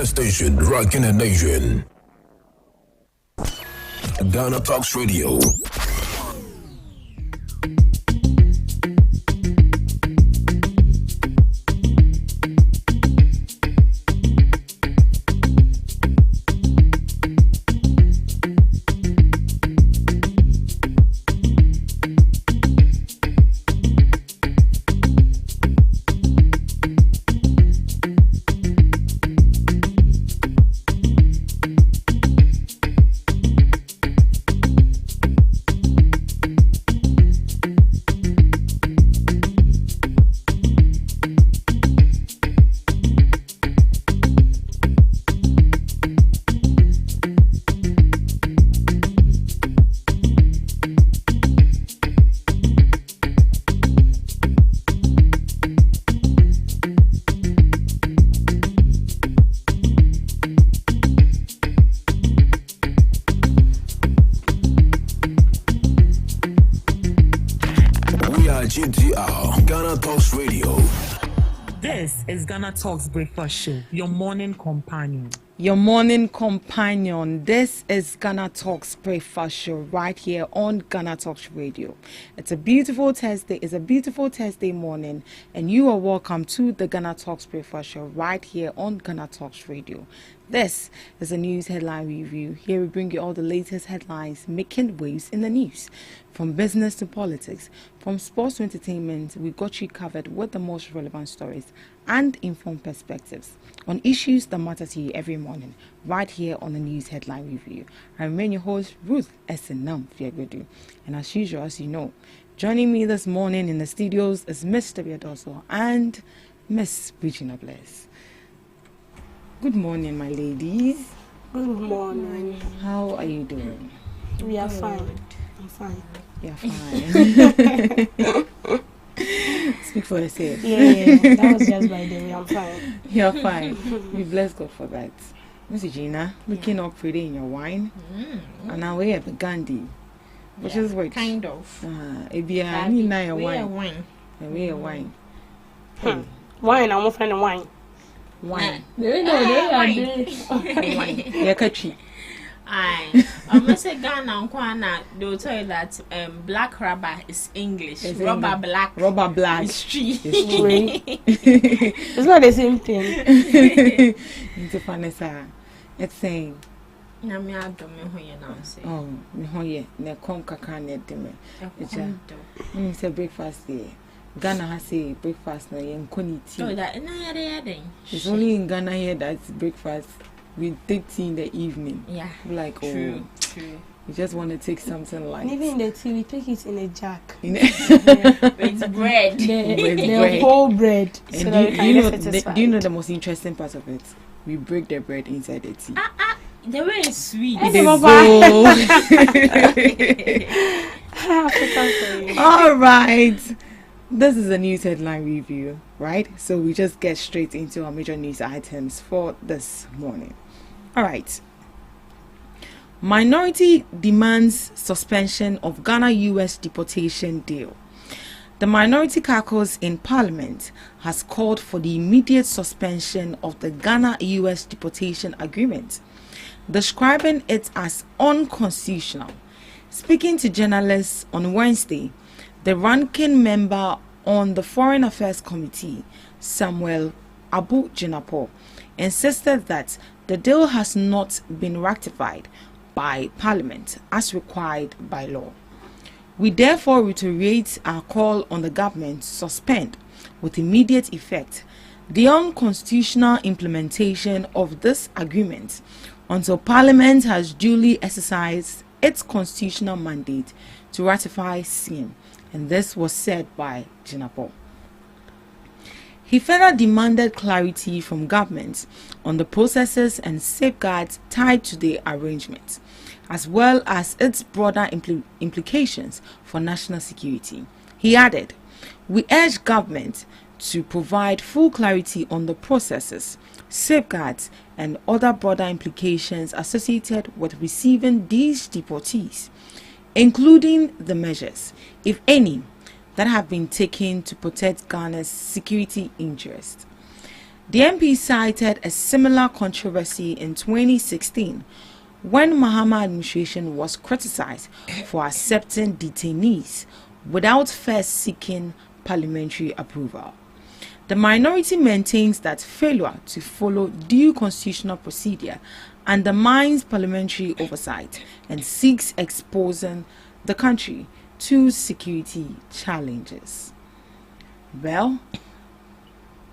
Station rocking the nation. GhanaTalks Radio. GTR, GhanaTalks Radio. This is GhanaTalks Breakfast Show, your morning companion. Your morning companion. This is GhanaTalks Breakfast Show right here on GhanaTalks Radio. It's a beautiful Thursday. It's a beautiful Thursday morning, and you are welcome to the GhanaTalks Breakfast Show right here on GhanaTalks Radio. This is a news headline review. Here we bring you all the latest headlines making waves in the news. From business to politics, from sports to entertainment, we got you covered with the most relevant stories and informed perspectives on issues that matter to you every morning, right here on the news headline review. I remain your host, Ruth Esenam Fiagodu. And as usual, as you know, joining me this morning in the studios is Mr. Biadoso and Miss Regina Bless. Good morning, my ladies. Good morning. How are you doing? We are fine. I'm fine. You're fine. Speak for yourself. Yeah, that was just by the way. I'm fine. You're fine. We bless God for that. Miss Gina, looking up pretty in your wine. And now we have the Gandhi. Which is what? Kind of. We are wine. We are wine. Wine, I'm offering the wine. Wine. They are Wine. Yeah, catchy. I must say Ghana Kwana, they'll tell you that black rubber is English. It's rubber English. black. Rubber black. Is tree. It's not the same thing. Into Vanessa. It's saying. Na me adome ho ye na say. Oh, me ho ye. Ne kom kakra ne deme. It's a breakfast day. Ghana has a breakfast na yen koni tea. Oh, that na yade. It's only in Ghana here that's breakfast. We take tea in the evening. Yeah. Like, true. You just want to take something light. Even in the tea, we take it in a jack. With bread. The whole bread. And So that we can get do you know the most interesting part of it? We break the bread inside the tea. The way is sweet. It is so. All right. This is a news headline review, right? So we just get straight into our major news items for this morning. All right. Minority demands suspension of Ghana-US deportation deal. The minority caucus in Parliament has called for the immediate suspension of the Ghana-US deportation agreement, describing it as unconstitutional. Speaking to journalists on Wednesday, the ranking member on the Foreign Affairs Committee, Samuel Abu Jinapo, insisted that the deal has not been ratified by Parliament as required by law. We therefore reiterate our call on the government to suspend with immediate effect the unconstitutional implementation of this agreement until Parliament has duly exercised its constitutional mandate to ratify same. And this was said by Jinapo. He further demanded clarity from government on the processes and safeguards tied to the arrangement, as well as its broader implications for national security. He added, "We urge government to provide full clarity on the processes, safeguards, and other broader implications associated with receiving these deportees, including the measures, if any, that have been taken to protect Ghana's security interests." The MP cited a similar controversy in 2016 when Mahama administration was criticized for accepting detainees without first seeking parliamentary approval. The minority maintains that failure to follow due constitutional procedure undermines parliamentary oversight and seeks exposing the country to security challenges. Well,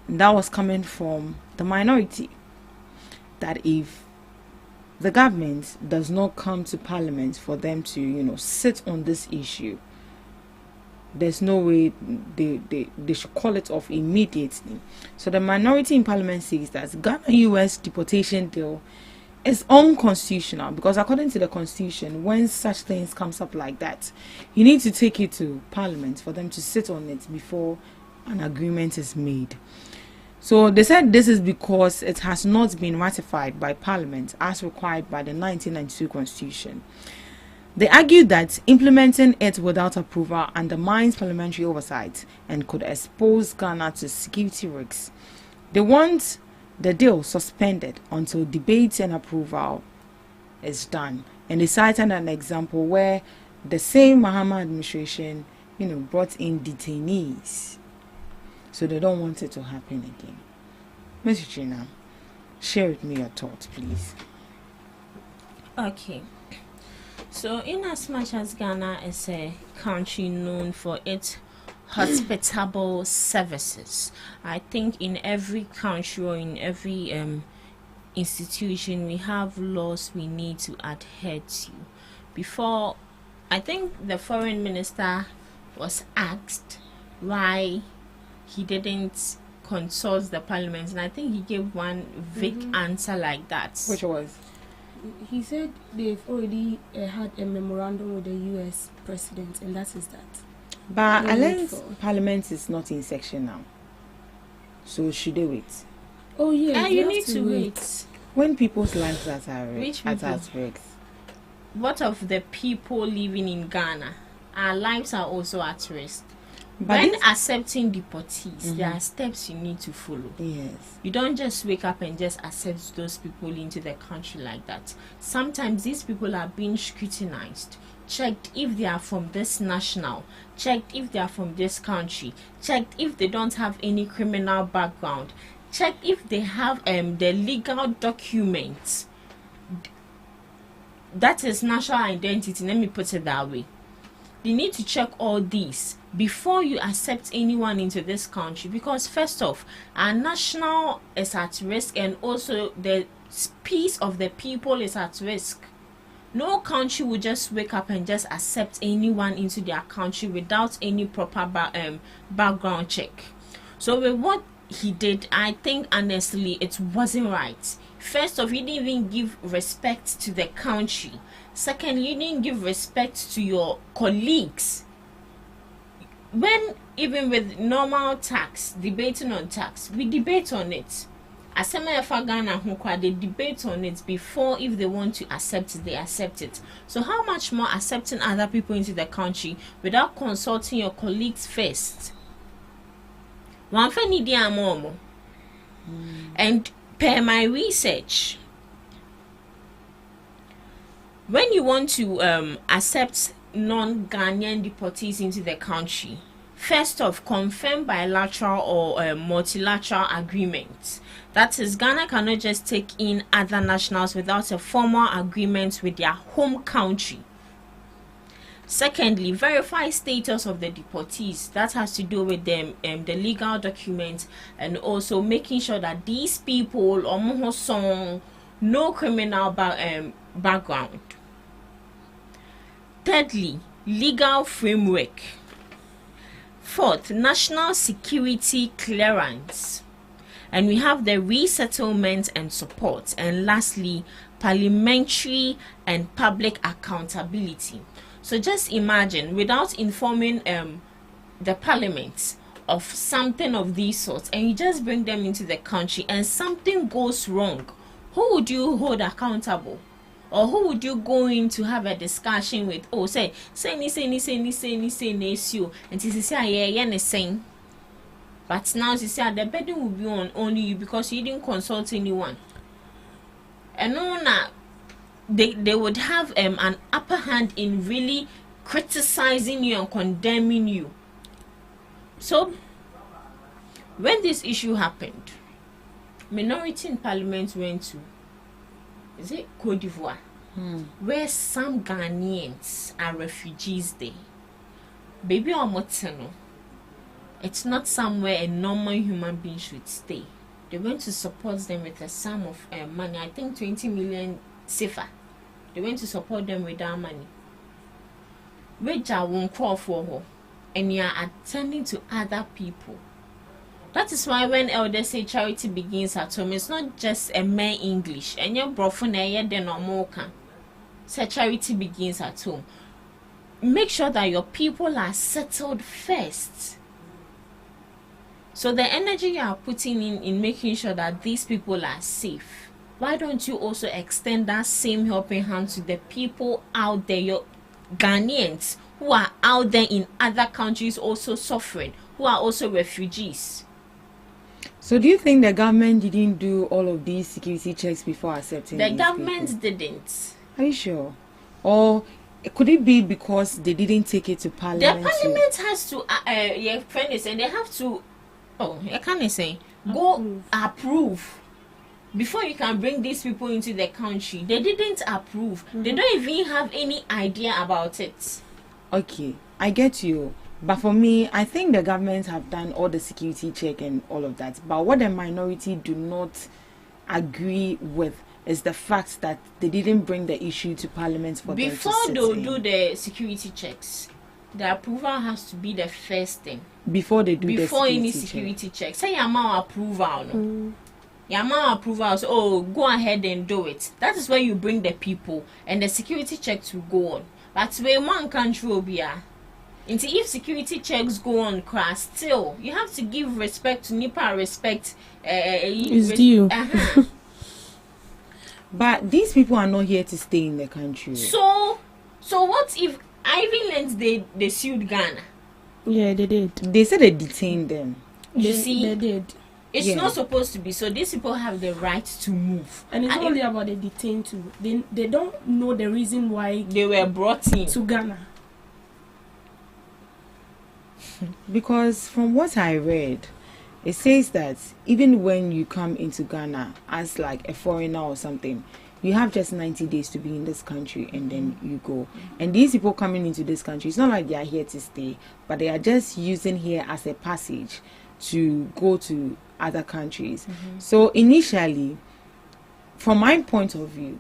that was coming from the minority, that if the government does not come to parliament for them to, sit on this issue, there's no way they should call it off immediately. So the minority in parliament says that Ghana-US deportation deal is unconstitutional, because according to the constitution, when such things comes up like that, you need to take it to parliament for them to sit on it before an agreement is made. So they said this is because it has not been ratified by parliament as required by the 1992 constitution. They argued that implementing it without approval undermines parliamentary oversight and could expose Ghana to security risks. They want the deal suspended until debate and approval is done. And they cited an example where the same Mahama administration, brought in detainees. So they don't want it to happen again. Ms. Gina, share with me your thoughts, please. Okay. So, in as much as Ghana is a country known for its hospitable services, I think in every country or in every institution we have laws we need to adhere to. Before, I think the foreign minister was asked why he didn't consult the parliament, and I think he gave one vague answer like that. Which was? He said they've already had a memorandum with the US president, and that is that. But unless parliament is not in session now, so should they wait? Oh yeah, you need to wait. When people's lives are at risk. What of the people living in Ghana? Our lives are also at risk. But when accepting deportees, there are steps you need to follow. Yes. You don't just wake up and just accept those people into the country like that. Sometimes these people are being scrutinized, checked if they are from this national, checked if they are from this country, checked if they don't have any criminal background, checked if they have the legal documents. That is national identity, let me put it that way. You need to check all these before you accept anyone into this country, because first off, our national is at risk, and also the peace of the people is at risk. No country will just wake up and just accept anyone into their country without any proper background check. So with what he did, I think honestly it wasn't right. First off, he didn't even give respect to the country. Second, you didn't give respect to your colleagues. When even with normal tax, debating on tax, we debate on it. They debate on it before, if they want to accept it, they accept it. So how much more accepting other people into the country without consulting your colleagues first? And per my research, when you want to accept non-Ghanaian deportees into the country, first off, confirm bilateral or multilateral agreements. That is, Ghana cannot just take in other nationals without a formal agreement with their home country. Secondly, verify status of the deportees. That has to do with them, the legal documents, and also making sure that these people no criminal background. Thirdly, legal framework. Fourth, national security clearance. And we have the resettlement and support. And lastly, parliamentary and public accountability. So just imagine, without informing the parliament of something of these sorts, and you just bring them into the country and something goes wrong, who would you hold accountable? Or who would you go in to have a discussion with? Oh, say, and this is But now she said the burden will be on only you because you didn't consult anyone. And no, they would have an upper hand in really criticizing you and condemning you. So when this issue happened, minority in parliament went to, is it Cote d'Ivoire, where some Ghanaians are refugees there. Baby Omoteno, it's not somewhere a normal human being should stay. They went to support them with a sum of money, I think 20 million CFA. They went to support them with that money. Which I won't call for her, and you are attending to other people. That is why when elders say charity begins at home, it's not just a mere English. And your brofune then or more can say charity begins at home. Make sure that your people are settled first. So the energy you are putting in making sure that these people are safe, why don't you also extend that same helping hand to the people out there, your Ghanaians who are out there in other countries also suffering, who are also refugees? So do you think the government didn't do all of these security checks before accepting The these government people? didn't. Are you sure? Or could it be because they didn't take it to The parliament? parliament has to, your friend is saying they have to, I can't say, go approve before you can bring these people into the country. They didn't approve. They don't even have any idea about it. Okay, I get you. But for me, I think the government have done all the security check and all of that. But what the minority do not agree with is the fact that they didn't bring the issue to parliament for Before them to sit they in. do the security checks, the approval has to be the first thing. Before they do Before the any security security check. Say your man approval. No? Your man approval. So, go ahead and do it. That is where you bring the people and the security checks will go on. But where one country will be if security checks go on, still you have to give respect to NIPA. Respect Is due. But these people are not here to stay in the country. So what if Ireland they sued Ghana? Yeah, they did. They said they detained them. You see, They did. it's Yeah. not supposed to be. So these people have the right to move, And it's not only about the detained too. They don't know the reason why they were brought in. to Ghana. Because from what I read, it says that even when you come into Ghana as like a foreigner or something, you have just 90 days to be in this country and then you go. And these people coming into this country, it's not like they are here to stay, but they are just using here as a passage to go to other countries. So initially, from my point of view,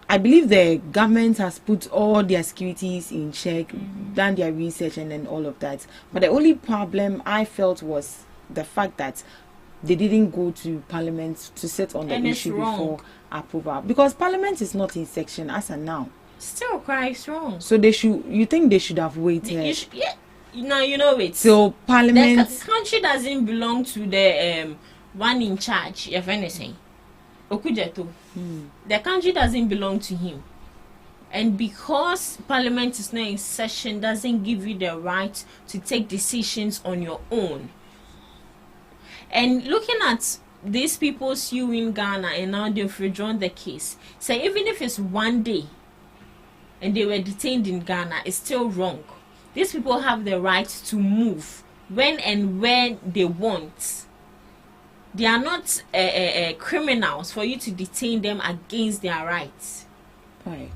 I believe the government has put all their securities in check, done their research and then all of that. But the only problem I felt was the fact that they didn't go to parliament to sit on the And it's issue wrong. before approval. Because parliament is not in section as of now. Still quite wrong. So you think they should have waited You know it. till parliament. The country doesn't belong to the one in charge, if anything. Okujeto. The country doesn't belong to him. And because parliament is not in session, doesn't give you the right to take decisions on your own. And looking at these people suing Ghana and now they've withdrawn the case, so even if it's one day and they were detained in Ghana, it's still wrong. These people have the right to move when and where they want. They are not criminals for you to detain them against their rights. Right.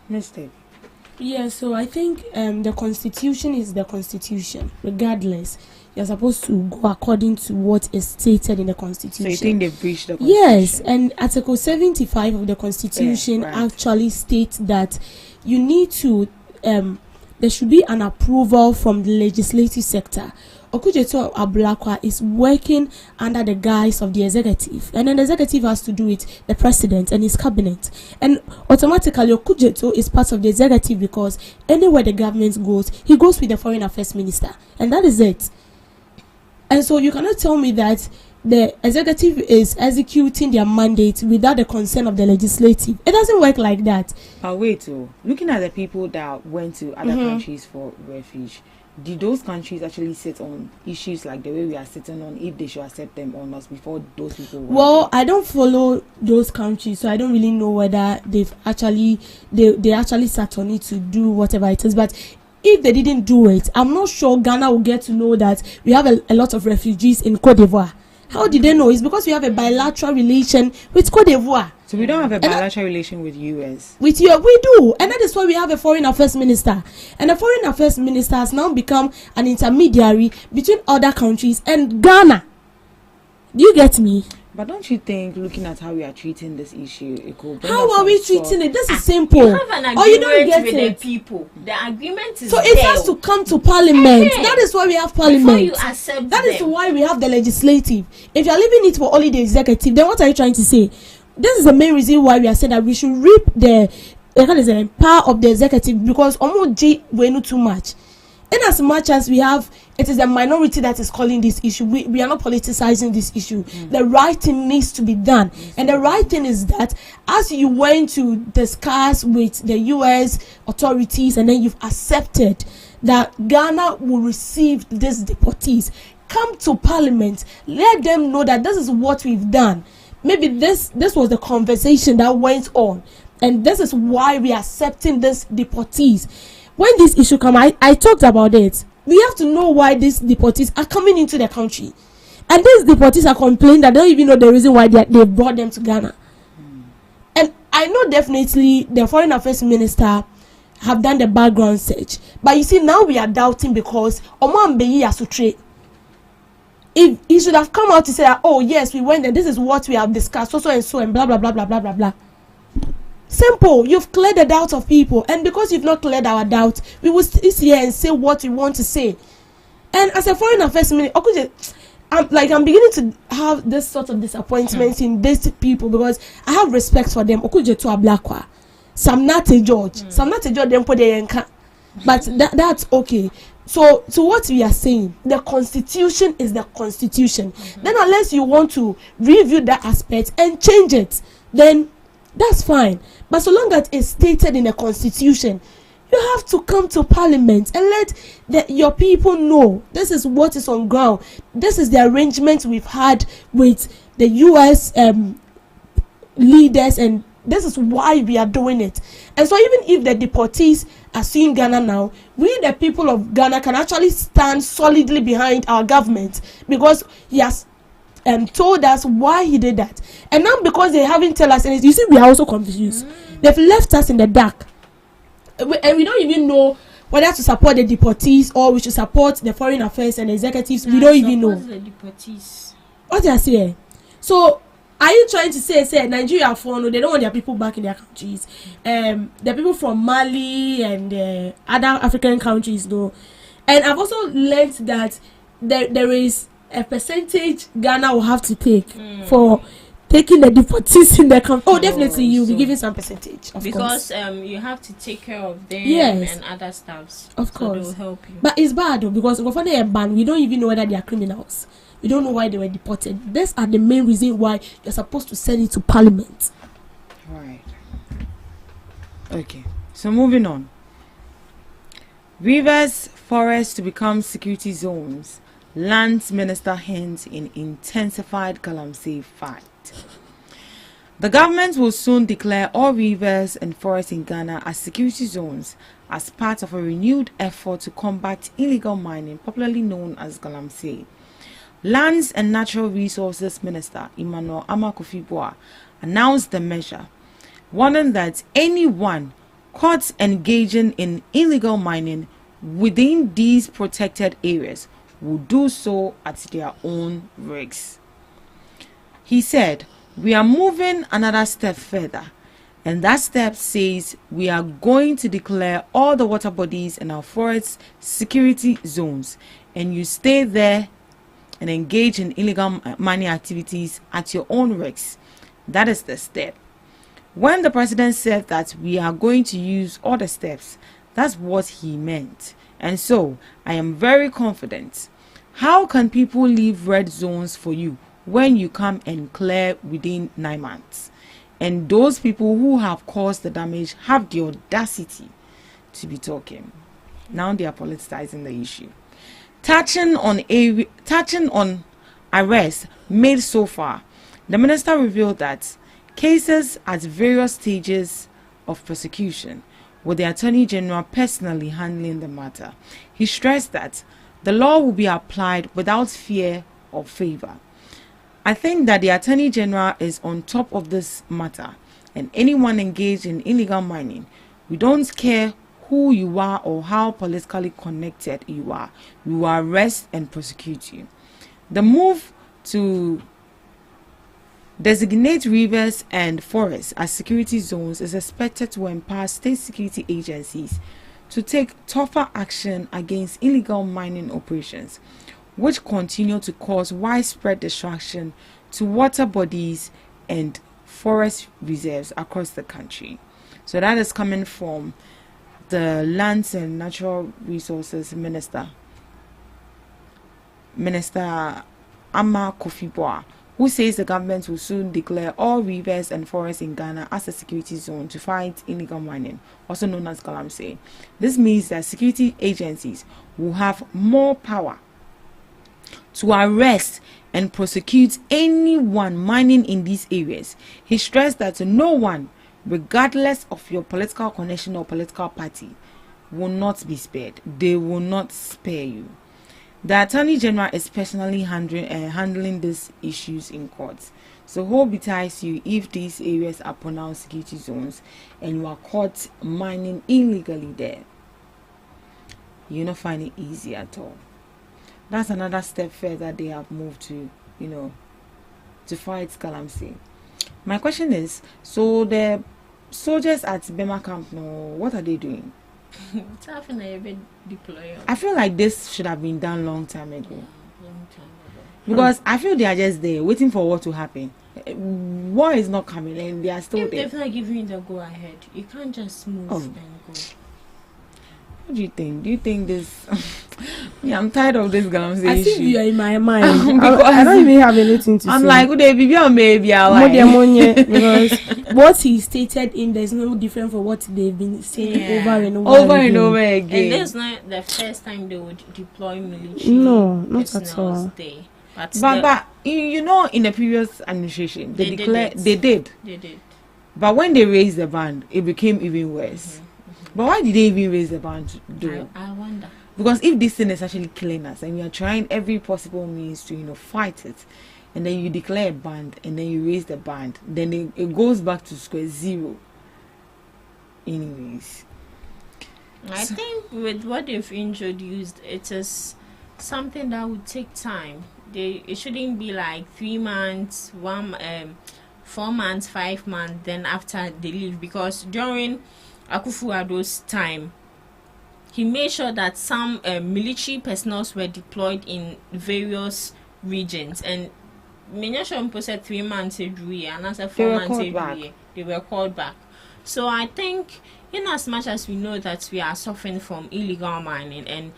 Mistake. Yeah, so I think the constitution is the constitution. Regardless, you're supposed to go according to what is stated in the constitution. So you think they breached the constitution? Yes, and Article 75 of the constitution right. actually states that you need to there should be an approval from the legislative sector. Okujeto Ablakwa is working under the guise of the executive, and then the executive has to do it, the president and his cabinet, and automatically Okujeto is part of the executive because anywhere the government goes, he goes with the foreign affairs minister, and that is it. And so you cannot tell me that the executive is executing their mandate without the consent of the legislative. It doesn't work like that. But wait, looking at the people that went to other countries for refuge, did those countries actually sit on issues like the way we are sitting on, if they should accept them or not before those people were Well, I don't follow those countries, so I don't really know whether they actually sat on it to do whatever it is. But if they didn't do it, I'm not sure Ghana will get to know that we have a lot of refugees in Cote d'Ivoire. How did they know? It's because we have a bilateral relation with Cote d'Ivoire. So we don't have a bilateral relation with US. With you, we do, and that is why we have a foreign affairs minister. And the foreign affairs minister has now become an intermediary between other countries and Ghana. Do you get me? But don't you think, looking at how we are treating this issue, it could bring How us are we some treating it? This is simple. You have an agreement Oh, you don't get with it. the people. The agreement is So it there. has to come to parliament. Eh-heh. That is why we have Before you parliament. accept That is them. why we have the legislative. If you are leaving it for only the executive, then what are you trying to say? This is the main reason why we are saying that we should reap the power of the executive, because almost we know too much. In as much as we have, it is the minority that is calling this issue. We are not politicizing this issue. The right thing needs to be done. And the right thing is that as you went to discuss with the US authorities and then you've accepted that Ghana will receive these deportees, come to parliament, let them know that this is what we've done. Maybe this was the conversation that went on, and this is why we are accepting these deportees. When this issue come, I talked about it. We have to know why these deportees are coming into the country, and these deportees are complaining that they don't even know the reason why they brought them to Ghana. And I know definitely the foreign affairs minister have done the background search, but you see now we are doubting because Omambeyi Asutre. If he should have come out to say that, oh yes, we went and this is what we have discussed, so and so and blah blah blah blah blah blah blah. Simple. You've cleared the doubt of people, and because you've not cleared our doubt, we will sit here and say what we want to say. And as a foreign affairs minister, I'm beginning to have this sort of disappointment in these people because I have respect for them. Okuje to Ablakwa, Samnate George, them put the but that's okay. So what we are saying, the constitution is the constitution. Then unless you want to review that aspect and change it, then that's fine. But so long as it's stated in the constitution, you have to come to parliament and let your people know this is what is on ground. This is the arrangement we've had with the US leaders, and this is why we are doing it. And so even if the deportees are suing Ghana now, we the people of Ghana can actually stand solidly behind our government because he has told us why he did that. And now because they haven't tell us anything, you see we are also confused. They've left us in the dark. And we don't even know whether to support the deportees or we should support the foreign affairs and executives. We don't even know. The deportees. What they are saying. So are you trying to say Nigeria for no, they don't want their people back in their countries? The people from Mali and other African countries though. And I've also learned that there is a percentage Ghana will have to take for taking the deportees in the country. Oh, definitely you'll be giving some percentage, of because course. You have to take care of them Yes. and other stuffs. Of so course. they will help you. But it's bad though, because before they are banned, we don't even know whether they are criminals. We don't know why they were deported. These are the main reason why you're supposed to send it to parliament. Right. Okay. So moving on. Rivers forests to become security zones. Lands Minister hints in intensified Galamsey fight. The government will soon declare all rivers and forests in Ghana as security zones as part of a renewed effort to combat illegal mining, popularly known as Galamsey. Lands and Natural Resources Minister Emmanuel Amakufibua announced the measure, warning that anyone caught engaging in illegal mining within these protected areas will do so at their own risk. He said, "We are moving another step further, and that step says we are going to declare all the water bodies in our forests security zones, and you stay there and engage in illegal mining activities at your own risk. That is the step." When the president said that we are going to use all the steps, that's what he meant. And so I am very confident. How can people leave red zones for you when you come and clear within 9 months? And those people who have caused the damage have the audacity to be talking. Now they are politicizing the issue. Touching on arrests made so far, the minister revealed that cases at various stages of prosecution, with the Attorney General personally handling the matter. He stressed that the law will be applied without fear or favor. I think that the Attorney General is on top of this matter, and anyone engaged in illegal mining, we don't care who you are or how politically connected you are, we will arrest and prosecute you. The move to designate rivers and forests as security zones is expected to empower state security agencies to take tougher action against illegal mining operations, which continue to cause widespread destruction to water bodies and forest reserves across the country. So that is coming from the Lands and Natural Resources Minister, Minister Ama Kofi-Boa, who says the government will soon declare all rivers and forests in Ghana as a security zone to fight illegal mining, also known as galamsey. This means that security agencies will have more power to arrest and prosecute anyone mining in these areas. He stressed that no one, regardless of your political connection or political party, will not be spared. They will not spare you. The Attorney General is personally handling these issues in courts. So hold betight you if these areas are pronounced security zones and you are caught mining illegally there. You'll not find it easy at all. That's another step further they have moved to, to fight galamsey. My question is, so the soldiers at Bema camp now, what are they doing? It's happening a bit deployed. I feel like this should have been done long time ago. Because I feel they are just there waiting for what to happen. War is not coming and they are still If there. they're not giving you the go ahead, you can't just move and go. What do you think? Do you think this? Yeah, I'm tired of this galamsey I issue. think you are in my mind. Because I don't even have anything to I'm say. like, good day, baby, or maybe I More than like. 1 year, because what he stated in there's no different for what they've been saying Yeah. over and over, Over and over And again. this is not the first time they would deploy military. No, not at personnel all. there. But you know, in the previous administration, they They did declared it. they did. They did. But when they raised the ban, it became even worse. But why did they even raise the ban, though? I wonder. Because if this thing is actually killing us, and we are trying every possible means to fight it, and then you declare a ban, and then you raise the ban, then it goes back to square zero. Anyways, I think with what they've introduced, it is something that would take time. It shouldn't be like 3 months, 4 months, 5 months, then after they leave. Because during Akufo-Addo's time, he made sure that some military personnel were deployed in various regions, and Menyashon said 3 months and another 4 months they were called back. So I think, in as much as we know that we are suffering from illegal mining and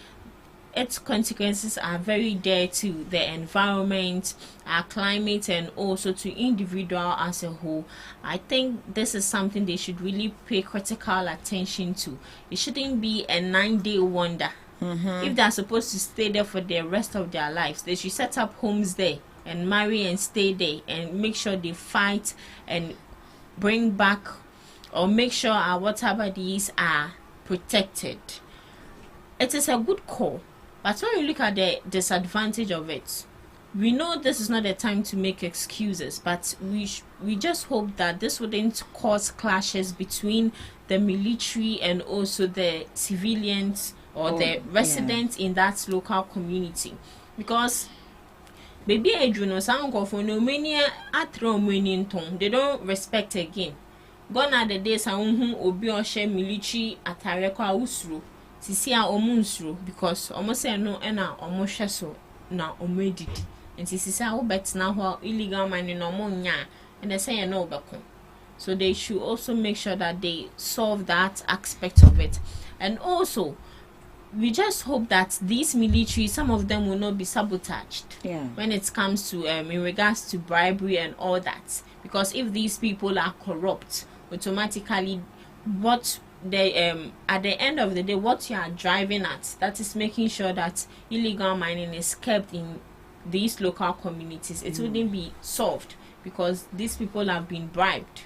its consequences are very dear to the environment, our climate, and also to individual as a whole, I think this is something they should really pay critical attention to. It shouldn't be a 9-day wonder. If they are supposed to stay there for the rest of their lives, they should set up homes there and marry and stay there and make sure they fight and bring back or make sure our water bodies are protected. It is a good call, but when you look at the disadvantage of it, we know this is not a time to make excuses, but we just hope that this wouldn't cause clashes between the military and also the civilians or the residents in that local community. Because baby Adrian for no many they don't respect again. Gone are the days obi oshe military atare kwa usro sisi a omunsro because almost say no na omhwe so na omedidi and sisi a obet na ho illegal mining no nya and they say no obeko. So they should also make sure that they solve that aspect of it. And also we just hope that these military, some of them will not be sabotaged when it comes to in regards to bribery and all that, because if these people are corrupt, automatically what at the end of the day, what you are driving at, that is making sure that illegal mining is kept in these local communities. It wouldn't be solved because these people have been bribed.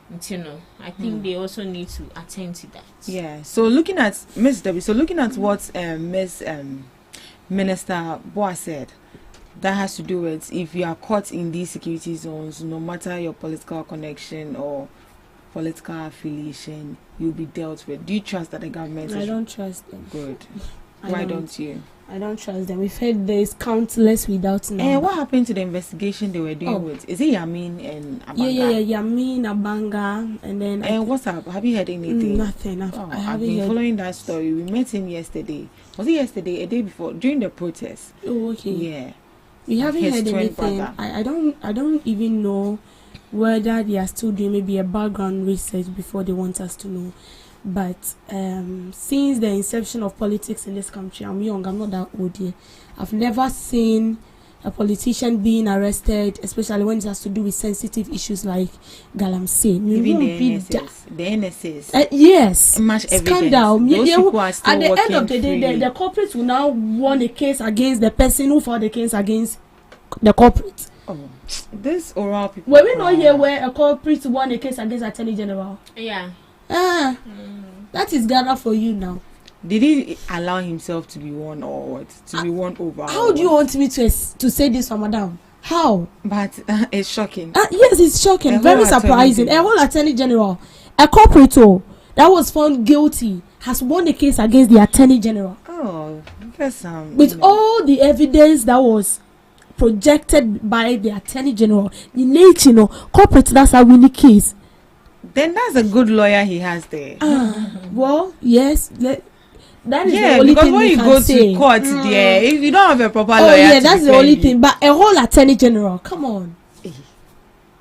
I think they also need to attend to that. Yeah. So looking at Miss Debbie, what Miss Minister Boa said, that has to do with if you are caught in these security zones, no matter your political connection or political affiliation, you'll be dealt with. Do you trust that the government? I don't trust them. Good. Why don't you? I don't trust them. We've heard there's countless without number. And what happened to the investigation they were doing with? Is it Yamin and Abanga? Yeah. Yamin, Abanga, and then. And what's up? Have you heard anything? Nothing. I've been following that story. We met him yesterday. Was it yesterday? A day before, during the protest? Oh, okay. Yeah. We haven't heard anything. I don't even know whether they are still doing maybe a background research before they want us to know. But since the inception of politics in this country, I'm young, I'm not that old yet. I've never seen a politician being arrested, especially when it has to do with sensitive issues like Galamsey. Even the NSS. Yes. Much scandal. Those at the end of the day, the corporates will now won a case against the person who filed the case against the corporate. Oh, this oral people. Were we not here where a corporate won a case against Attorney General? Yeah. That is Ghana for you now. Did he allow himself to be won or what? To be won over? How do you want me to say this for Madam? How? But it's shocking. Yes, it's shocking. Very surprising. A whole Attorney General, a corporate that was found guilty, has won a case against the Attorney General. Oh, that's with all the evidence that was projected by the Attorney General, corporate, that's a winning case. Then that's a good lawyer he has there. Well, yes. That is the yeah, only because thing when you go to court there, if you don't have a proper lawyer, yeah, that's the only thing. But a whole Attorney General, come on.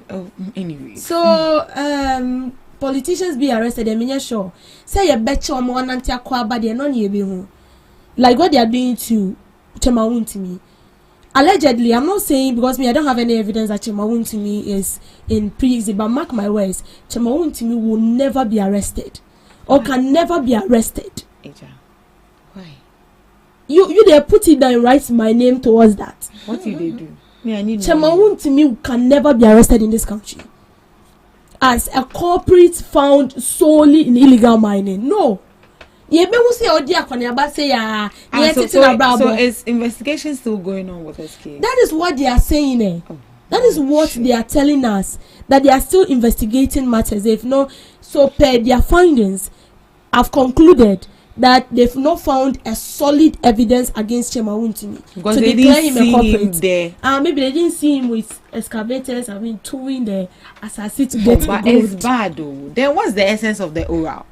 Oh, anyway. So, politicians be arrested. I mean, sure. Say a betcha on one anti-aqua, but they're not near like what they are doing to Chemawuntimi. Allegedly, I'm not saying because I don't have any evidence that Chemawuntimi is in prison, but mark my words, Chemawuntimi will never be arrested or can never be arrested. Why? You they put it down, write my name towards that. What did they do? I need Chemawuntimi can never be arrested in this country as a corporate found solely in illegal mining. No. So is investigation still going on with this case? That is what they are saying. That is what they are telling us, that they are still investigating matters. If no, so per their findings, I've concluded that they've not found a solid evidence against Chemawuntimi because they didn't see him there. Maybe they didn't see him with excavators. Towing the assassin to get but gold. It's bad though. Then what's the essence of the oral?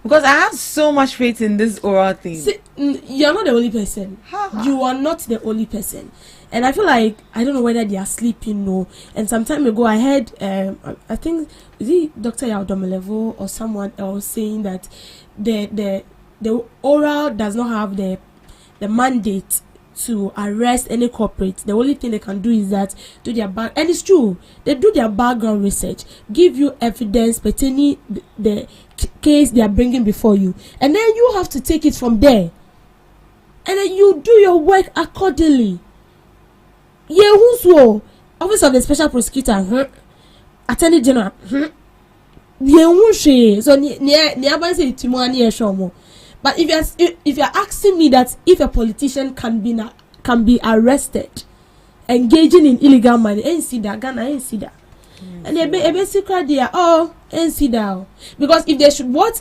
Because I have so much faith in this oral thing. See, you're not the only person. You are not the only person. And I feel like, I don't know whether they are sleeping, no. And some time ago, I heard, I think, is it Dr. Yaudomelevo or someone else saying that the oral does not have the mandate to arrest any corporate. The only thing they can do is that do their and it's true, they do their background research, give you evidence pertaining the case they are bringing before you, and then you have to take it from there, and then you do your work accordingly. Yeah, who's Office of the Special Prosecutor, Attorney General, so nearby say tomorrow. But if you're asking me that if a politician can be arrested engaging in illegal money, ain't see that Ghana ain't see that. And they secret there, ain't see that. Because if they should, what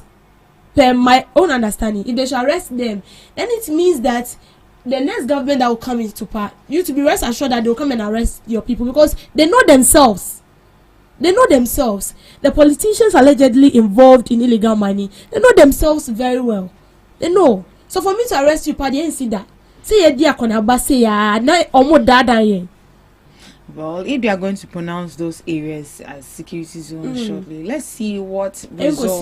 per my own understanding, if they should arrest them, then it means that the next government that will come into power, you to be rest assured that they'll come and arrest your people because they know themselves. The politicians allegedly involved in illegal money, they know themselves very well. They know. So for me to arrest you, party ain't see that. Say ya dia kona ba say ya na omo dada yen. Well, if they are going to pronounce those areas as security zones shortly, let's see what No, results.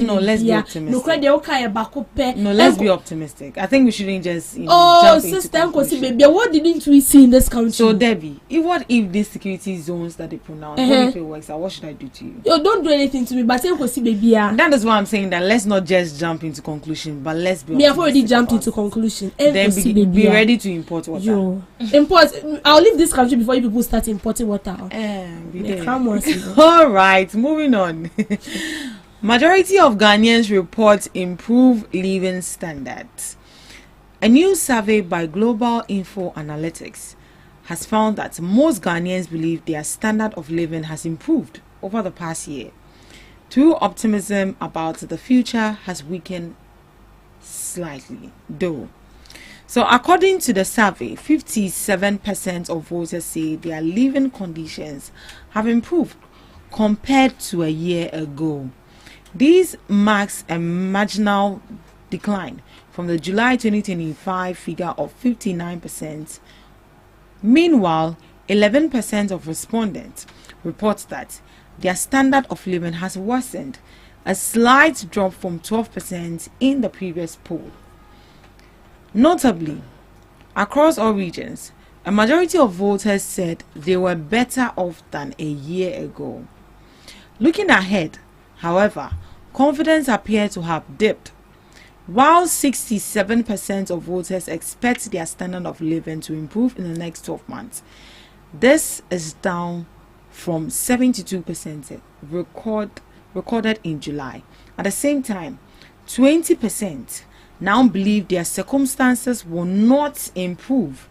No, let's be optimistic. No, let's be optimistic. I think we shouldn't just Oh, jump into sister, conclusion. baby, what didn't we see in this country? So Debbie, what if these security zones that they pronounce, what if it works out? What should I do to you? Yo, don't do anything to me, but baby. And that is why I'm saying that let's not just jump into conclusion, but let's be. Me, I've already optimistic jumped about into it. conclusion. Then be ready to import water. Yo, import. I'll leave this country before you people start importing water. Be Me, there. come on, All right, moving on. Majority of Ghanaians report improved living standards. A new survey by Global Info Analytics has found that most Ghanaians believe their standard of living has improved over the past year. True optimism about the future has weakened slightly, though. So, according to the survey, 57% of voters say their living conditions have improved compared to a year ago. This marks a marginal decline from the July 2025 figure of 59%. Meanwhile, 11% of respondents report that their standard of living has worsened, a slight drop from 12% in the previous poll. Notably, across all regions, a majority of voters said they were better off than a year ago. Looking ahead, however, confidence appears to have dipped. While 67% of voters expect their standard of living to improve in the next 12 months, this is down from 72% recorded in July. At the same time, 20% now believe their circumstances will not improve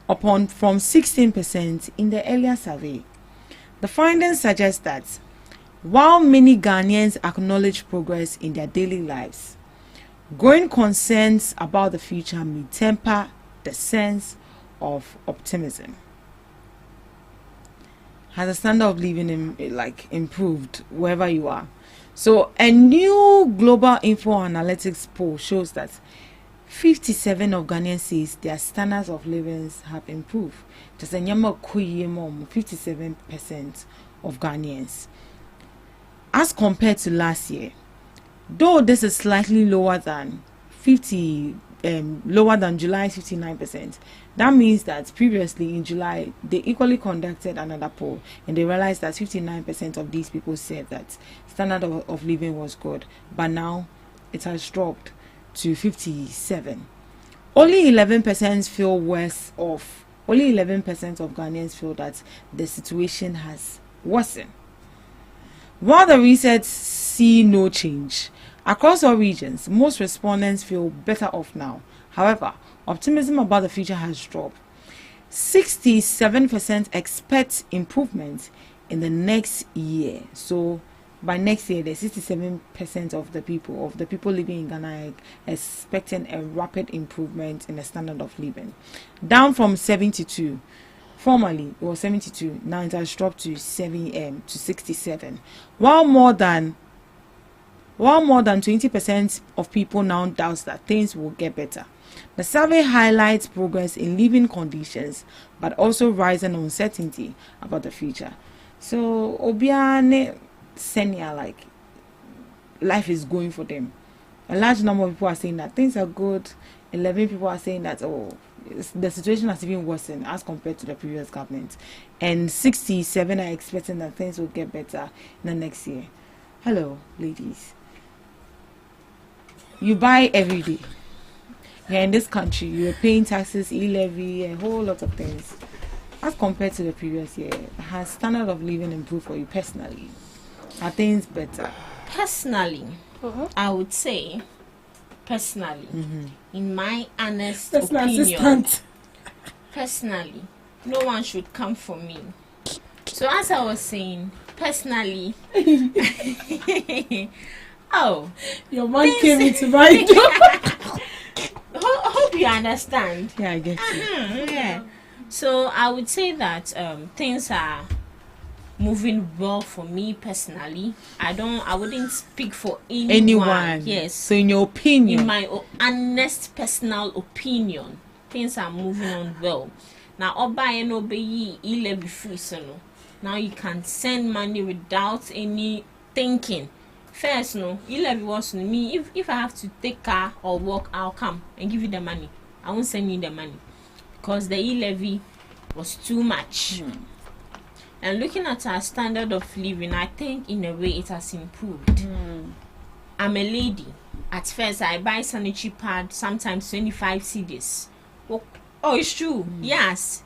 from 16% in the earlier survey. The findings suggest that while many Ghanaians acknowledge progress in their daily lives, growing concerns about the future may temper the sense of optimism. Has the standard of living improved wherever you are? So a new Global Info Analytics poll shows that 57% of Ghanaians says their standards of living have improved. Just a 57% of Ghanaians, as compared to last year. Though this is slightly lower than July 59%. That means that previously in July they equally conducted another poll and they realized that 59% of these people said that standard of living was good, but now it has dropped to 57%. Only 11% feel worse off. Only 11% of Ghanaians feel that the situation has worsened. While the research see no change across all regions, most respondents feel better off now. However, optimism about the future has dropped. 67% expect improvement in the next year. So by next year, the 67% of the people living in Ghana are expecting a rapid improvement in the standard of living, down from 72. Formerly it was 72. Now it has dropped to 67. While more than 20% of people now doubt that things will get better. The survey highlights progress in living conditions, but also rising uncertainty about the future. So Obiane Senia, like life is going for them. A large number of people are saying that things are good. 11 people are saying that the situation has even worsened as compared to the previous government, and 67 are expecting that things will get better in the next year. Hello, ladies. You buy every day. You're in this country, you're paying taxes, e-levy, a whole lot of things. As compared to the previous year, has standard of living improved for you personally? Are things better? Personally, I would say, in my honest opinion, personally, no one should come for me. So as I was saying, personally, your man came into mind. Hope you understand. Yeah, I get you. Yeah. So I would say that things are moving well for me personally. I wouldn't speak for anyone. Yes. So in your opinion, in my honest personal opinion, things are moving on well. Now oba no be e-levy free so no. Now you can send money without any thinking. First no, e-levy was me. If I have to take car or walk, I'll come and give you the money. I won't send you the money because the e-levy was too much. And looking at our standard of living, I think in a way it has improved. I'm a lady. At first, I buy sanitary pad, sometimes 25 cedis. Oh, it's true. Yes.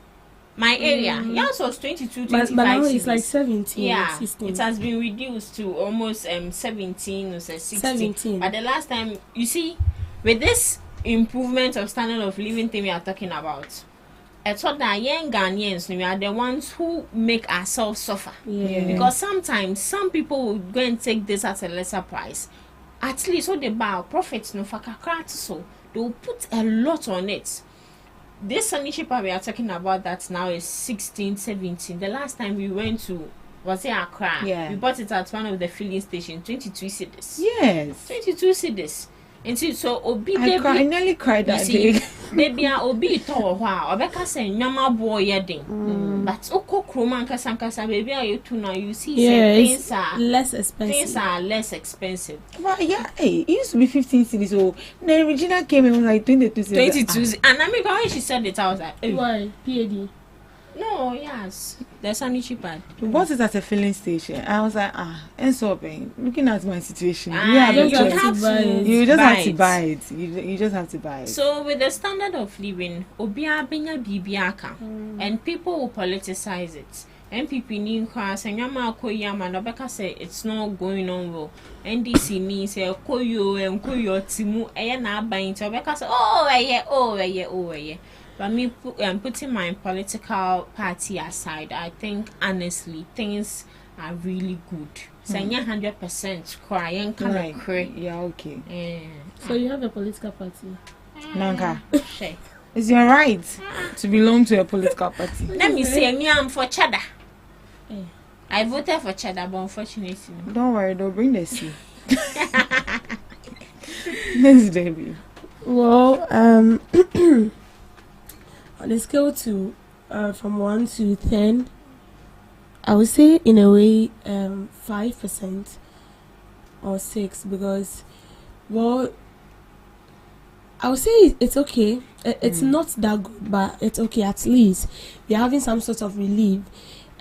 My area. Yours was 22, 25 but now cedis. it's like 17. Yeah. 16. It has been reduced to almost 17 or 16. 17. But the last time, you see, with this improvement of standard of living thing we are talking about, I thought that young Ghanaians, we are the ones who make ourselves suffer. Yeah. Because sometimes some people will go and take this at a lesser price. At least what they buy profits no fakakrat, so they will put a lot on it. This sanitary pad we are talking about that now is 16, 17. The last time we went to was it Accra? Yeah. We bought it at one of the filling stations, 22 cedis. Yes. 22 cedis. And so obi I nearly cried that day. Baby, obi to wow. Obeka say nyama boy yedin. But oko kroma nkasa baby you too now you see say things are less expensive. Things are less expensive. But yeah, hey, it used to be 15 cities. So then Regina came and was like 22 cities. 22. And I mean when she said it, I was like, hey. Why? PAD. No, yes. The sanitary pad. We bought it at a filling station. I was like, and so looking at my situation, you You have a just choice. have to buy it. You just buy have to it. buy it. You just have to buy it. So with the standard of living, obia benya bibiaka, and people will politicize it. MPP ni class and yama koyama no beka say it's not going on well. NDC ni say koyo and koyo timu eye na aban to beka say oh yeah. But me putting my political party aside, I think honestly things are really good. So 100% cry and kind of cry. Yeah, okay. So you have a political party? Nanka, Shit. it's your right to belong to a political party. Let me say me I'm for cheddar. I voted for cheddar, but unfortunately. Don't worry, they'll bring the sea. Yes, baby. Well, on a scale to from 1 to 10, I would say in a way 5% or 6 because, well, I would say it's okay. It's not that good, but it's okay. At least we're having some sort of relief,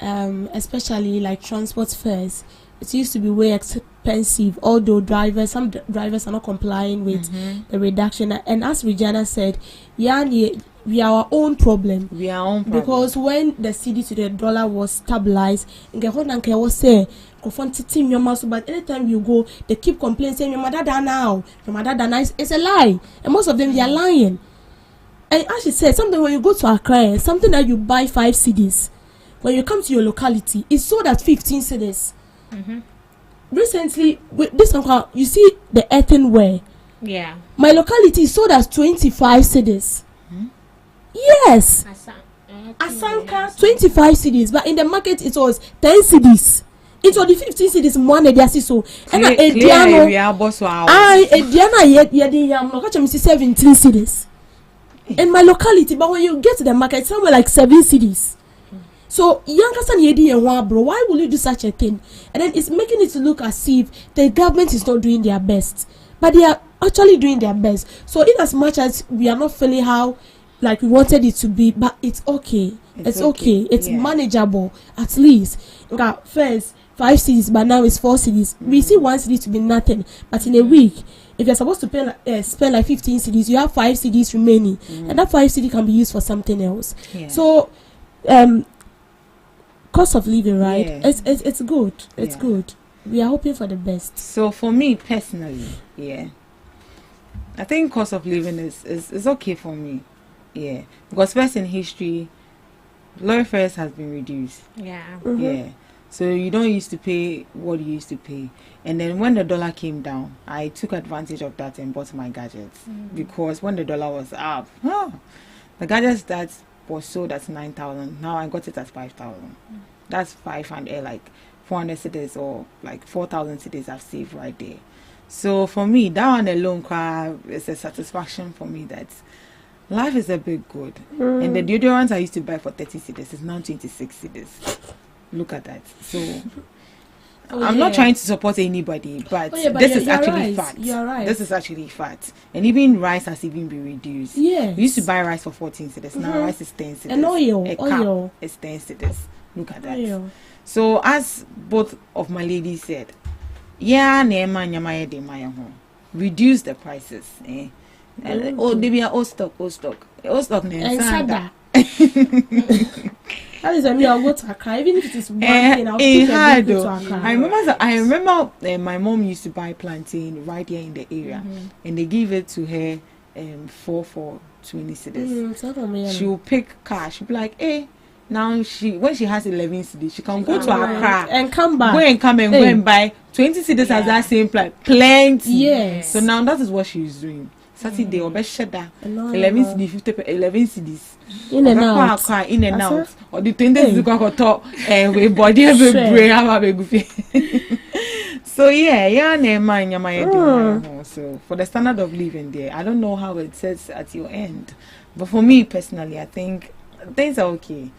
especially like transport fares. It used to be way expensive, although some drivers are not complying with the reduction. And as Regina said, we are our own problem. We are our own problem. Because when the CD to the dollar was stabilized, was say, but anytime you go, they keep complaining, saying, your mother done now, your mother done now. It's a lie. And most of them, they are lying. And as she said, something when you go to Accra, something that you buy 5 CDs, when you come to your locality, it's sold at 15 CDs. Recently, with this one, you see the earthenware. Yeah. My locality is sold at 25 CDs. Yes. Asanka 25 CDs, but in the market it was 10 CDs. It was the 15 CDs one they see so. And Ediano, Ediana, catch me 17 CDs. In my locality, but when you get to the market, it's somewhere like 7 CDs. So, Yankasan Yedi and Wa bro, why will you do such a thing? And then it's making it to look as if the government is not doing their best. But they are actually doing their best. So, in as much as we are not feeling how like we wanted it to be, but it's okay. It's okay. It's manageable, at least. First, 5 cities, but now it's 4 cities. We see 1 city to be nothing. But in a week, if you're supposed to spend like 15 cities, you have 5 cities remaining. And that 5 cities can be used for something else. Yeah. So, cost of living, right? Yeah. It's good. It's good. We are hoping for the best. So for me personally, I think cost of living is okay for me. Yeah. Because first in history, lorry fares has been reduced. Yeah. Yeah. So you don't used to pay what you used to pay. And then when the dollar came down, I took advantage of that and bought my gadgets. Because when the dollar was up, the gadgets that was sold at 9,000. Now I got it at 5,000. That's 500, like 400 cedis or like 4,000 cedis I've saved right there. So for me, that one alone is a satisfaction for me that Life is a bit good. And the deodorants I used to buy for 30 cedis is now 26 cedis. Look at that. So I'm not trying to support anybody, but this is actually fact. You're right. This is actually fact. And even rice has even been reduced. Yes. We used to buy rice for 14 cedis. Now rice is 10 cedis. And oil. A cup is 10 cedis. Look at that. So as both of my ladies said, reduce the prices. Oh, they be old stock. Old stock. And sada. That is, I mean, I'll go to Accra. Even if it is one thing, I'll pick a to Accra. I remember my mom used to buy plantain right here in the area, and they give it to her 4 20 cedis. She will pick cash. She'll be like, hey. Now when she has 11 cedis, she can go to Accra and come back. Go and buy 20 cedis as that same plan. Plenty. Yes. So now that is what she's doing. Saturday or best 11 cedis, 50 11 cedis. In and out. In and out. Or the 20 cedis go top with body every brain have a goofy. So so for the standard of living there, I don't know how it sets at your end, but for me personally, I think things are okay.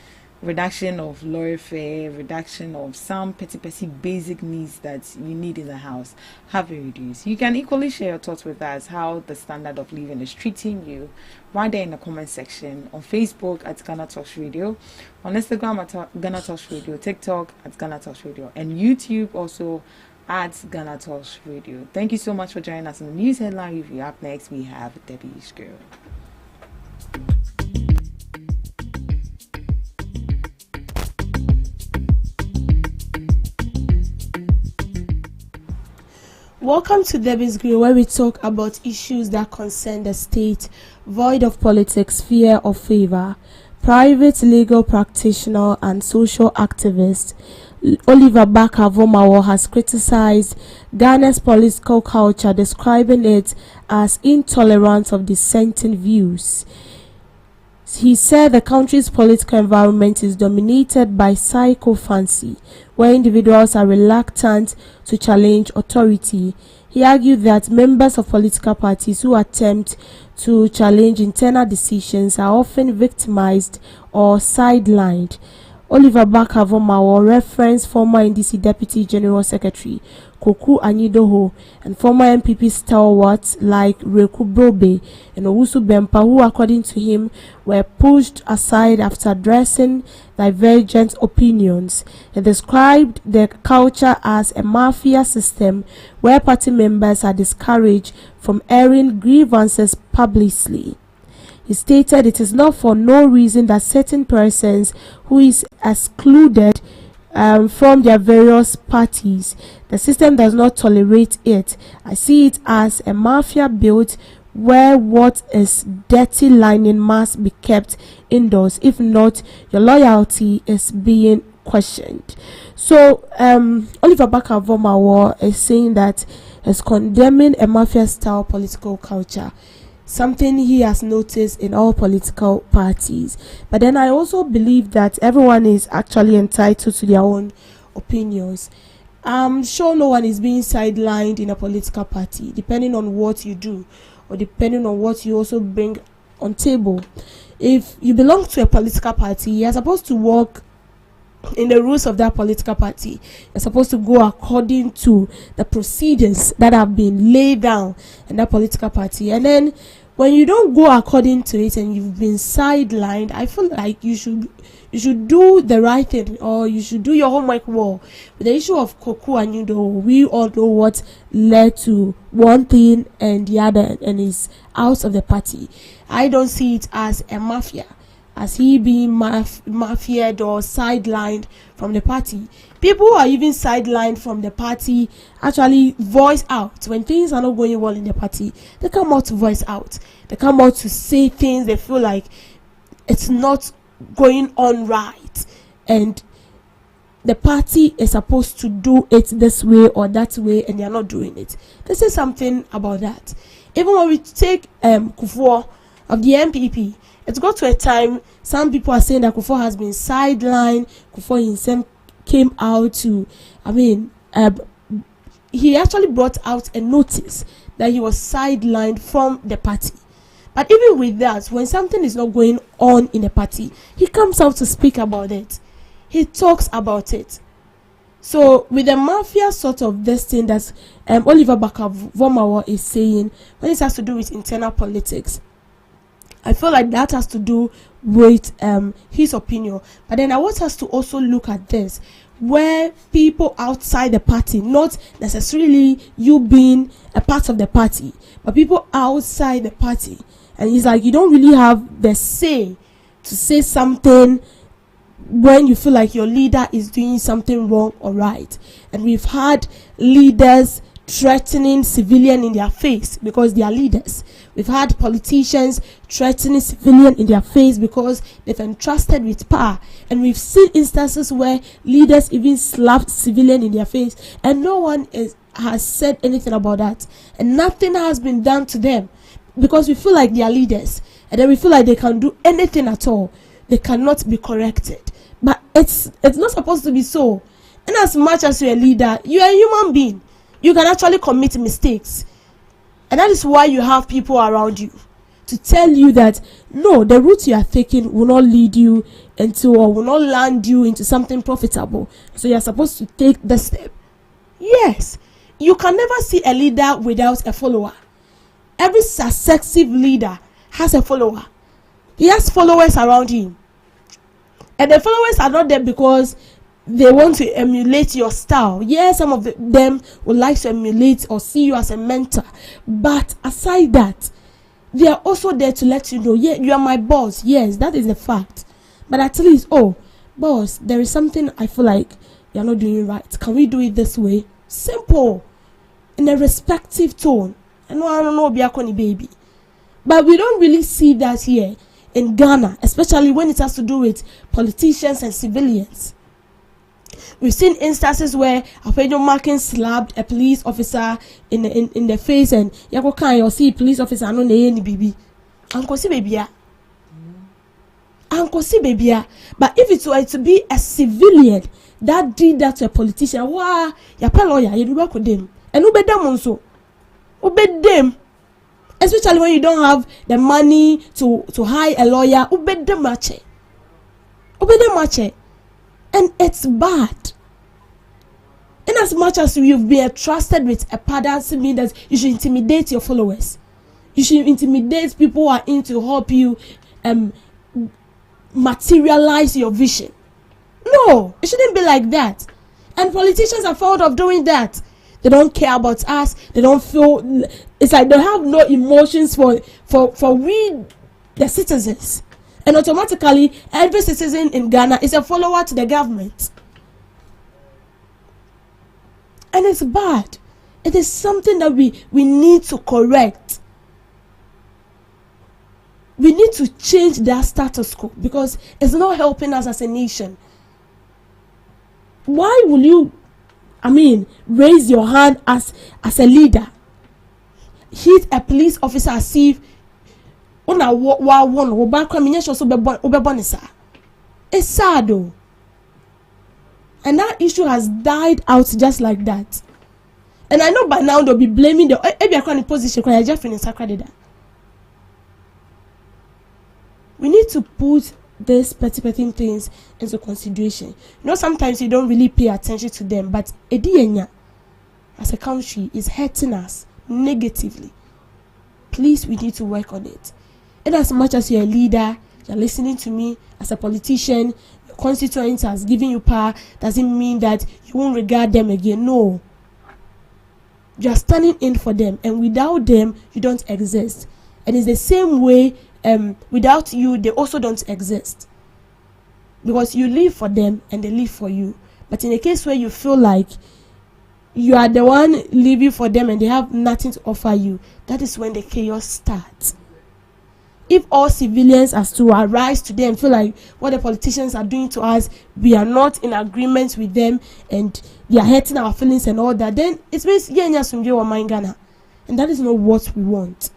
Reduction of lorry fare, reduction of some petty basic needs that you need in the house have been reduced. You can equally share your thoughts with us how the standard of living is treating you right there in the comment section, on Facebook at GhanaTalks Radio, on Instagram at GhanaTalks Radio, TikTok at GhanaTalks Radio, and YouTube also at GhanaTalks Radio. Thank you so much for joining us on the news headline review. Up next we have Debbie's Girl. Welcome to Debbie's Grill, where we talk about issues that concern the state, void of politics, fear of favor. Private legal practitioner and social activist Oliver Barker-Vormawor has criticized Ghana's political culture, describing it as intolerant of dissenting views. He said the country's political environment is dominated by sycophancy, where individuals are reluctant to challenge authority. He argued that members of political parties who attempt to challenge internal decisions are often victimized or sidelined. Oliver Barker-Vormawor referenced former NDC Deputy General Secretary Koku Anyidoho and former MPP stalwarts like Reku Brobe and Owusu Bempa, who according to him were pushed aside after addressing divergent opinions. He described the culture as a mafia system where party members are discouraged from airing grievances publicly. He stated it is not for no reason that certain persons who is excluded from their various parties. The system does not tolerate it. I see it as a mafia built where what is dirty lining must be kept indoors. If not, your loyalty is being questioned. So Oliver Barker-Vormawor is saying that is condemning a mafia style political culture, something he has noticed in all political parties. But then I also believe that everyone is actually entitled to their own opinions. I'm sure no one is being sidelined in a political party, depending on what you do or depending on what you also bring on table. If you belong to a political party, you're supposed to work in the rules of that political party. You're supposed to go according to the proceedings that have been laid down in that political party. And then when you don't go according to it and you've been sidelined, I feel like you should do the right thing, or you should do your homework well. With the issue of Koku and we all know what led to one thing and the other, and is out of the party. I don't see it as a mafia, as he being mafiaed or sidelined from the party. People who are even sidelined from the party actually voice out when things are not going well in the party. They come out to voice out. They come out to say things they feel like it's not going on right, and the party is supposed to do it this way or that way, and they are not doing it. This is something about that. Even when we take Kufuor of the MPP, it's got to a time some people are saying that Kufuor has been sidelined. Kufuor himself came out to, he actually brought out a notice that he was sidelined from the party. But even with that, when something is not going on in the party, he comes out to speak about it. He talks about it. So with the mafia sort of this thing that Oliver Barker-Vormawor is saying, when it has to do with internal politics, I feel like that has to do with his opinion. But then I want us to also look at this, where people outside the party, not necessarily you being a part of the party, but people outside the party, and it's like you don't really have the say to say something when you feel like your leader is doing something wrong or right. And we've had leaders threatening civilian in their face because they are leaders. We've had politicians threatening civilian in their face because they've entrusted with power. And we've seen instances where leaders even slapped civilian in their face and no one has said anything about that. And nothing has been done to them because we feel like they are leaders. And then we feel like they can do anything at all. They cannot be corrected. But it's not supposed to be so. And as much as you're a leader, you're a human being. You can actually commit mistakes. And that is why you have people around you to tell you that, no, the route you are taking will not lead you into or will not land you into something profitable. So you are supposed to take the step. Yes, you can never see a leader without a follower. Every successive leader has a follower. He has followers around him. And the followers are not there because they want to emulate your style. Yes, some of them would like to emulate or see you as a mentor. But aside that, they are also there to let you know, yeah, you are my boss. Yes, that is a fact. But at least, oh, boss, there is something I feel like you're not doing right. Can we do it this way? Simple. In a respectful tone. I don't know, baby. But we don't really see that here in Ghana, especially when it has to do with politicians and civilians. We've seen instances where Alfredo Markin slapped a police officer in the face, and Yako can you see police officer no any baby. Uncle see baby. But if it were to be a civilian that did that to a politician, wow, ya pay lawyer, you do work with them. And obey them also. Obey them. Especially when you don't have the money to hire a lawyer, obey them much. And it's bad. And as much as you've been trusted with a power, that doesn't mean that you should intimidate your followers. You should intimidate people who are in to help you materialize your vision. No, it shouldn't be like that. And politicians are fond of doing that. They don't care about us. They don't feel. It's like they have no emotions for we, the citizens. And automatically, every citizen in Ghana is a follower to the government. And it's bad. It is something that we need to correct. We need to change that status quo because it's not helping us as a nation. Why will you, raise your hand as a leader? Hit a police officer as if it's sad though. And that issue has died out just like that. And I know by now they'll be blaming the position. We need to put these petty things into consideration. You know, sometimes you don't really pay attention to them, but as a country is hurting us negatively. Please, we need to work on it. And as much as you're a leader, you're listening to me as a politician, your constituents has given you power, doesn't mean that you won't regard them again. No. You're standing in for them, and without them, you don't exist. And it's the same way, without you, they also don't exist. Because you live for them, and they live for you. But in a case where you feel like you are the one living for them, and they have nothing to offer you, that is when the chaos starts. If all civilians are to arise today and feel like what the politicians are doing to us, we are not in agreement with them and they are hurting our feelings and all that, then it means Ghana. And that is not what we want.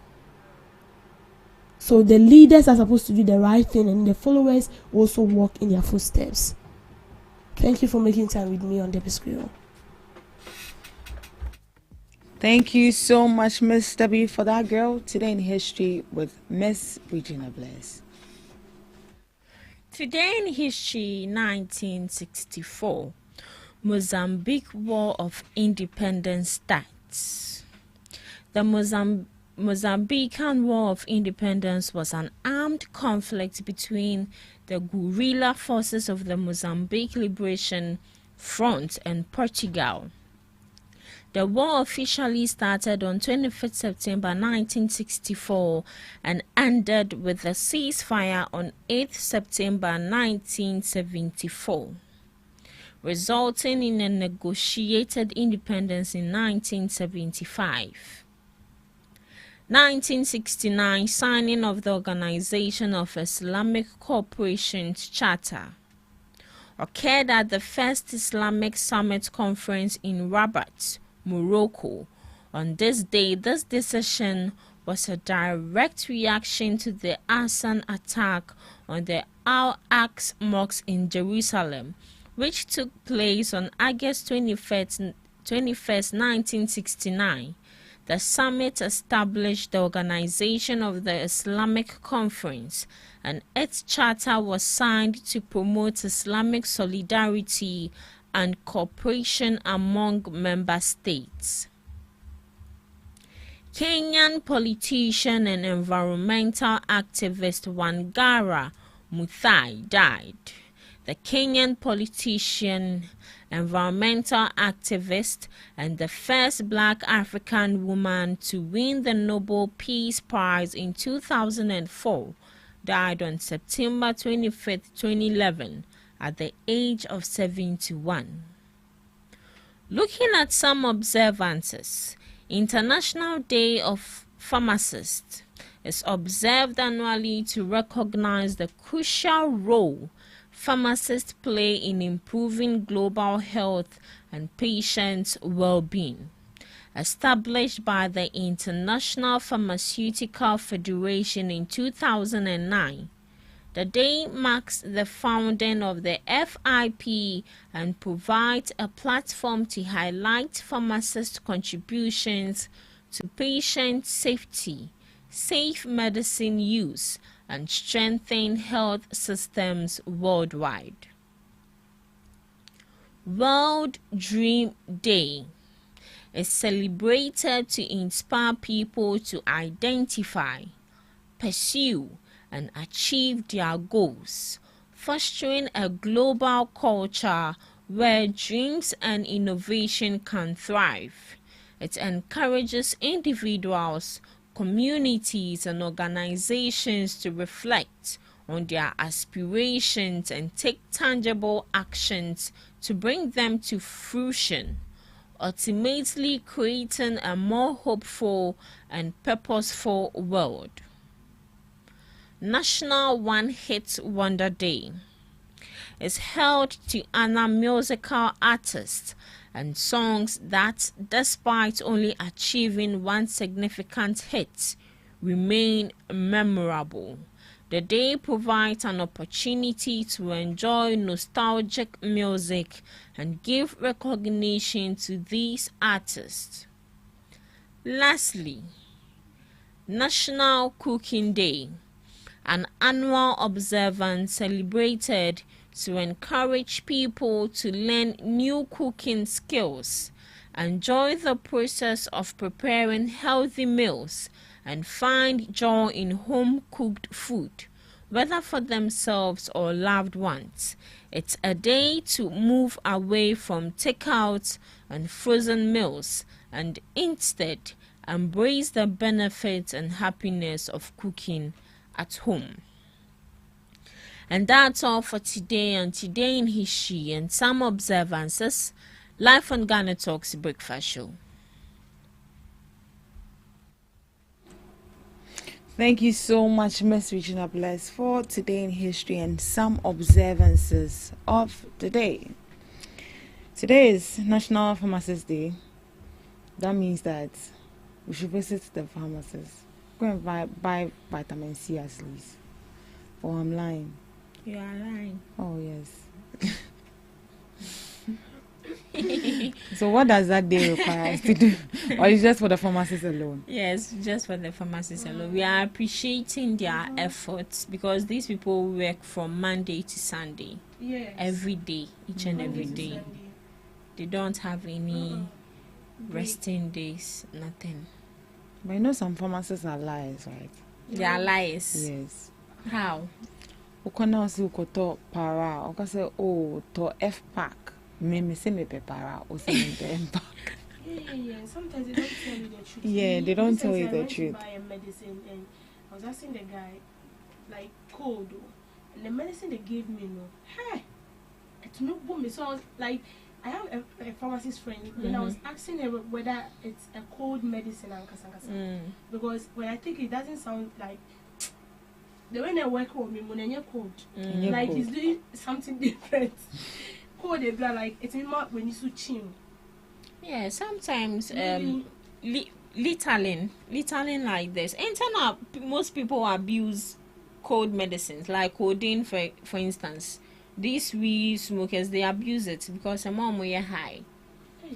So the leaders are supposed to do the right thing and the followers also walk in their footsteps. Thank you for making time with me on the screen. Thank you so much, Miss W, for that, girl. Today in history with Miss Regina Bless. Today in history, 1964, Mozambique War of Independence starts. The Mozambican War of Independence was an armed conflict between the guerrilla forces of the Mozambique Liberation Front and Portugal. The war officially started on 25th September 1964 and ended with a ceasefire on 8th September 1974, resulting in a negotiated independence in 1975. 1969 signing of the Organization of Islamic Cooperation's Charter occurred at the First Islamic Summit Conference in Rabat, Morocco. On this day, this decision was a direct reaction to the arson attack on the Al-Aqsa Mosque in Jerusalem, which took place on August 21st, 1969. The summit established the Organization of the Islamic Conference, and its charter was signed to promote Islamic solidarity and cooperation among member states. Kenyan politician and environmental activist Wangara Maathai died. The Kenyan politician, environmental activist, and the first black African woman to win the Nobel Peace Prize in 2004, died on September 25, 2011, at the age of 71. Looking at some observances, International Day of Pharmacists is observed annually to recognize the crucial role pharmacists play in improving global health and patients' well-being. Established by the International Pharmaceutical Federation in 2009, the day marks the founding of the FIP and provides a platform to highlight pharmacists' contributions to patient safety, safe medicine use, and strengthen health systems worldwide. World Dream Day is celebrated to inspire people to identify, pursue, and achieve their goals, fostering a global culture where dreams and innovation can thrive. It encourages individuals, communities, and organizations to reflect on their aspirations and take tangible actions to bring them to fruition, ultimately creating a more hopeful and purposeful world. National One Hit Wonder Day is held to honor musical artists and songs that, despite only achieving one significant hit, remain memorable. The day provides an opportunity to enjoy nostalgic music and give recognition to these artists. Lastly, National Cooking Day, an annual observance celebrated to encourage people to learn new cooking skills, enjoy the process of preparing healthy meals, and find joy in home-cooked food, whether for themselves or loved ones. It's a day to move away from takeouts and frozen meals and instead embrace the benefits and happiness of cooking at home. And that's all for today and Today in History and some observances, live on GhanaTalks Breakfast Show. Thank you so much, Miss Regina Bless, for Today in History and some observances of the day. Today is National Pharmacist Day. That means that we should visit the pharmacist. Go and buy vitamin C at least. Or I'm lying. You are lying. Oh, yes. pharmacy. So what does that day require us to do? Or is just for the pharmacists alone? Yes, just for the pharmacists alone. We are appreciating their efforts because these people work from Monday to Sunday. Yes. Every day, each and every day. Sunday. They don't have any resting days, nothing. But you know some pharmacists are liars, right? They are liars. Yes. How? Ukona si ukoto para. Uka say, oh, to F pack. Me say me pe para. O say me pe M pack. Yeah. Sometimes they don't tell you the truth. Yeah, they don't tell you I the went truth. To buy a medicine and I was asking the guy, like, cold, and the medicine they gave me, hey, it's no boom. So I was like, I have a pharmacist friend, and I was asking her whether it's a cold medicine because when I think it doesn't sound like the way they work with me when you're cold, like he's doing something different. Cold, they blood like it's more when you so chill. Yeah, sometimes Ritalin like this. Internet, most people abuse cold medicines like codeine, for instance. These weed smokers, they abuse it because some more are high.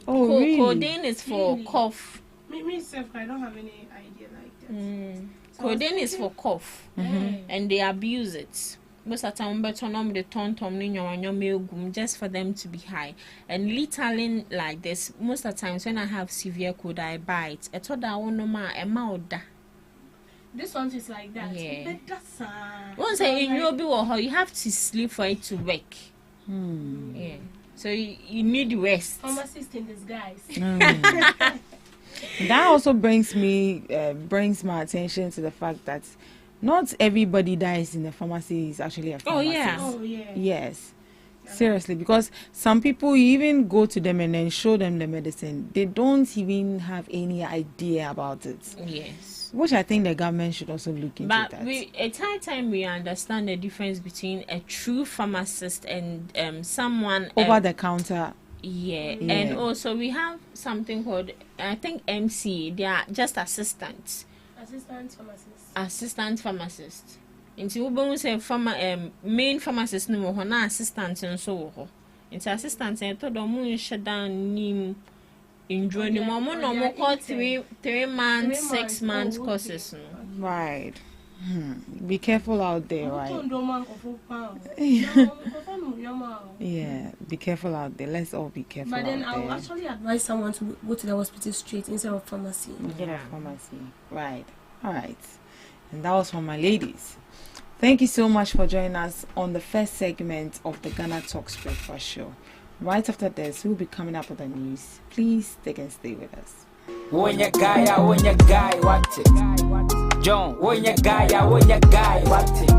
Oh, really? Codeine is for cough. Me myself, I don't have any idea like that. So Codeine is for cough, and they abuse it. Most of the time, but on the ton just for them to be high. And Ritalin like this, most of the times when I have severe cold, I buy it. I thought that one this one is like that. Yeah. That's once you have to sleep for it to work. Yeah. So you need rest. Pharmacist in disguise. That also brings my attention to the fact that not everybody dies in the pharmacy is actually a pharmacist. Oh yeah. Yes. Seriously, because some people, you even go to them and then show them the medicine. They don't even have any idea about it. Yes. Which I think the government should also look into But that. at time we understand the difference between a true pharmacist and someone Over the counter. Yeah, and also we have something called, I think, MC. They are just assistants. Assistant pharmacist. Nti wo bon say main pharmacist no ho na assistant nso wo ho. Nti assistant en to do mo nhyedan nim enjoy ni mo no mo call 3 months 6 months courses no. Right. Be careful out there, right? Yeah, be careful out there. Let's all be careful. But then out I will there. actually advise someone to go to the hospital straight instead of pharmacy. Pharmacy. Right. All right. And that was for my ladies. Thank you so much for joining us on the first segment of the Ghana Talks Breakfast Show. Right after this, we'll be coming up with the news. Please stay and stay with us. When your guy, what it? John, when your guy, what it?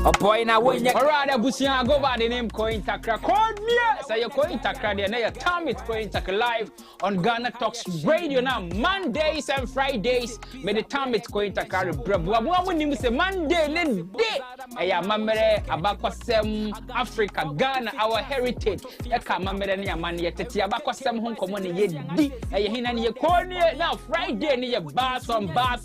A boy now when you rather Busia go by the name Coin Takra. Call me, say you're Coin Takra, then you time it Coin Takra live on Ghana Talks Radio now. Mondays and Fridays, may the time it Coin Takra. Bravo, when you say Monday, then day. Aya mamere abakwasem Africa, Ghana, our heritage. Eka mamere ni amani yeteti abakwasem hon komo ni yedi. Aya hina ni yekonie now Friday ni ye bass on bass.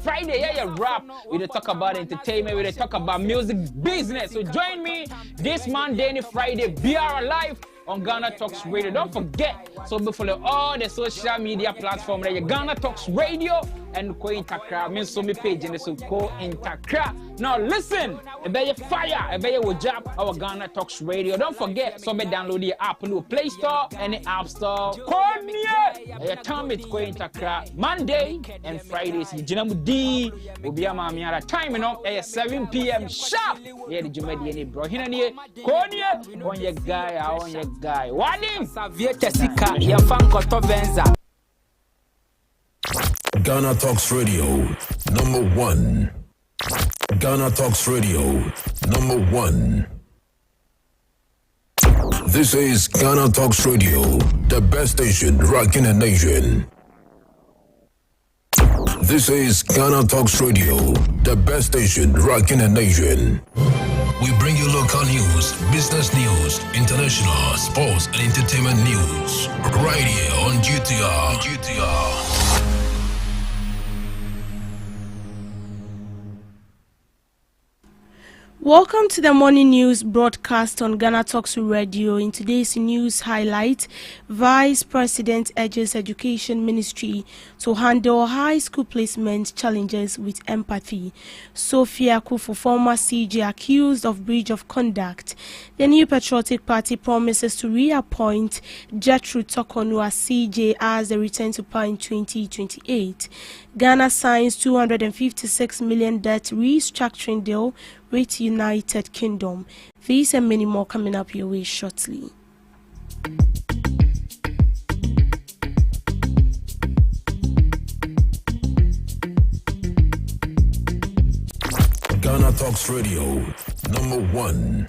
Friday yeah rap. We dey talk about entertainment, we dey talk about music business. So join me this Monday and Friday. Be our live on Ghana Talks Radio. Don't forget, so be follow all the social media platforms like Ghana Talks Radio and Ko Intakra. Me so me page in so Ko Intakra. Now listen, be fire, be wajab our Ghana Talks Radio. Don't forget, so be download the app no Play Store and the App Store. Call me. Your time it's Ko Intakra Monday and Fridays. Jinamudi obi ama mi ara time no 7 p.m. sharp. Yeah, the Jumedi any bro. Hina ni Konie on your guy. Wadim Savieta Sika Yafanko Tovenza. Ghana Talks Radio, #1. Ghana Talks Radio, #1. This is Ghana Talks Radio, the best station rocking the nation. This is Ghana Talks Radio, the best station rocking the nation. We bring you local news, business news, international, sports, and entertainment news. Right here on GTR. Welcome to the morning news broadcast on Ghana Talks Radio. In today's news highlight, Vice President urges Education Ministry to handle high school placement challenges with empathy. Sophia Kufu, former CJ, accused of breach of conduct. The New Patriotic Party promises to reappoint Gertrude Tokonu as CJ as they return to power in 2028. Ghana signs $256 million debt restructuring deal with United Kingdom. These and many more coming up your way shortly. Ghana Talks Radio, #1.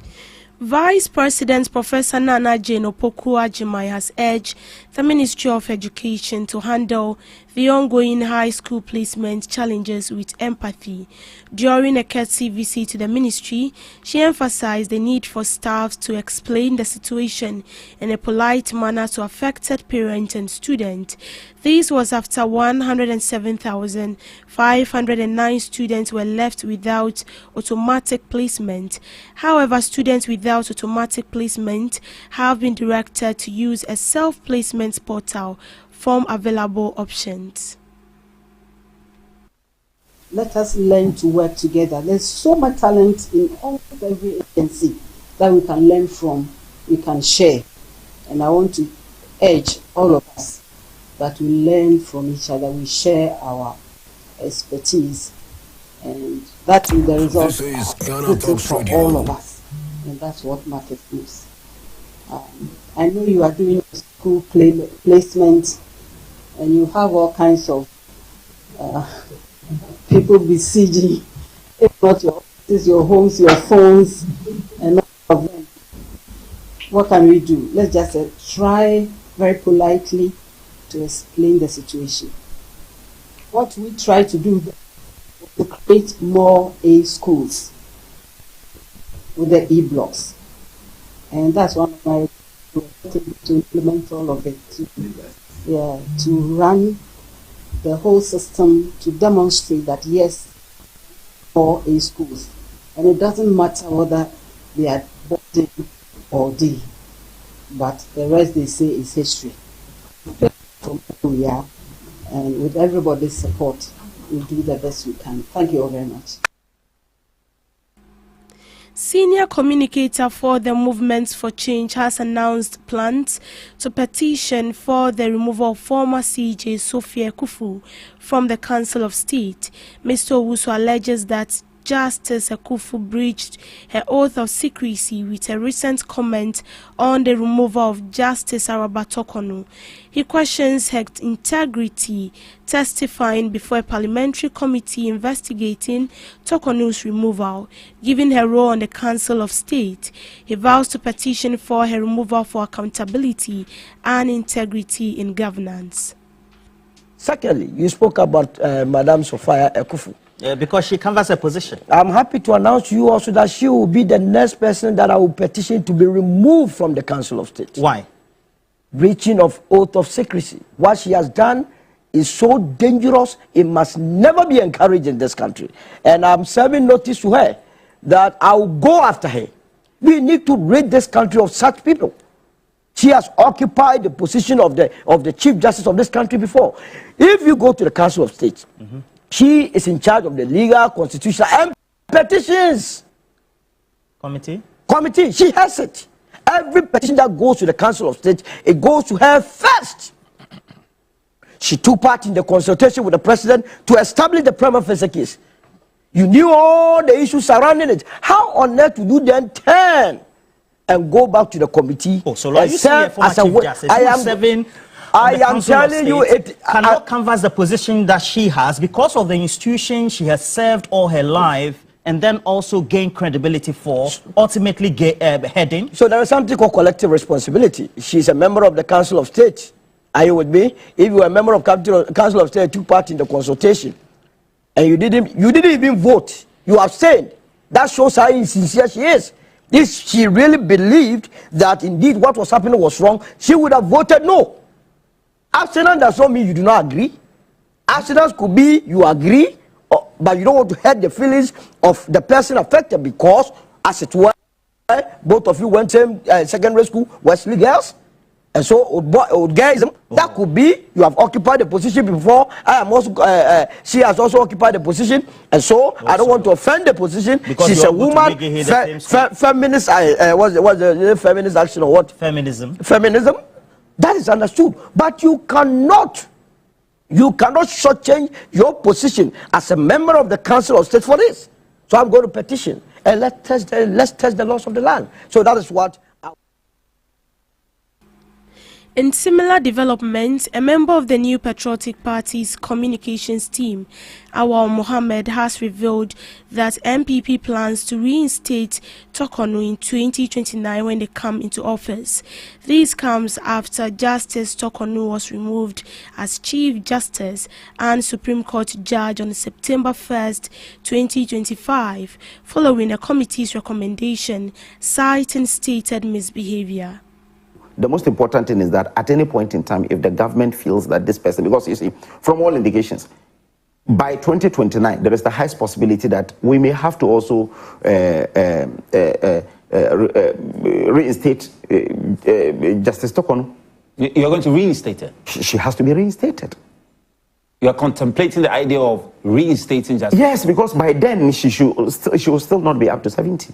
Vice President Professor Nana Jane Opoku-Agyeman has urged the Ministry of Education to handle the ongoing high school placement challenges with empathy. During a courtesy visit to the ministry, she emphasized the need for staff to explain the situation in a polite manner to affected parents and students. This was after 107,509 students were left without automatic placement. However, students without automatic placement have been directed to use a self-placement portal from available options. Let us learn to work together. There's so much talent in every agency that we can learn from, we can share. And I want to urge all of us that we learn from each other, we share our expertise, and that is the result for all of us. And that's what matters most. I know you are doing school placement, and you have all kinds of people besieging, if not your offices, your homes, your phones, and all of them. What can we do? Let's just try very politely to explain the situation. What we try to do is to create more A schools with the E-blocks. And that's one of my to implement all of it. To run the whole system to demonstrate that yes, for A schools. And it doesn't matter whether they are D or D, but the rest they say is history. From who we are, and with everybody's support, we'll do the best we can. Thank you all very much. Senior communicator for the Movement for Change has announced plans to petition for the removal of former CJ Sophia Kufu from the Council of State. Mr. Owusu alleges that Justice Akufu breached her oath of secrecy with a recent comment on the removal of Justice Araba Tokonu. He questions her integrity, testifying before a parliamentary committee investigating Tokonu's removal, given her role on the Council of State. He vows to petition for her removal for accountability and integrity in governance. Secondly, you spoke about Madame Sophia Akufu. Because she canvassed a position. I'm happy to announce to you also that she will be the next person that I will petition to be removed from the Council of State. Why? Breaching of oath of secrecy. What she has done is so dangerous, it must never be encouraged in this country. And I'm serving notice to her that I will go after her. We need to rid this country of such people. She has occupied the position of the Chief Justice of this country before. If you go to the Council of State, she is in charge of the legal, constitutional, and petitions committee. She has it. Every petition that goes to the Council of State, it goes to her first. She took part in the consultation with the president to establish the prima facie case. You knew all the issues surrounding it. How on earth would you then turn and go back to the committee? Oh, so are you saying as a Chief Justice, I am telling you, it cannot canvass the position that she has because of the institution she has served all her life, and then also gain credibility for, ultimately heading. So there is something called collective responsibility. She's a member of the Council of State. Are you with me? If you were a member of Council of State, took part in the consultation, and you didn't even vote, you abstained. That shows how insincere she is. If she really believed that indeed what was happening was wrong, she would have voted no. Abstinence does not mean you do not agree. Abstinence could be you agree, but you don't want to hurt the feelings of the person affected because, as it were, both of you went to secondary school, Wesley girls. And so, old guys, that could be you have occupied the position before. I am also, she has also occupied the position, and so I don't want to offend the position. Because she's a woman, feminist. What's the feminist action or what? Feminism. Feminism. That is understood, but you cannot shortchange your position as a member of the Council of State for this. So I'm going to petition, and let's test the laws of the land. So that is what. In similar developments, a member of the New Patriotic Party's communications team, Awal Mohammed, has revealed that MPP plans to reinstate Tokonu in 2029 when they come into office. This comes after Justice Tokonu was removed as Chief Justice and Supreme Court Judge on September 1st, 2025, following a committee's recommendation citing stated misbehavior. The most important thing is that at any point in time, if the government feels that this person, because you see, from all indications, by 2029, there is the highest possibility that we may have to also reinstate Justice Tokonu. You're going to reinstate her? She has to be reinstated. You are contemplating the idea of reinstating Justice? Yes, because by then she will still not be up to 70.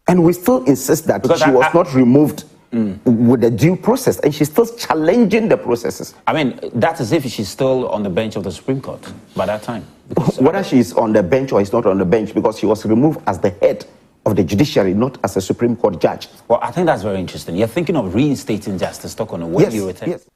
And we still insist that because she was not removed with the due process, and she's still challenging the processes. I mean, that's as if she's still on the bench of the Supreme Court by that time. Because, whether she's on the bench or is not on the bench, because she was removed as the head of the judiciary, not as a Supreme Court judge. Well, I think that's very interesting. You're thinking of reinstating Justice Tokonu when you return. Yes.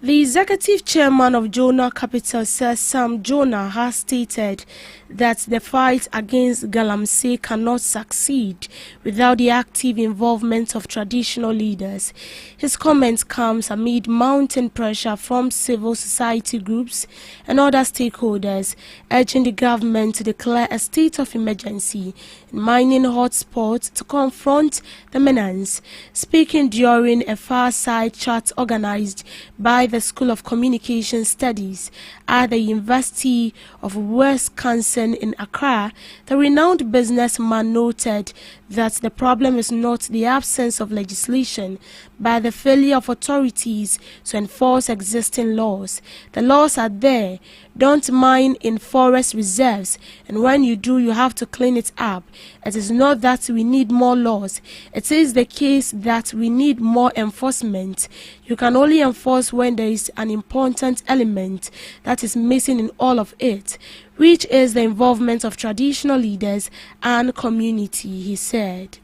The executive chairman of Jonah Capital, Sir Sam Jonah, has stated that the fight against Galamsey cannot succeed without the active involvement of traditional leaders. His comment comes amid mounting pressure from civil society groups and other stakeholders, urging the government to declare a state of emergency in mining hotspots to confront the menace. Speaking during a fireside chat organized by the School of Communication Studies at the University of Wisconsin in Accra, the renowned businessman noted that the problem is not the absence of legislation, but the failure of authorities to enforce existing laws. The laws are there. Don't mine in forest reserves, and when you do, you have to clean it up. It is not that we need more laws. It is the case that we need more enforcement. You can only enforce when there is an important element that is missing in all of it, which is the involvement of traditional leaders and community, he said.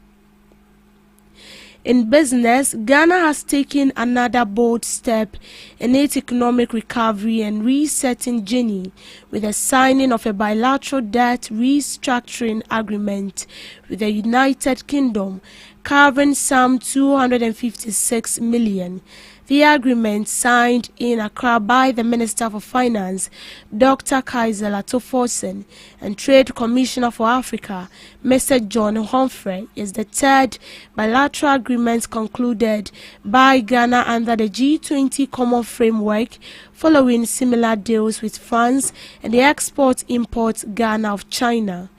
In business, Ghana has taken another bold step in its economic recovery and resetting journey with the signing of a bilateral debt restructuring agreement with the United Kingdom, covering some 256 million. The agreement, signed in Accra by the Minister for Finance, Dr. Kaiser Latoforsen, and Trade Commissioner for Africa, Mr. John Humphrey, is the third bilateral agreement concluded by Ghana under the G20 Common Framework, following similar deals with France and the Export-Import Ghana of China.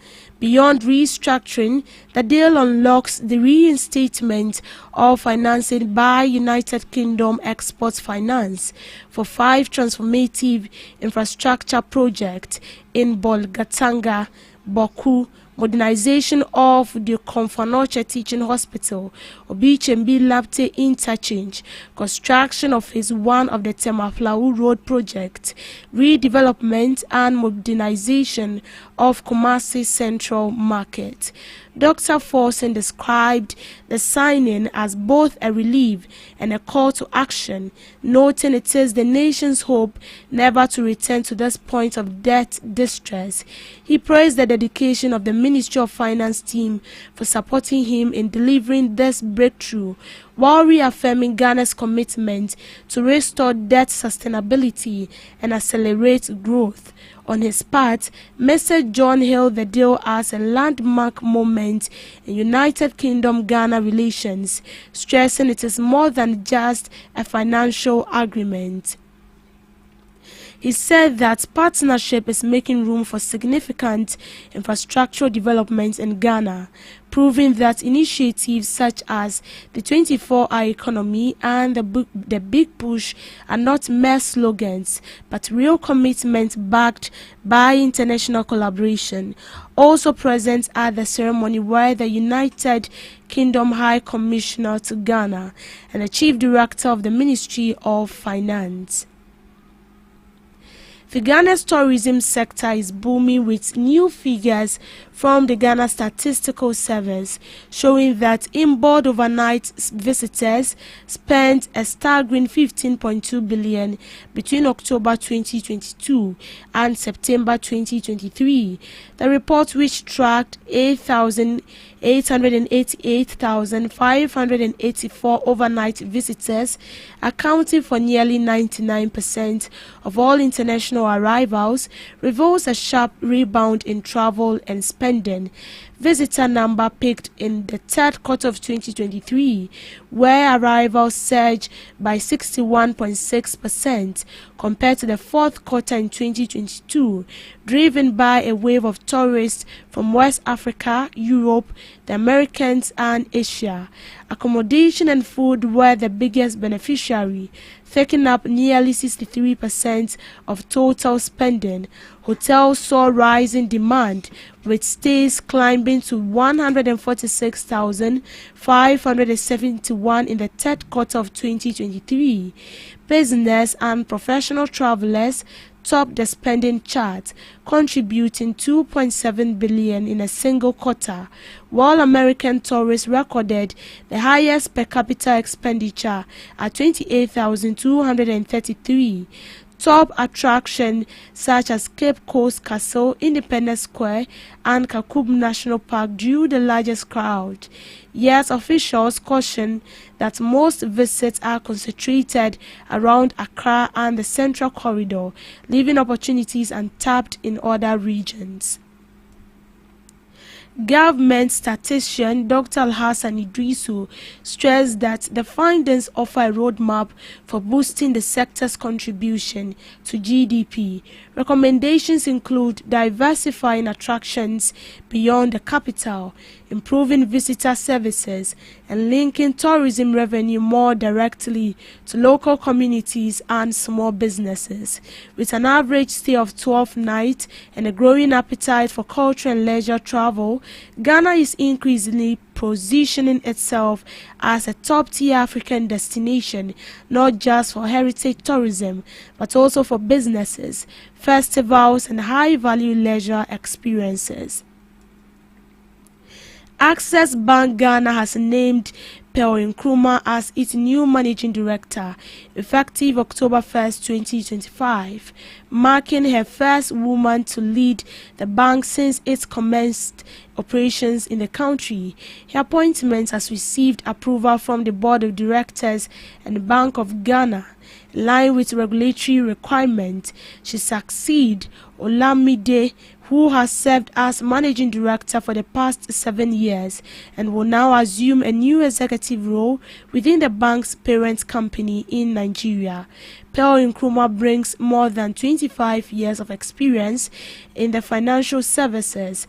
Beyond restructuring, the deal unlocks the reinstatement of financing by United Kingdom Export Finance for 5 transformative infrastructure projects in Bolgatanga, Boku, modernization of the Komfanoche Teaching Hospital, Obichembi Labte Interchange, construction of Phase 1 of the Temaflau Road project, redevelopment and modernization of Kumasi Central Market. Dr. Forsen described the signing as both a relief and a call to action, noting it is the nation's hope never to return to this point of debt distress. He praised the dedication of the Ministry of Finance team for supporting him in delivering this breakthrough, while reaffirming Ghana's commitment to restore debt sustainability and accelerate growth. On his part, Mr. John hailed the deal as a landmark moment in United Kingdom-Ghana relations, stressing it is more than just a financial agreement. He said that partnership is making room for significant infrastructural development in Ghana, proving that initiatives such as the 24-hour economy and the Big Push are not mere slogans, but real commitments backed by international collaboration. Also present at the ceremony were the United Kingdom High Commissioner to Ghana and the Chief Director of the Ministry of Finance. The Ghana's tourism sector is booming, with new figures from the Ghana Statistical Service showing that inbound overnight visitors spent a staggering 15.2 billion between October 2022 and September 2023. The report, which tracked 888,584 overnight visitors, accounting for nearly 99% of all international arrivals, reveals a sharp rebound in travel and spending. Visitor number peaked in the third quarter of 2023, where arrivals surged by 61.6% compared to the fourth quarter in 2022, driven by a wave of tourists from West Africa, Europe, the Americas and Asia. Accommodation and food were the biggest beneficiary, taking up nearly 63% of total spending. Hotels saw rising demand, with stays climbing to 146,571 in the third quarter of 2023. Business and professional travelers topped the spending chart, contributing 2.7 billion in a single quarter, while American tourists recorded the highest per capita expenditure at 28,233. Top attractions such as Cape Coast Castle, Independence Square, and Kakum National Park drew the largest crowd. Yet officials caution that most visits are concentrated around Accra and the Central Corridor, leaving opportunities untapped in other regions. Government statistician Dr. Alhassan Idrisu stressed that the findings offer a roadmap for boosting the sector's contribution to GDP. Recommendations include diversifying attractions beyond the capital, improving visitor services, and linking tourism revenue more directly to local communities and small businesses. With an average stay of 12 nights and a growing appetite for culture and leisure travel, Ghana is increasingly positioning itself as a top-tier African destination, not just for heritage tourism, but also for businesses, festivals, and high-value leisure experiences. Access Bank Ghana has named Pearl Nkrumah as its new managing director, effective October 1st, 2025, marking her first woman to lead the bank since it commenced operations in the country. Her appointment has received approval from the Board of Directors and the Bank of Ghana. In line with regulatory requirements, she succeeds Olamide, who has served as managing director for the past 7 years and will now assume a new executive role within the bank's parent company in Nigeria. Pearl Nkrumah brings more than 25 years of experience in the financial services,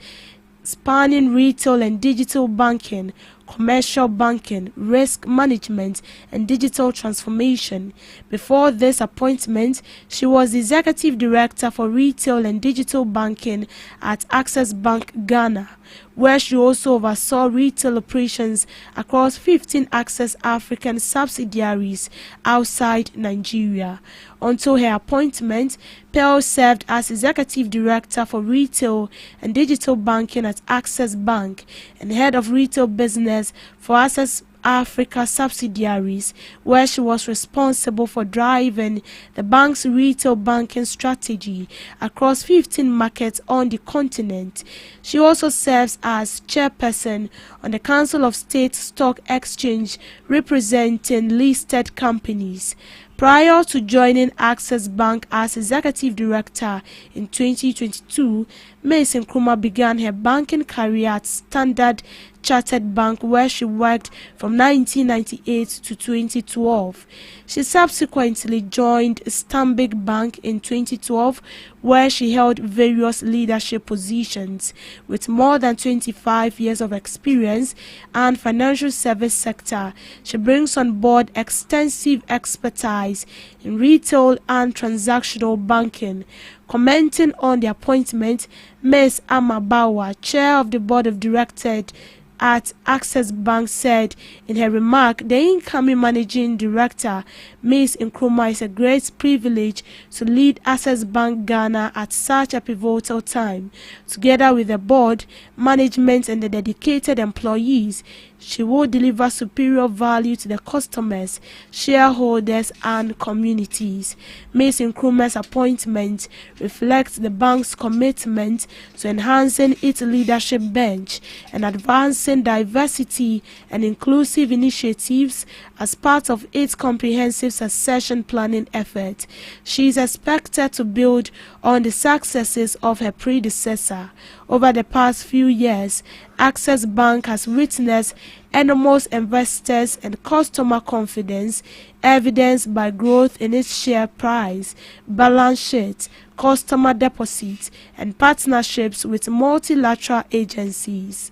spanning retail and digital banking, commercial banking, risk management, and digital transformation. Before this appointment, she was the executive director for retail and digital banking at Access Bank Ghana, where she also oversaw retail operations across 15 Access African subsidiaries outside Nigeria. Until her appointment, Pearl served as executive director for retail and digital banking at Access Bank and head of retail business for Access Africa subsidiaries, where she was responsible for driving the bank's retail banking strategy across 15 markets on the continent. She also serves as chairperson on the Council of State Stock Exchange, representing listed companies. Prior to joining Access Bank as executive director in 2022, Ms. Nkrumah began her banking career at Standard Chartered Bank, where she worked from 1998 to 2012. She subsequently joined Stanbic Bank in 2012, where she held various leadership positions. With more than 25 years of experience and financial service sector, she brings on board extensive expertise in retail and transactional banking. Commenting on the appointment, Ms. Amma Bawa, chair of the board of directors at Access Bank, said in her remark, the incoming managing director, Ms. Nkrumah, is a great privilege to lead Access Bank Ghana at such a pivotal time. Together with the board, management and the dedicated employees, she will deliver superior value to the customers, shareholders and communities. Ms. Nkrumah's appointment reflects the bank's commitment to enhancing its leadership bench and advancing diversity and inclusive initiatives as part of its comprehensive succession planning effort. She is expected to build on the successes of her predecessor. Over the past few years, Access Bank has witnessed enormous investors and customer confidence, evidenced by growth in its share price, balance sheet, customer deposits, and partnerships with multilateral agencies.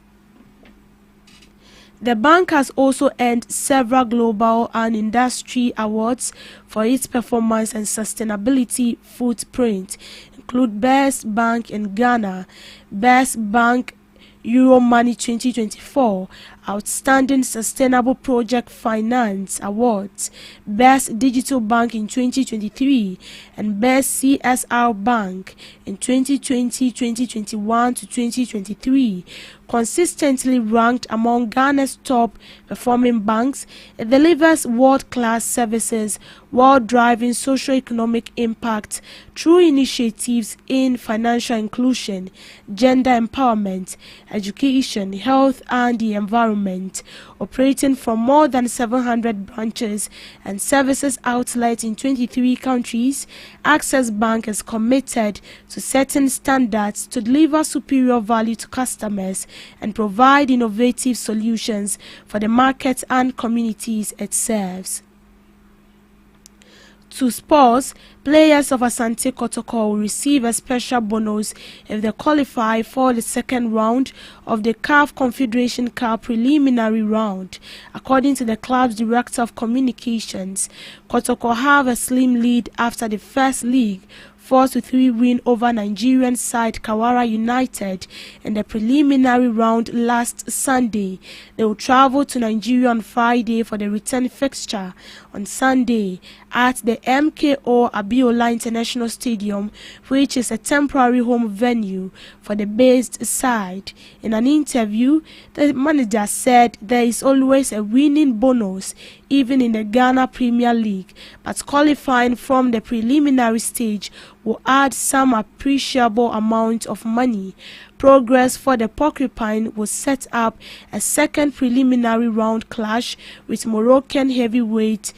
The bank has also earned several global and industry awards for its performance and sustainability footprint, include Best Bank in Ghana, Best Bank Euro Money 2024, Outstanding Sustainable Project Finance Awards, Best Digital Bank in 2023, and Best CSR Bank in 2020, 2021 to 2023. Consistently ranked among Ghana's top performing banks, it delivers world-class services while driving socio-economic impact through initiatives in financial inclusion, gender empowerment, education, health and the environment. Operating from more than 700 branches and services outlets in 23 countries, Access Bank is committed to setting standards to deliver superior value to customers and provide innovative solutions for the markets and communities it serves. To sports, players of Asante Kotoko will receive a special bonus if they qualify for the second round of the CAF Confederation Cup preliminary round. According to the club's director of communications, Kotoko have a slim lead after the first leg 4-3 win over Nigerian side Kawara United in the preliminary round last Sunday. They will travel to Nigeria on Friday for the return fixture on Sunday at the MKO Abiola International Stadium, which is a temporary home venue for the based side. In an interview, the manager said there is always a winning bonus even in the Ghana Premier League, but qualifying from the preliminary stage will add some appreciable amount of money. Progress for the Porcupine will set up a second preliminary round clash with Moroccan heavyweight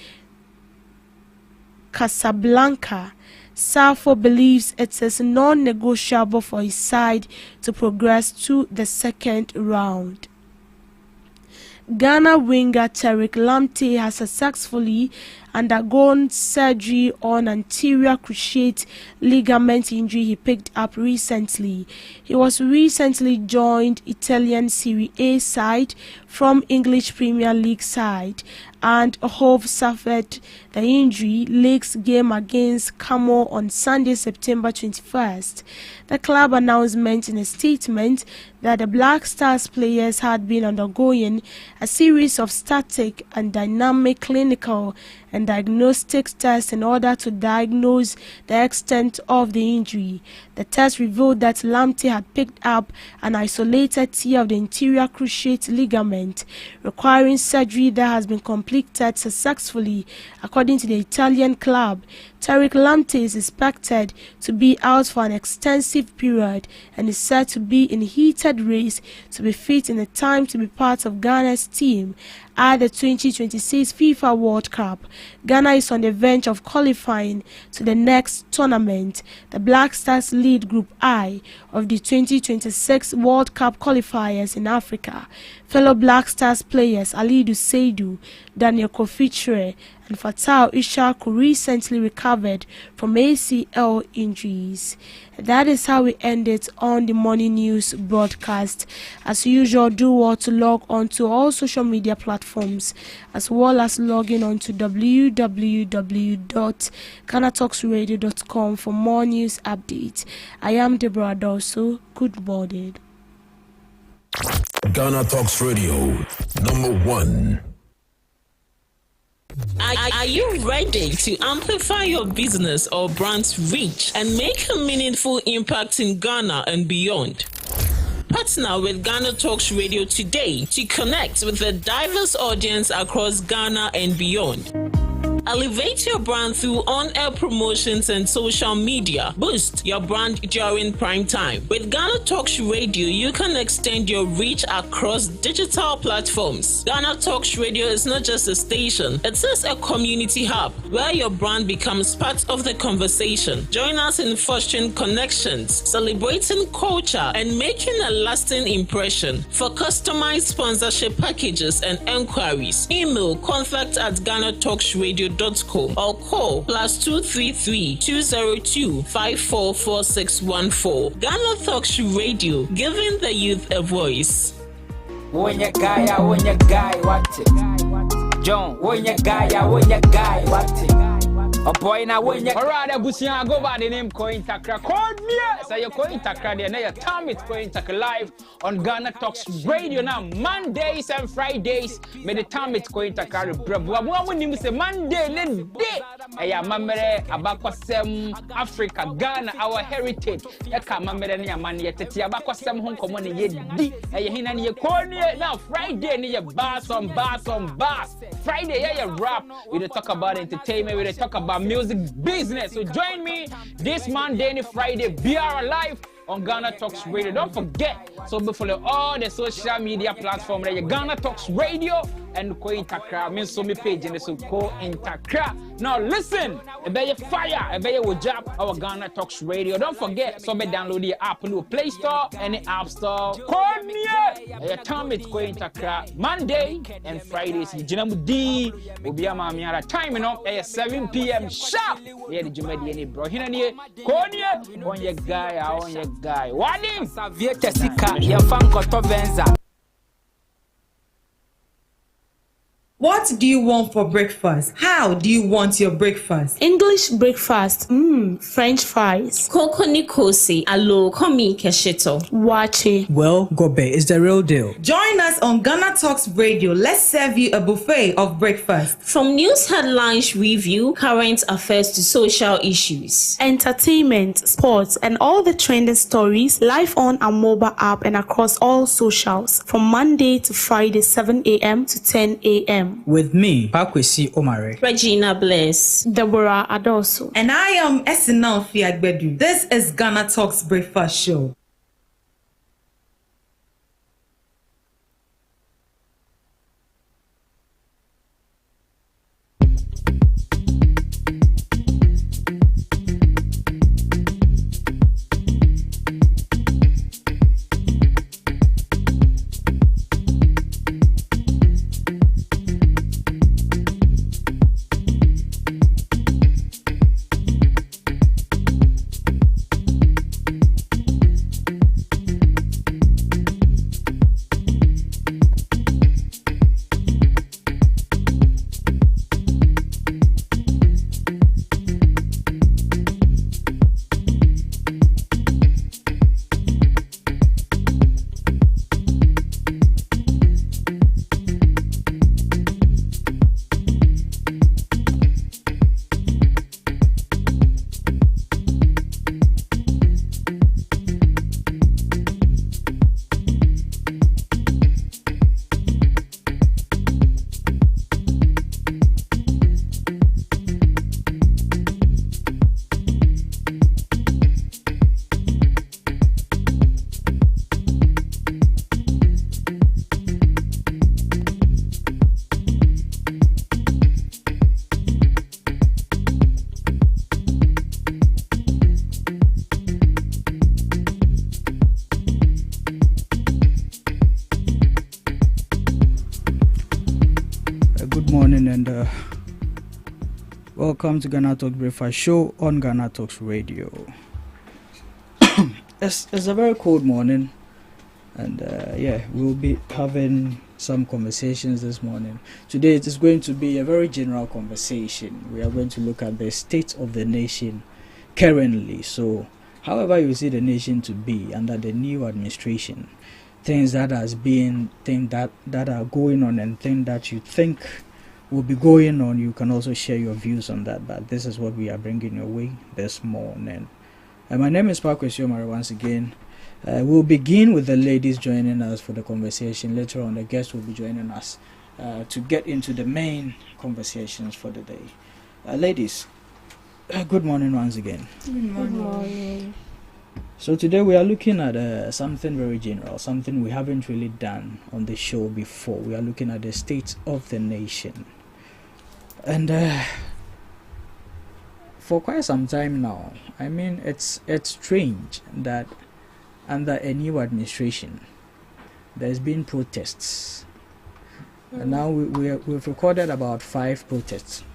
Casablanca. Safo believes it is non-negotiable for his side to progress to the second round. Ghana winger Tariq Lamptey has successfully undergone surgery on anterior cruciate ligament injury he picked up recently. He was recently joined Italian Serie A side from English Premier League side, and Hove suffered the injury legs game against Camo on Sunday, September 21st. The club announcement in a statement that the Black Stars players had been undergoing a series of static and dynamic clinical and diagnostic tests in order to diagnose the extent of the injury. The test revealed that Lamptey had picked up an isolated tear of the anterior cruciate ligament, requiring surgery that has been completed successfully, according to the Italian club. Tariq Lamptey is expected to be out for an extensive period and is said to be in heated race to be fit in the time to be part of Ghana's team at the 2026 FIFA World Cup. Ghana is on the verge of qualifying to the next tournament. The Black Stars lead Group I of the 2026 World Cup qualifiers in Africa. Fellow Black Stars players Alidu Seidu, Daniel Kofitre, and Fatal Ishaku recently recovered from ACL injuries. That is how we end it on the morning news broadcast. As usual, do well to log on to all social media platforms as well as logging on to www.GhanaTalksRadio.com for more news updates. I am Deborah Dorso. Good morning. Ghana Talks Radio, #1. Are you ready to amplify your business or brand's reach and make a meaningful impact in Ghana and beyond? Partner with Ghana Talks Radio today to connect with a diverse audience across Ghana and beyond. Elevate your brand through on-air promotions and social media. Boost your brand during prime time. With Ghana Talks Radio, you can extend your reach across digital platforms. Ghana Talks Radio is not just a station, it is a community hub where your brand becomes part of the conversation. Join us in fostering connections, celebrating culture, and making a lasting impression. For customized sponsorship packages and enquiries, email contact@GhanaTalksRadio.com or call +233 202 544614. Ghana Talks Radio, giving the youth a voice. When your guy, what it? John, when your guy, what it? A boy now when you Parada Busia go by the name Coin Takra. Call me, say you're Coin Takra, the name time it's Coin Takra live on Ghana Talks Radio now. Mondays and Fridays, may the time it's Coin Takra. Bravo, when you say Monday, then day. Aya mamere abakwasem Africa, Ghana, our heritage. Eka mamere ni amani yeteti abakwasem hong komoni yedi. Aya hina ni yekonie now Friday ni ye bass on bass. Friday yeah rap. We talk about entertainment. We talk about music business. So join me this Monday and Friday. Be our live on Ghana Talks Radio. Don't forget, so before all the social media platforms, Ghana Talks Radio and Coin Takra. Me so me page and so Coin Takra. Now listen, a better fire, a better will job our Ghana Talks Radio. Don't forget, so be download the app on Play Store and the App Store. Call me, your time it's Coin Takra. Monday and Fridays. Jinamudi will be a mamiara time enough at 7 p.m. sharp. Yeah, the Jumadi and bro. Here, call you on your guy, on your guy. What him? Savieta Sika, your fan Kotovenza. What do you want for breakfast? How do you want your breakfast? English breakfast, French fries. Koko Nikosi, alo komi kesheto. Wache. Well, Gobe is the real deal. Join us on Ghana Talks Radio. Let's serve you a buffet of breakfast. From news headlines review, current affairs to social issues. Entertainment, sports, and all the trending stories live on our mobile app and across all socials. From Monday to Friday, 7 a.m. to 10 a.m. With me, Pakwesi Omare, Regina Bliss, Deborah Adoso, and I am Esinal Fiagbedu. This is Ghana Talks Breakfast Show. Welcome to Ghana Talks Breakfast Show on Ghana Talks Radio. It's a very cold morning, and we'll be having some conversations this morning. Today it is going to be a very general conversation. We are going to look at the state of the nation currently. So, however you see the nation to be under the new administration, things that has been, things that are going on, and things that you think will be going on, you can also share your views on that. But this is what we are bringing your way this morning. My name is Pakwesi Omari once again. We'll begin with the ladies joining us for the conversation. Later on, the guests will be joining us to get into the main conversations for the day. Ladies, good morning once again. Good morning. So today we are looking at something very general, something we haven't really done on the show before. We are looking at the state of the nation. And for quite some time now, I mean, it's strange that under a new administration, there's been protests. And now we've recorded about 5 protests.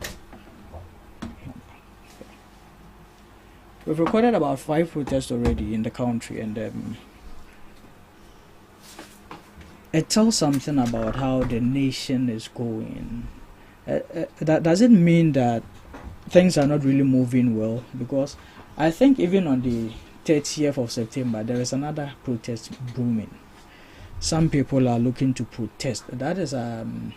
We've recorded about 5 protests already in the country, and it tells something about how the nation is going. That doesn't mean that things are not really moving well, because I think even on the 30th of September, there is another protest booming. Some people are looking to protest. That is the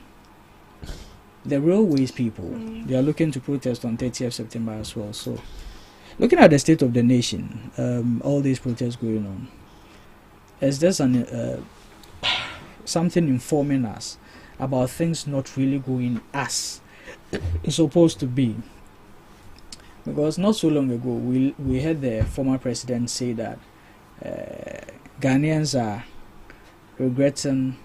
railways people. They are looking to protest on 30th September as well. So, looking at the state of the nation, all these protests going on, is there something informing us about things not really going as it's supposed to be? Because not so long ago, we heard the former president say that Ghanaians are regretting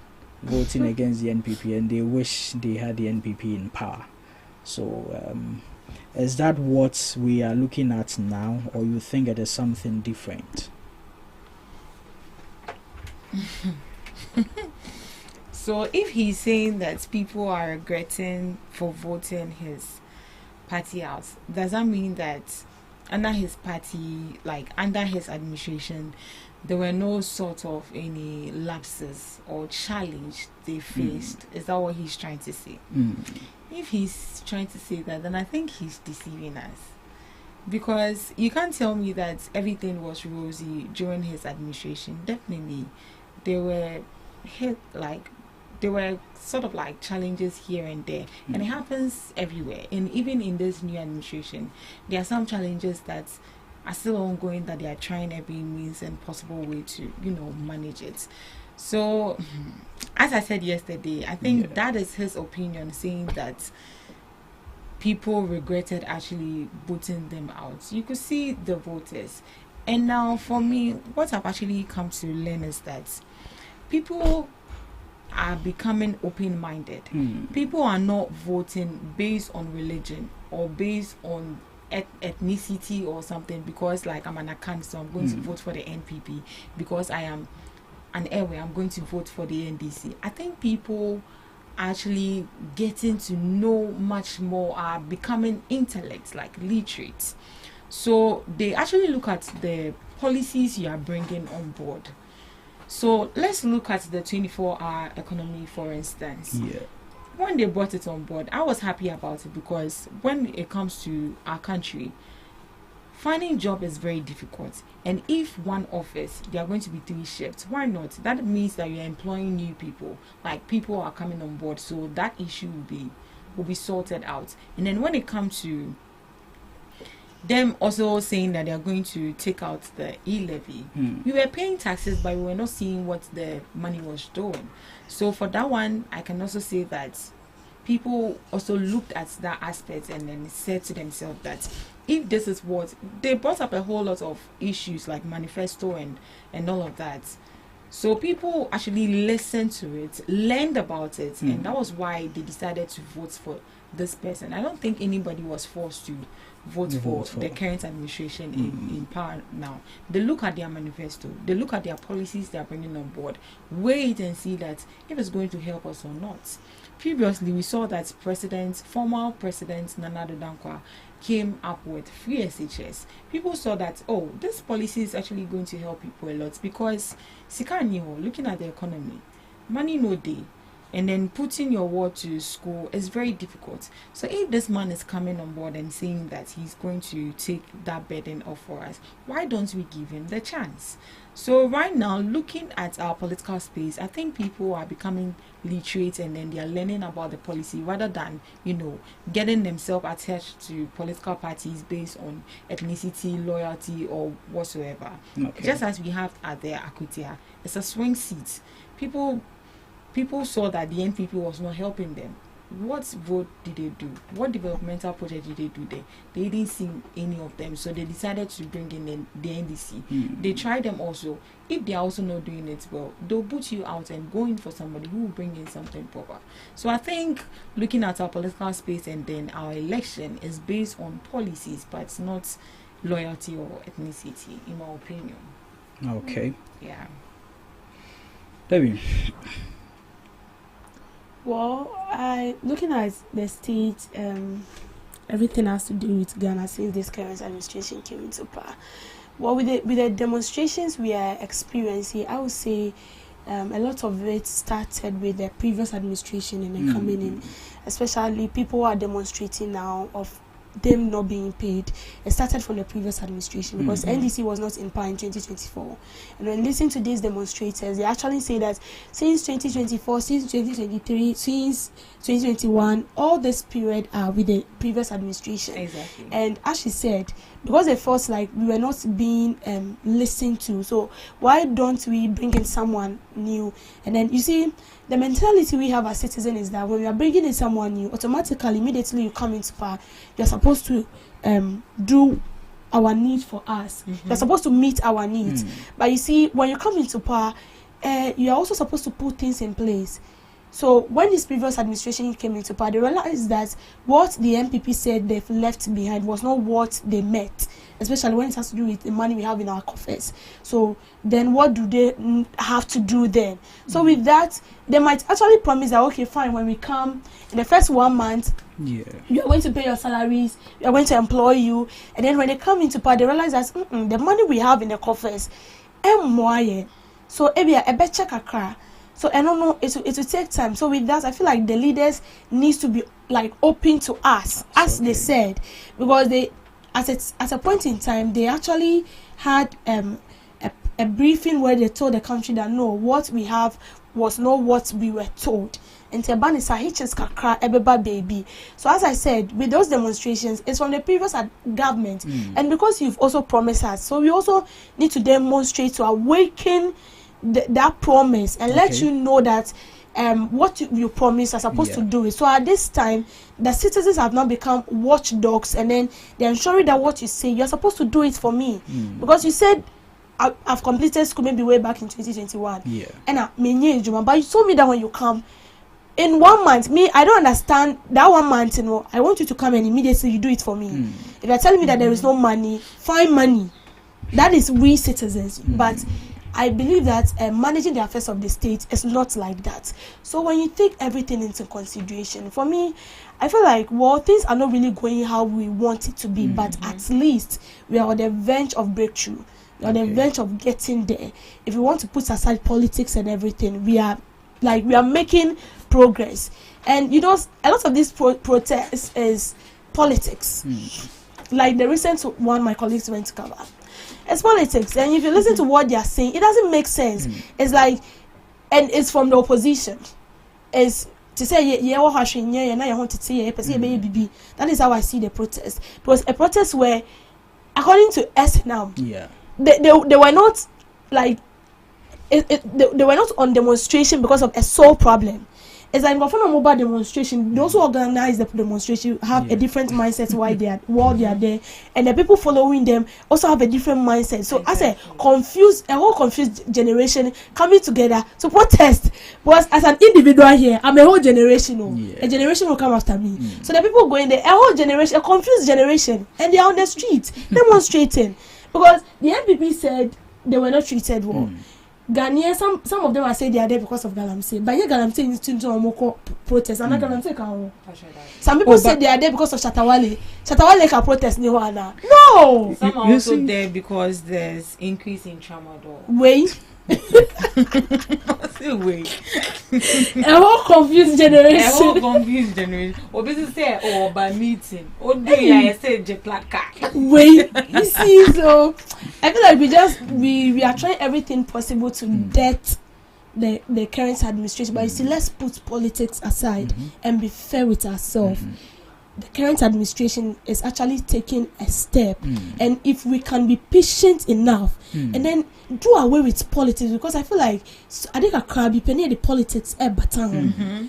voting against the NPP, and they wish they had the NPP in power. So, is that what we are looking at now, or you think it is something different? So, if he's saying that people are regretting for voting his party out, does that mean that under his party, like under his administration, there were no sort of any lapses or challenge they faced? Is that what he's trying to say? If he's trying to say that, then I think he's deceiving us, because you can't tell me that everything was rosy during his administration. Definitely there were sort of like challenges here and there, and it happens everywhere. And even in this new administration, there are some challenges that are still ongoing, that they are trying every means and possible way to, manage it. So, as I said yesterday, I think that is his opinion, saying that people regretted actually voting them out. You could see the voters. And now, for me, what I've actually come to learn is that people are becoming open-minded. People are not voting based on religion or based on ethnicity or something, because like I'm an Akan, so I'm going to vote for the NPP. Because I am an Ewe, I'm going to vote for the NDC. I think people are actually getting to know much more, are becoming intellect, like literate. So they actually look at the policies you are bringing on board. So let's look at the 24-hour economy, for instance. When they brought it on board, I was happy about it, because when it comes to our country, finding a job is very difficult. And if one offers, there are going to be 3 shifts. Why not? That means that you're employing new people. Like, people are coming on board, so that issue will be sorted out. And then when it comes to them also saying that they are going to take out the e-levy, we were paying taxes, but we were not seeing what the money was doing. So for that one, I can also say that people also looked at that aspect and then said to themselves that if this is what they brought up, a whole lot of issues like manifesto and all of that. So people actually listened to it, learned about it, and that was why they decided to vote for this person. I don't think anybody was forced to vote for the current administration in power now. They look at their manifesto, they look at their policies they are bringing on board, wait and see that if it's going to help us or not. Previously, we saw that former President Nana Addo Dankwa came up with free SHS. People saw that, oh, this policy is actually going to help people a lot because looking at the economy, money no day, and then putting your ward to school is very difficult. So if this man is coming on board and saying that he's going to take that burden off for us, why don't we give him the chance? So right now, looking at our political space, I think people are becoming literate and then they are learning about the policy rather than, getting themselves attached to political parties based on ethnicity, loyalty, or whatsoever. Okay. Just as we have at the Akutia, it's a swing seat. People saw that the NPP was not helping them. What vote did they do? What developmental project did they do there? They didn't see any of them, so they decided to bring in the NDC. They tried them also. If they are also not doing it well, they'll boot you out and go in for somebody who will bring in something proper. So I think looking at our political space and then our election is based on policies, but it's not loyalty or ethnicity, in my opinion. Okay. Yeah. Debbie. Well, looking at the state, everything has to do with Ghana since this current administration came into power. Well, with the demonstrations we are experiencing, I would say a lot of it started with the previous administration and then coming in. Especially people are demonstrating now of them not being paid. It started from the previous administration because NDC was not in power in 2024. And when listening to these demonstrators, they actually say that since 2024, since 2023, since 2021, all this period are with the previous administration. Exactly. And as she said, because they felt like we were not being listened to, so why don't we bring in someone new? And then you see, the mentality we have as citizens is that when we are bringing in someone new, automatically, immediately you come into power, you're supposed to do our need for us. You're supposed to meet our needs. But you see, when you come into power, you're also supposed to put things in place. So when this previous administration came into power, they realized that what the MPP said they've left behind was not what they met, especially when it has to do with the money we have in our coffers. So then what do they have to do then? So with that, they might actually promise that, okay, fine, when we come in the first 1 month, you are going to pay your salaries, we are going to employ you. And then when they come into power, they realize that the money we have in the coffers, so maybe a better kakra. So I don't know, it will take time. So with that, I feel like the leaders needs to be like open to us, as they said, because they at a point in time they actually had a briefing where they told the country that no, what we have was not what we were told. And Tebani Sahich's kakra ebeba baby. So as I said, with those demonstrations, it's from the previous government, and because you've also promised us, so we also need to demonstrate to awaken that promise and let you know that what you promised are supposed to do it. So at this time, the citizens have now become watchdogs, and then they're ensuring that what you say, you're supposed to do it for me. Because you said, I've completed school maybe way back in 2021. And but you told me that when you come, in 1 month, I don't understand that 1 month, I want you to come and immediately you do it for me. If you're telling me that there is no money, find money. That is we citizens. But I believe that managing the affairs of the state is not like that. So when you take everything into consideration, for me, I feel like, well, things are not really going how we want it to be, but at least we are on the verge of breakthrough. We are on the verge of getting there. If we want to put aside politics and everything, we are making progress. And a lot of these protests is politics. Like the recent one my colleagues went to cover. It's politics, and if you listen to what they are saying, it doesn't make sense. It's like, and it's from the opposition. It's to say that is how I see the protest. It was a protest where, according to us now, they were not like they were not on demonstration because of a sole problem. It's like for a mobile demonstration, those who organize the demonstration have a different mindset while they are there, and the people following them also have a different mindset. So as a whole confused generation coming together to protest, because as an individual here, I'm a whole generation. A generation will come after me. So the people going there, a whole generation, a confused generation, and they are on the street demonstrating because the NPP said they were not treated well. Ghanaians, some of them are saying they are there because of Galamsey. But yeah, Galamsey is to Omoko protest. And Galamsey can. Some people say they are there because of Shatawale. Shatawale can protest Niwana. No! Some are also there because there's increase in tramadol. Wait. Wait. A whole confused generation. Or business say, oh, by meeting. Oh, I said, wait, you see, so I feel like we are trying everything possible to debt the current administration. But you see, let's put politics aside and be fair with ourselves. The current administration is actually taking a step, and if we can be patient enough and then do away with politics, because I feel like I think I can't be penny the politics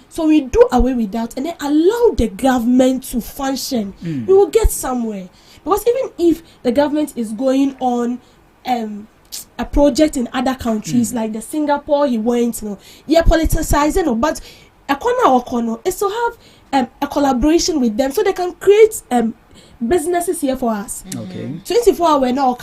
so we do away with that and then allow the government to function. We will get somewhere, because even if the government is going on a project in other countries like the Singapore he went, politicizing, but a corner is to have a collaboration with them so they can create businesses here for us. 24 hours now,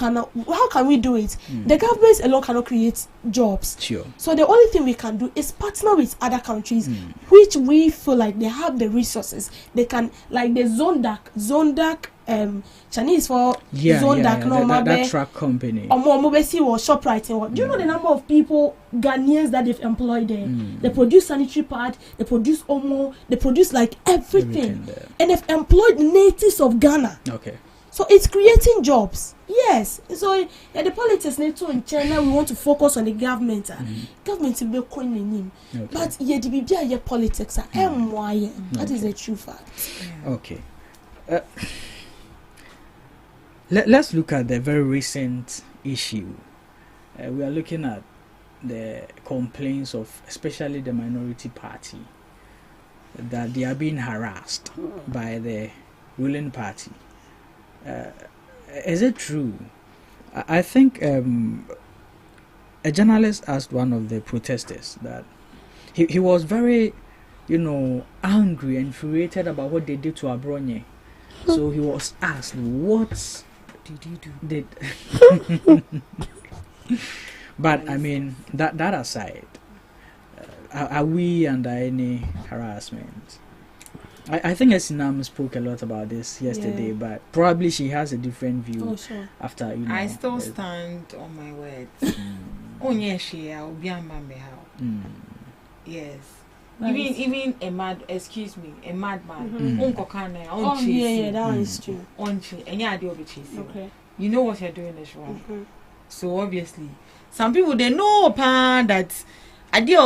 how can we do it? The government alone cannot create jobs. Sure. So the only thing we can do is partner with other countries which we feel like they have the resources. They can, like the Zondak Chinese for Zondak, that truck company. Or Mobesi or ShopRite. Do you know the number of people, Ghanaians, that they've employed there? They produce sanitary pad, they produce Omo, they produce like everything. And they've employed natives of Ghana. Okay. So it's creating jobs. Yes. So the politics need to in China, we want to focus on the government. Government will be calling him. But the politics are that is a true fact. Okay. Let's look at the very recent issue. We are looking at the complaints of especially the minority party that they are being harassed by the ruling party. Is it true? I think a journalist asked one of the protesters that he was very, angry and infuriated about what they did to Abronye. So he was asked, what did you do? But I mean, that aside, are we under any harassment? I think Esinam spoke a lot about this yesterday, but probably she has a different view. After I still stand on my words. Yes. Even a madman. That is true. Okay. You know what you're doing is wrong. So obviously, some people they know that they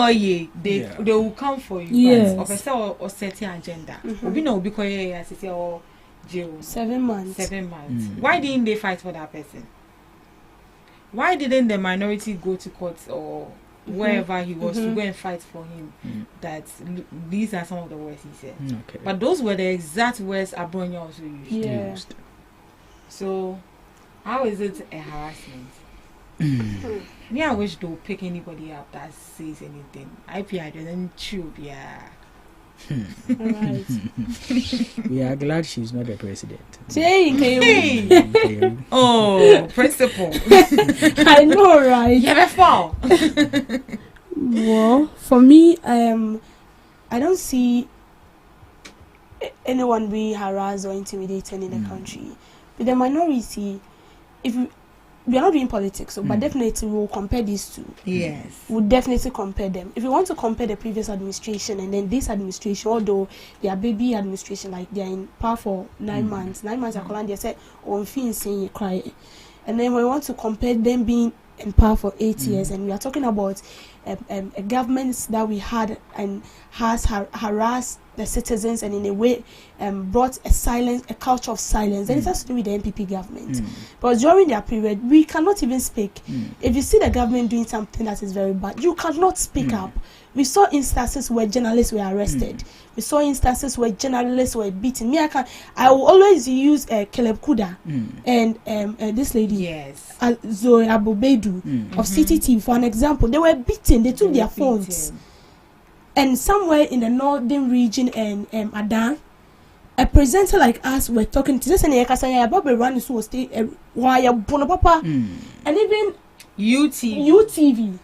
will come for you. Yes. Or setting agenda. We know because jail 7 months. 7 months. Why didn't they fight for that person? Why didn't the minority go to court or wherever he was to go and fight for him? That these are some of the words he said. But those were the exact words Abronya also used. So how is it a harassment? Me, I wish they'll pick anybody up that says anything. IPI doesn't chew. Right. We are glad she's not the president. Oh, principal. I know, right? You have a fall. Well, for me, I don't see anyone being harassed or intimidated in the country. With the minority, if we are not doing politics, but definitely we will compare these two. Yes. We'll definitely compare them. If you want to compare the previous administration and then this administration, although they are baby administration, like they are in power for 9 months. 9 months, they said, oh, you cry. And then we want to compare them being in power for 8 years, and we are talking about a government that we had and has harassed the citizens and in a way brought a culture of silence. And it has to do with the NPP government. But during their period, we cannot even speak. If you see the government doing something that is very bad, you cannot speak up. We saw instances where journalists were arrested. We saw instances where journalists were beaten. I will always use Caleb Kuda and this lady, Zoe Abobedu of CTT for an example. They were beaten. They took their phones. And somewhere in the northern region and Adan, a presenter like us were talking to this and and even UTV.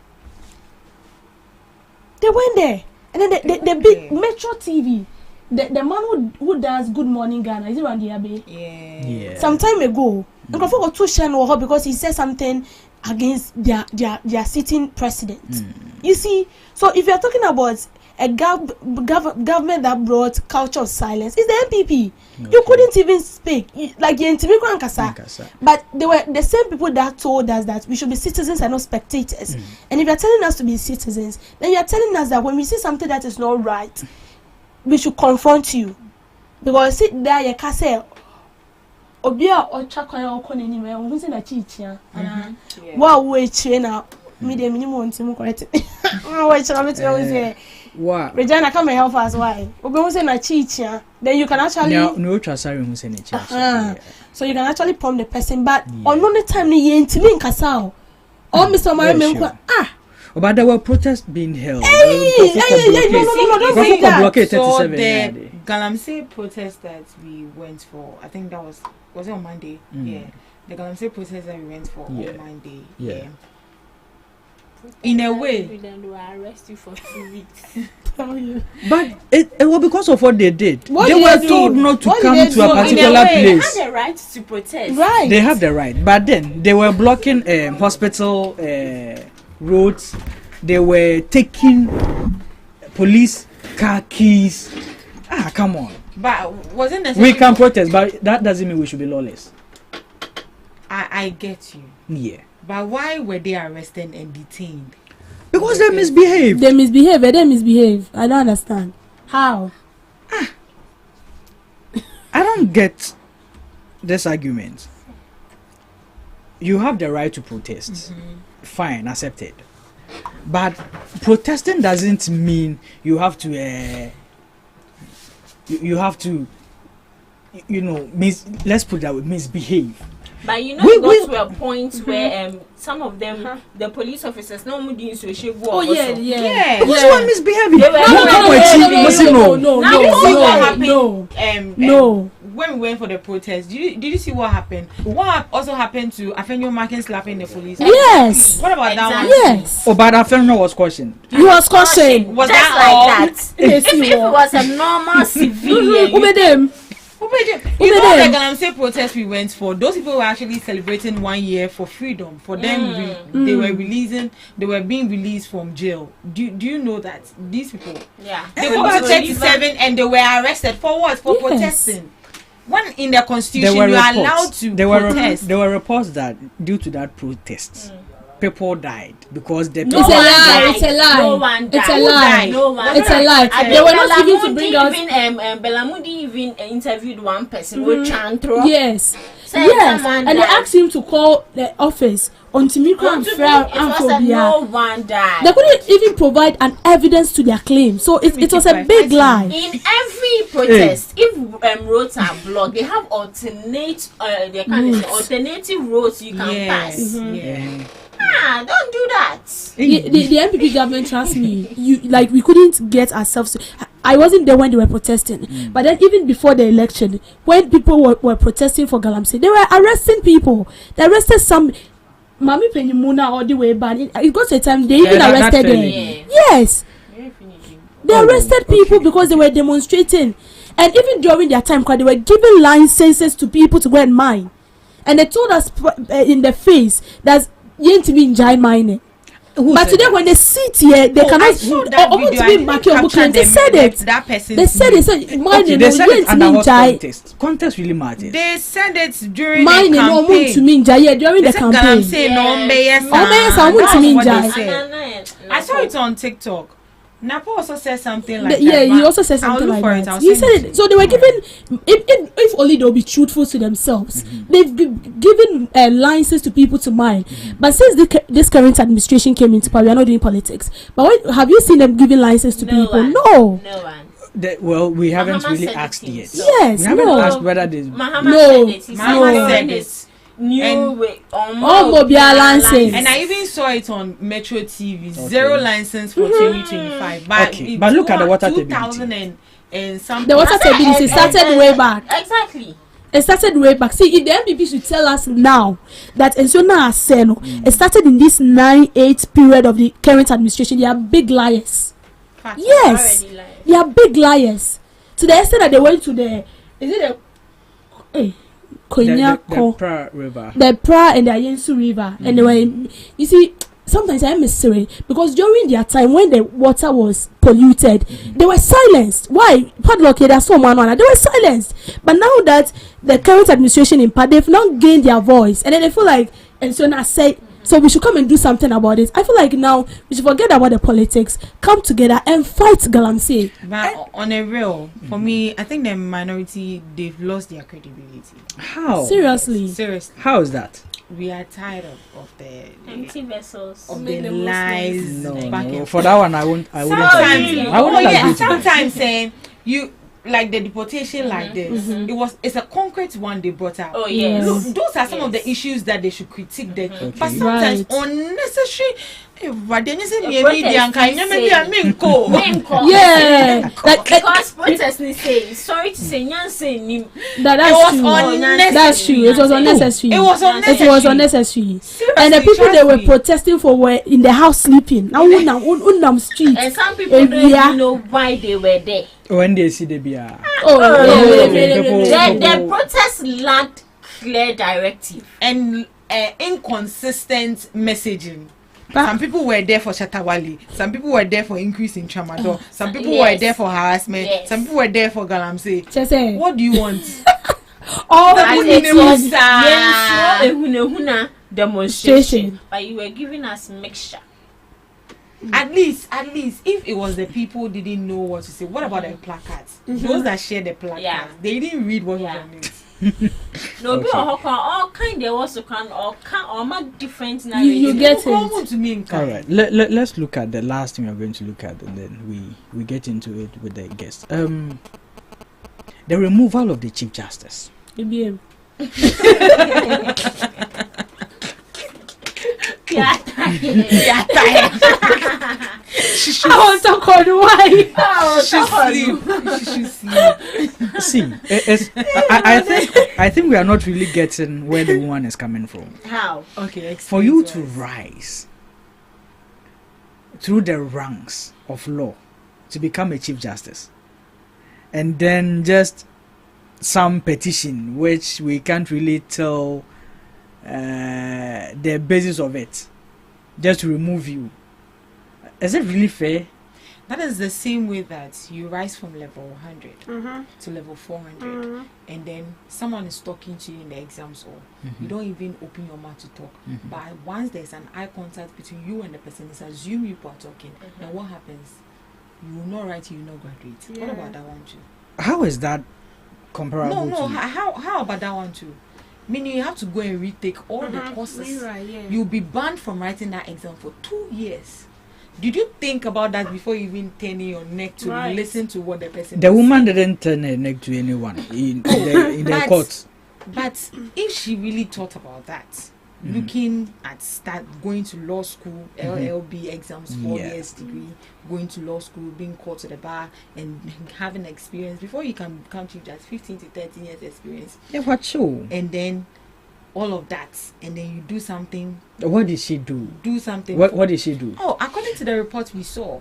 They went there. And then the big Metro TV, the man who does Good Morning Ghana, is it Randy Abe? Yeah. Some time ago, I forgot to share because he said something against their sitting president. You see, so if you're talking about a government that brought culture of silence, it's the MPP. Okay. You couldn't even speak. But they were the same people that told us that we should be citizens and not spectators. And if you're telling us to be citizens, then you're telling us that when we see something that is not right, we should confront you. Because sit there, you can say, Obia or Chakaya or anywhere, who's in a chicha. Wow, wait, China, medium minimum, correct. Wow. Regina, come and help us. Why? We're saying a chicha. Then you can actually no trasari who's in a chicha. So you can actually prompt the person, but on the time you intimate Kasao. Oh, Mr. Mariam, but there were protests being held. No, don't bring that. So the Galamsey protest that we went for, I think that was it on Monday? Yeah. The Galamsey protest that we went for on Monday. Yeah. In a way, then they will arrest you for 2 weeks. But it was because of what they did. What they did were they told do? not to What come did they to a do? particular place. They have the right to protest. Right. They have the right, but then they were blocking hospital roads. They were taking police car keys. Come on. but wasn't necessary. We can protest, but that doesn't mean we should be lawless. I get you. Yeah. But why were they arrested and detained? Because they misbehaved. They misbehave. I don't understand. How? I don't get this argument. You have the right to protest. Fine, accepted. But protesting doesn't mean you have to let's put that way, misbehave. But you know, it got to a point where some of them, the police officers, no one doing so she go. Who's one misbehaving? No. When we went for the protest, did you see what happened? What also happened to Afenyo Markin slapping the police? Yes. What about that one? Yes. Oh, but Afenyo was cautioned. He was cautioned. Was just that all? like that? If it was a normal civilian, Who made them? You know the Galamsey protest we went for, those people were actually celebrating 1 year for freedom. For them, they were being released from jail. Do you know that these people? Yeah. They got to 37 and they were arrested for what? For protesting. When in the constitution you are allowed to protest. There were reports that due to that protest, people died because the It's a lie. No one died. It's a lie. No one It's a lie. I They were not even to bring out. Belamudi even interviewed one person with Chantro. Yes. And they asked him to call the office on Timiko and Fair and no one died. They couldn't even provide an evidence to their claim. So it was a big lie. In every protest, if roads are blocked, they have alternative roads you can pass. Don't do that. The MPP government, trust me, we couldn't get ourselves to, I wasn't there when they were protesting, but then even before the election, when people were protesting for Galamsey, they were arresting people. They arrested some Mami Penimuna all the way back. It got to a time they even arrested them. Yes, they arrested people because they were demonstrating, and even during their time, because they were giving licenses to people to go and mine, and they told us in the face that you ain't to be in mining. But today when they sit here, they cannot. They said it. That person. They said it. So mining. They said it under what context? Context really matters. They said it during mining. the campaign. During the campaign. I saw it on TikTok. Napa also said something like that. Yeah, he also said something like that. He said it. So they were given, if only they'll be truthful to themselves. They've given licenses to people to mine. But since this current administration came into power, we are not doing politics. But have you seen them giving license to people? No. No one. We haven't really asked yet. Yes, we haven't asked whether they. Mahama said it. New way license. And I even saw it on Metro TV. Zero license for 2025. But look at the water 2000 and something. The water stability started way back. Exactly. It started way back. See, if the MPP should tell us now that Ensona Aseno it started in this 9-8 period of the current administration, they are big liars. Yes, they are big liars. To the extent that they went to the Pra River, the Pra and the Ayensu River, and they were you see. Sometimes I am mystery because during their time when the water was polluted, they were silenced. Why? Padlock, that's so man. They were silenced. But now that the current administration in Pad, they've now gained their voice, and then they feel like, and so now say, so we should come and do something about it. I feel like now we should forget about the politics, come together and fight Galamsey. But on a real, for me, I think the minority, they've lost their credibility. How? Seriously. How is that? We are tired of the empty vessels, of the lies. No. For that one, I wouldn't. Sometimes saying you like the deportation like this. It's a concrete one they brought out. Oh yes. Those are some of the issues that they should critique. But sometimes unnecessary. Yeah, because protesters say sorry to say that's true. That's true. It was unnecessary. It was unnecessary. And the people they were protesting for were in the house sleeping. Now on street. And some people don't even know why they were there. When they see the beer. The protest lacked clear directive and inconsistent messaging. Some people were there for Shatawali. Some people were there for increase in tramadol. Some people were there for harassment. Some people were there for Galamsey. What do you want? All the demonstration. But you were giving us mixture. At least, if it was the people didn't know what to say, what about the placards? Those that share the placards, they didn't read what was on it. No, okay. All kind there was all different narratives. You get it. All right, let's look at the last thing we're going to look at, and then we get into it with the guests. The removal of the Chief Justice. I want to call why. See, I think we are not really getting where the woman is coming from. How? Okay. For you to rise through the ranks of law to become a Chief Justice, and then just some petition which we can't really tell the basis of it, just to remove you. Is it really fair? That is the same way that you rise from level 100 to level 400, and then someone is talking to you in the exams, or you don't even open your mouth to talk. But once there's an eye contact between you and the person, it's assume you are talking. Then what happens? You will not write, you will not graduate. What about that one too? How is that comparable? No. How about that one too? Meaning you have to go and retake all the courses. You'll be banned from writing that exam for 2 years. Did you think about that before you even turning your neck to listen to what the person? The woman didn't turn her neck to anyone in the court. But if she really thought about that, looking at going to law school, LLB exams, 4 years degree, going to law school, being called to the bar, and having experience before you can become chief judge, 15 to 13 years experience. Yeah, what show? And then all of that, and then you do something. What did she do? Do something. What did she do? Oh, according to the report we saw.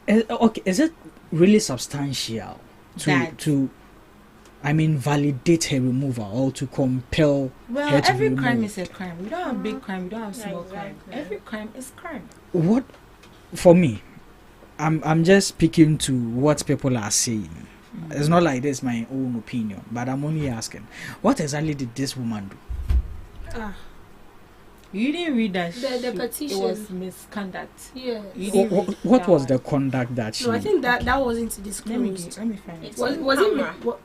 Okay, is it really substantial to validate her removal or to compel her to every be crime removed? is a crime. We don't have big crime, we don't have small crime. Every crime is crime. What, for me, I'm just speaking to what people are saying. It's not like this my own opinion, but I'm only asking, what exactly did this woman do? You didn't read that. The petition. It was misconduct. Yeah. What was the conduct that she? No, I think that wasn't disclosed. Let me find it.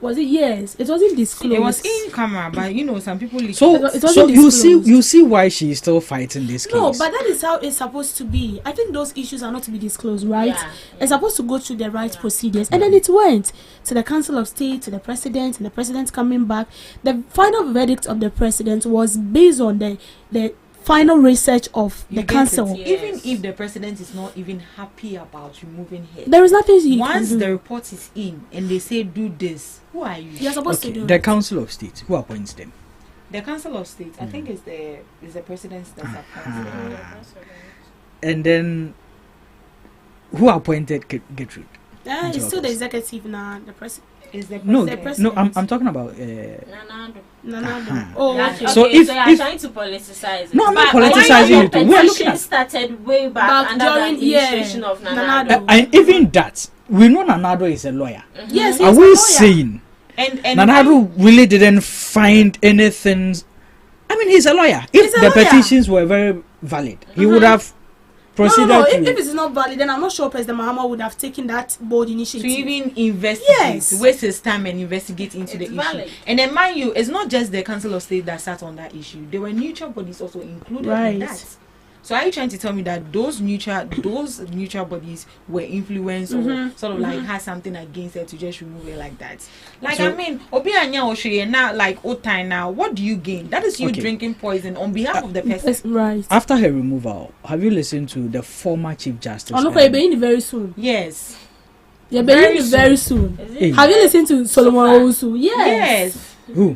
Was it? Yes, it wasn't disclosed. It was in camera, but some people. So you see why she is still fighting this case. No, but that is how it's supposed to be. I think those issues are not to be disclosed, right? Yeah. It's supposed to go through the right procedures, and then it went to the Council of State, to the President, and the President coming back. The final verdict of the President was based on the final research of the council. Yes. Even if the president is not even happy about removing her, there is nothing he once can do. The report is in and they say do this, who are you? You're supposed to do the Council of State. Who appoints them? The Council of State. I think is the president that appoints them. And then who appointed Gertrude? It's still the executive now, the president. No, the no, president. I'm talking about. Nanado. Oh, Yeah, okay. So okay, if- so you're if- trying to politicize it. No, I'm not But politicizing when it. your We are looking petition at- started way back Back under during- the administration of Nanado. Nanado. And even that, we know Nanado is a lawyer. Yes, Are he's we a lawyer. saying And Nanado really didn't find anything? I mean, he's a lawyer. If He's a the lawyer. petitions were very valid, he would have proceeded No. to. If it's not valid, then I'm not sure President Mahama would have taken that bold initiative. to even investigate, Yes. waste his time and investigate into It's the valid. issue. And then mind you, it's not just the Council of State that sat on that issue. There were neutral bodies also included Right. in that. So are you trying to tell me that those neutral bodies were influenced or sort of like had something against it to just remove it like that? Like So- I mean, Obi Anya Oshoye now like Otai now, what do you gain? That is you Okay. drinking poison on behalf of the person. That's right. After her removal, have you listened to the former Chief Justice? Oh, look, you're being very soon. Yes. You're Very being very soon. Hey. Have you listened to Solomon Owusu? Yes. Who?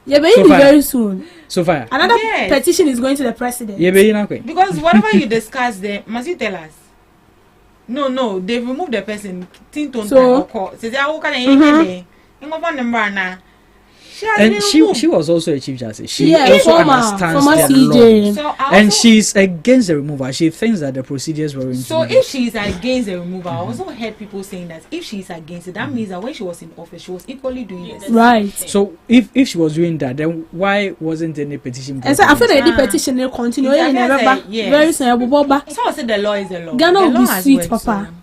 You're being So far. very soon. So far. Another Yes. petition is going to the president. Yeah, but you know, Queen. Because whatever you discuss there, must you tell us? No, they removed the person. So- And she was also a Chief Justice. She Yeah, also former understands the CJ. law. So And she's against the removal. She thinks that the procedures were So introduced. if she's against the removal, I also heard people saying that if she's against it, that means that when she was in office, she was equally doing this. Right. So if she was doing that, then why wasn't any petition? And so I feel brought like the Ah. petition will continue. It's Yeah, against never the- yes. very soon. Boba. So I said the law is the law. Ghana The will law be has sweet, worked, Papa. so-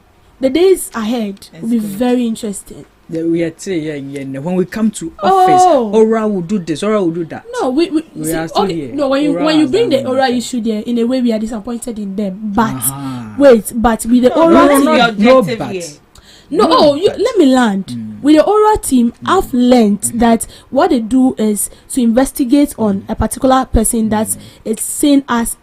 The days ahead will be good. very interesting. Yeah, we are saying, yeah, when we come to office, Oh. Ora will do this, Ora will do that. No, we see, are still okay, here. no. When Ora you has bring done the oral nothing. issue there, in a way we are disappointed in them. But Uh-huh. wait, but with the No, oral no, team, no, no, objective but- here. no, no, oh, but- let me land. With the oral team, I've learned that what they do is to investigate on a particular person that is seen as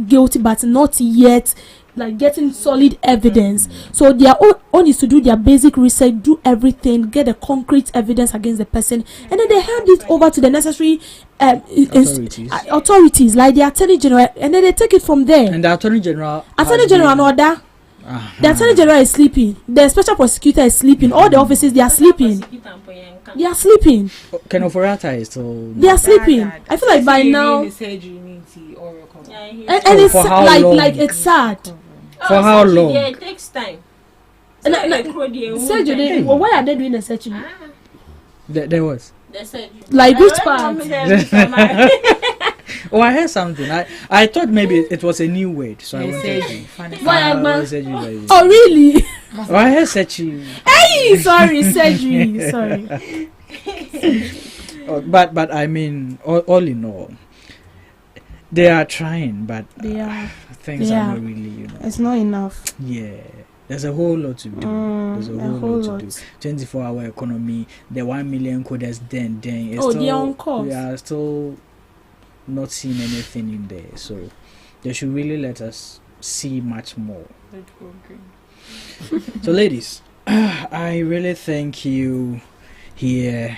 guilty, but not yet like getting solid evidence. So their own is to do their basic research, do everything, get the concrete evidence against the person, and then they hand it over to the necessary authorities, like the Attorney General, and then they take it from there. And the Attorney General. Attorney General, no order. The Attorney General is sleeping. The Special Prosecutor is sleeping. All the offices, they are sleeping. They are sleeping. Ken Oforiatta is still. They are sleeping. I feel like by now, and it's For how long? like it's sad. For how long? Yeah, it takes time. And surgery. Hey. Well, why are they doing the surgery? There was. They said Like which part? Oh, I heard something. I thought maybe it was a new word, so I They wanted said, to. funny. Why, I Agba? said you guys. Oh really? Oh, I heard surgery. Hey, sorry, surgery. Sorry. Oh, but I mean, all in all, they are trying, but They are. things They are are. not really, It's not enough. Yeah, there's a whole lot to do. There's a whole lot to do. 24-hour economy, the 1 million coders, then it's Oh, still, they are on course. we are still not seeing anything in there. So they should really let us see much more. So, ladies, I really thank you here.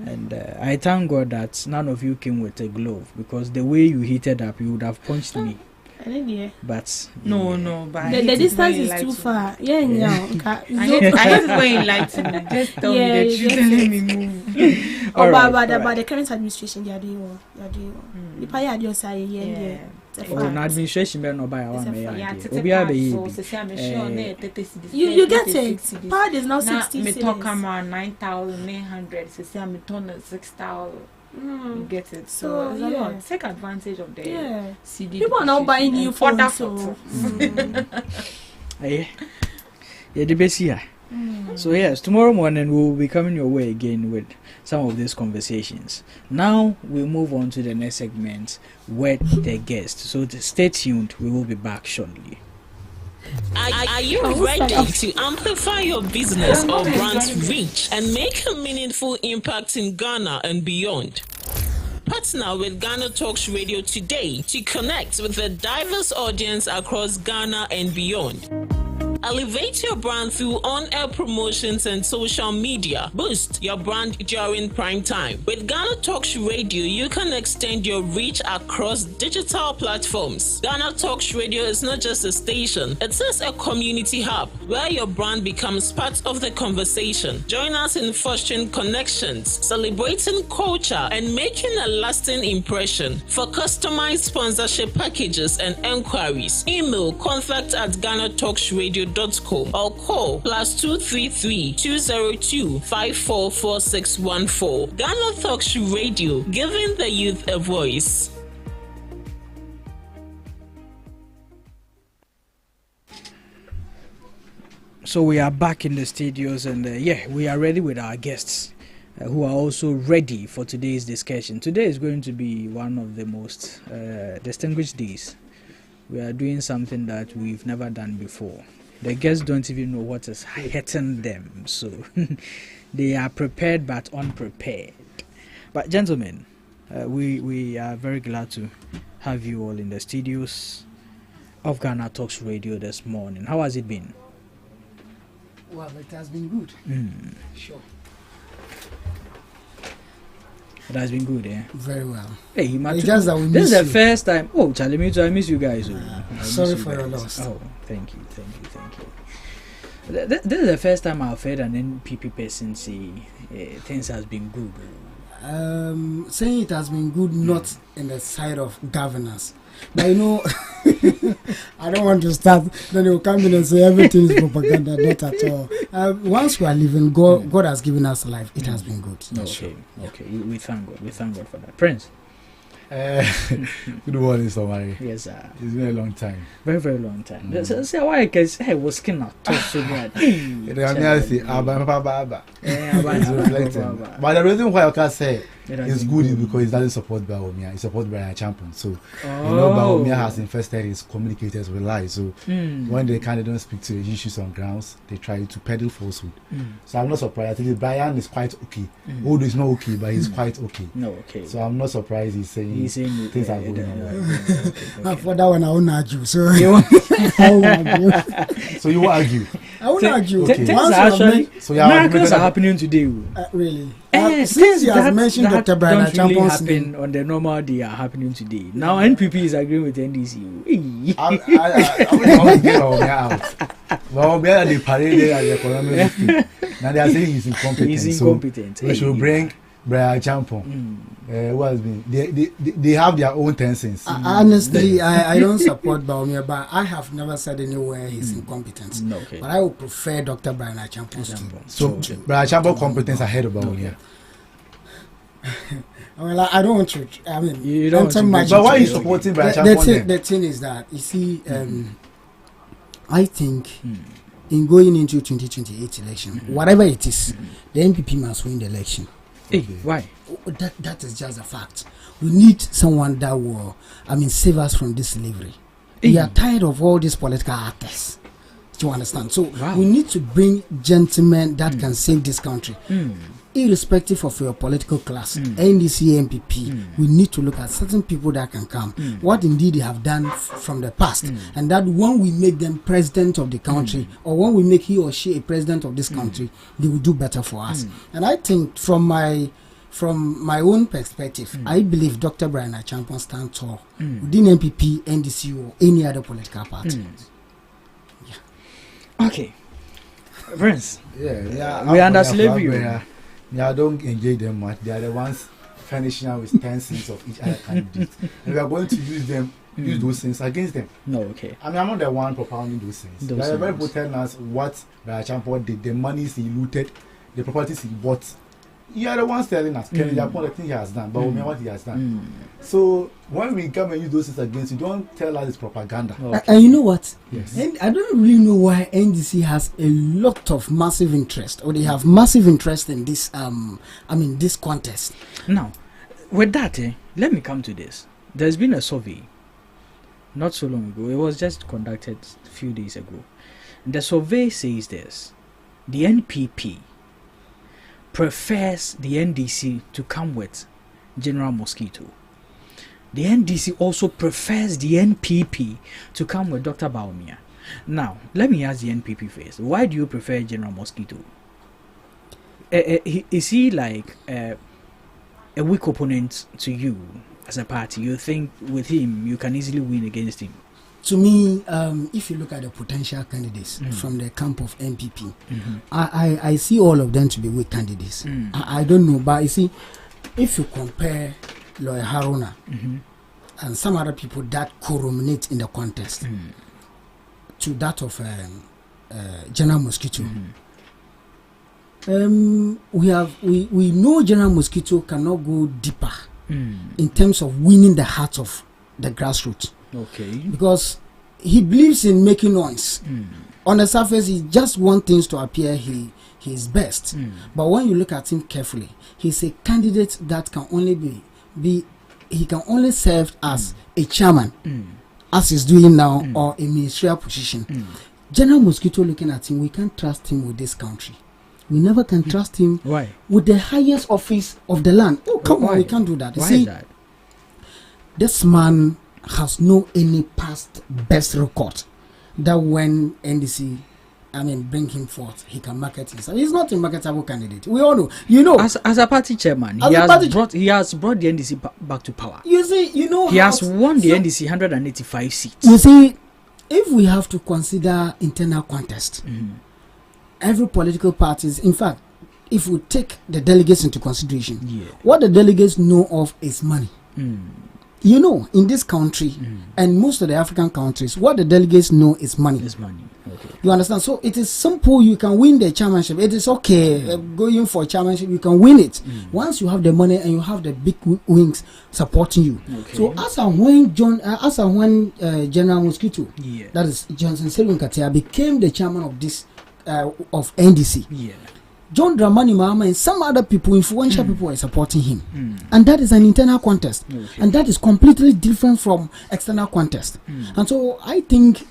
And I thank God that none of you came with a glove, because the way you heated up, you would have punched me. I didn't hear. But No, but The distance is too far. Yeah, yeah. I hate it when you like to just tell me the truth and let me move. Oh, Alright, but alright. the current administration, they are doing well. They are doing well. The paya are just saying, yeah. It's a oh, fact. no administration better not buy It's a one. fact. Yeah, Obi abe so yibi. say I'm sure na 30 cedis. You get it. Power is now 60 Me talk cedis. around 9,900. So say I'm turn 6,000. You get it. So it's a yeah. lot. Take advantage of the Yeah. CD. People are now buying new depreciation. phones. So. Yeah, the best here. So yes, tomorrow morning we'll be coming your way again with some of these conversations. Now we move on to the next segment with the guest. So stay tuned. We will be back shortly. Are you ready to amplify your business or brand's reach and make a meaningful impact in Ghana and beyond? Partner with GhanaTalks Radio today to connect with a diverse audience across Ghana and beyond. Elevate your brand through on-air promotions and social media. Boost your brand during prime time. With Ghana Talks Radio, you can extend your reach across digital platforms. Ghana Talks Radio is not just a station, it is a community hub where your brand becomes part of the conversation. Join us in fostering connections, celebrating culture, and making a lasting impression. For customized sponsorship packages and enquiries, email contact@GhanaTalksRadio.com or call +233 202 544614. Ghana Talks Radio, giving the youth a voice. So we are back in the studios, and we are ready with our guests who are also ready for today's discussion. Today is going to be one of the most distinguished days. We are doing something that we've never done before. The guests don't even know what is hitting them, so they are prepared but unprepared. But gentlemen, we are very glad to have you all in the studios of Ghana Talks Radio this morning. How has it been? Well, it has been good. Sure. It has been good, eh? Very well. Hey, it's just that we this is the you. first time. Oh, Charlie, me too. I miss you guys. Sorry for your loss. Oh, thank you. This is the first time I've heard an NPP person say things has been good. Saying it has been good, not in the side of governance. But you know, I don't want to start. Then they will come in and say everything is propaganda. Not at all. Once we are living, God has given us life. It has been good. Okay. We thank God. We thank God for that. Prince. Good morning, Somari. Yes, sir. It's been a long time. Very, very long time. So why? Because I was skin out so bad. But the reason why I can say it's good is because it doesn't support Baumia. It supports Brian Champion. So you know Baumia has infested his communicators with lies. So when they kind of don't speak to the issues on grounds, they try to peddle falsehood. So I'm not surprised. I think Brian is quite okay. Although he's not okay, but he's quite okay. No, okay. So I'm not surprised he's saying things are going on. Okay. For that one, I won't argue. So I won't argue. So you won't argue? I won't argue. Okay. Miracles are happening today. Really? Since you have mentioned Dr. Brian Champon's name on the normal day are happening today. Now NPP is agreeing with NDC. I want to get out. Well, we are the parade at the economic. Now they are saying he's incompetent. He's incompetent. So we should bring Brian Champon. Who has been? They have their own tensions. Honestly, I don't support Baumia, but I have never said anywhere he's incompetent. No, okay. But I would prefer Dr. Brian Champon. So Brian Champon competence ahead of Baumia. Well, I don't want to. I mean, you don't but why are you supporting Brian Champon? The thing is that you see, I think in going into 2028 election, whatever it is, the NPP must win the election. Hey, why? That is just a fact. We need someone that will, save us from this slavery. We are tired of all these political actors. Do you understand? So we need to bring gentlemen that can save this country. Irrespective of your political class, NDC, MPP, we need to look at certain people that can come. What indeed they have done from the past, and that when we make them president of the country, or when we make he or she a president of this country, they will do better for us. And I think from my own perspective, I believe Dr. Brian Champon stands tall within MPP, NDC, or any other political party. Okay, Prince. Yeah. We under slavery. I don't engage them much. They are the ones finishing out with 10 cents of each other candidate. And we are going to use those things against them. No, okay. I'm not the one propounding those things. They are very people telling us what Brian Champon did, the monies he looted, the properties he bought. You are the ones telling us, Kenny Japan, the thing he has done, but we know what he has done. So when we come and use those things against you, don't tell us it's propaganda. And you know what? Yes. And I don't really know why NDC has a lot of massive interest, or they have massive interest in this. This contest. Now, with that, let me come to this. There's been a survey not so long ago. It was just conducted a few days ago. The survey says this: the NPP prefers the NDC to come with General Mosquito. The NDC also prefers the NPP to come with Dr. Baumia. Now, let me ask the NPP first. Why do you prefer General Mosquito? Is he like a weak opponent to you as a party? You think with him you can easily win against him? To me, if you look at the potential candidates from the camp of NPP, I see all of them to be weak candidates. I don't know, but you see, if you compare Lawyer Haruna and some other people that correlate in the contest to that of General Mosquito, we know General Mosquito cannot go deeper in terms of winning the heart of the grassroots. Okay. Because he believes in making noise. On the surface, he just wants things to appear he is best. But when you look at him carefully, he's a candidate that can only he can only serve as a chairman, as he's doing now, or a ministerial position. General Mosquito, looking at him, we can't trust him with this country. We never can trust him with the highest office of the land. Oh, come on, we can't do that. Why is that? This man has no any past best record that when NDC bring him forth, he can market himself. He's not a marketable candidate. We all know. You know, as a party chairman, he has brought the NDC back to power. You see, he has won the NDC 185 seats. You see, if we have to consider internal contest, every political parties, in fact, if we take the delegates into consideration, what the delegates know of is money. You know, in this country and most of the African countries, what the delegates know is money. Okay. You understand? So it is simple. You can win the chairmanship. It is okay going for chairmanship. You can win it once you have the money and you have the big wings supporting you. Okay. So as and when General Mosquito, that is Johnson Selwyn Katia, became the chairman of this of NDC. John Dramani Mahama and some other people, influential people, are supporting him. And that is an internal contest. Okay. And that is completely different from external contest. And so I think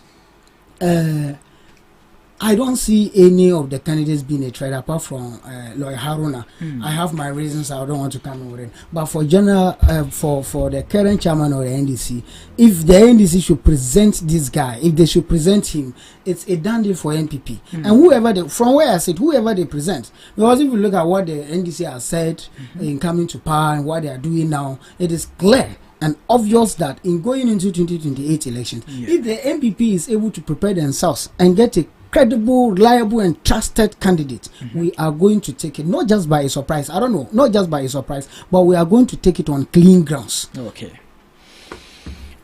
I don't see any of the candidates being a threat apart from Lawyer Haruna. I have my reasons. I don't want to come over it. But for general, for the current chairman of the NDC, if the NDC should present this guy, if they should present him, it's a done deal for NPP. And whoever from where I said, whoever they present, because if you look at what the NDC has said in coming to power and what they are doing now, it is clear and obvious that in going into 2028 elections, if the NPP is able to prepare themselves and get a credible, reliable, and trusted candidate, we are going to take it not just by a surprise. I don't know, not just by a surprise, but we are going to take it on clean grounds. Okay.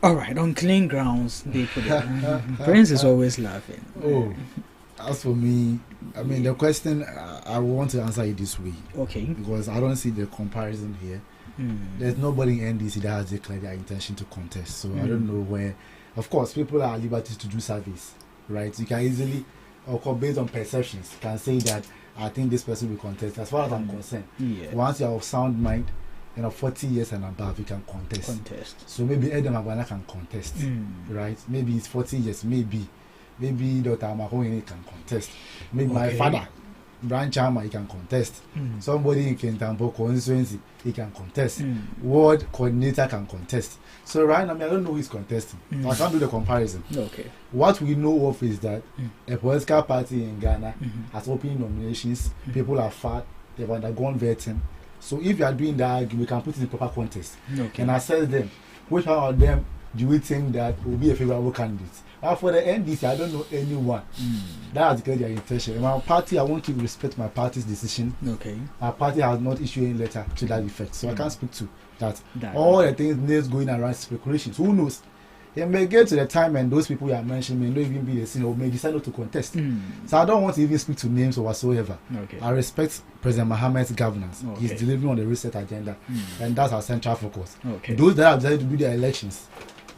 All right, on clean grounds, they put it. Prince is always laughing. Oh, as for me, the question I want to answer it this way. Okay. Because I don't see the comparison here. There's nobody in NDC that has declared their intention to contest. So I don't know where. Of course, people are at liberty to do service, right? You can easily, or based on perceptions, can say that I think this person will contest. As far as I'm concerned, once you have sound mind, 40 years and above, you can contest. So maybe Edem Agwana can contest, right? Maybe it's 40 years, maybe Dr. Amahoyene can contest. Maybe my father, Brian Chama, he can contest. Somebody in Kentambo constituency, he can contest. Ward coordinator can contest. So right now, I don't know who is contesting. I can't do the comparison. Okay. What we know of is that a political party in Ghana has opened nominations. People are fat. They've undergone vetting. So if you are doing that, we can put it in proper context and assess them. Which one of them do we think that will be a favorable candidate? For the NDC, I don't know anyone that has declared their intention. My party, I want to respect my party's decision. Okay. Our party has not issued any letter to that effect, so I can't speak to that. All the things names going around speculations. Who knows? It may get to the time and those people you are mentioning may not even be the same or may decide not to contest. So I don't want to even speak to names or whatsoever. Okay. I respect President Mohammed's governance. Okay. He's delivering on the reset agenda, and that's our central focus. Okay. Those that have decided to do their elections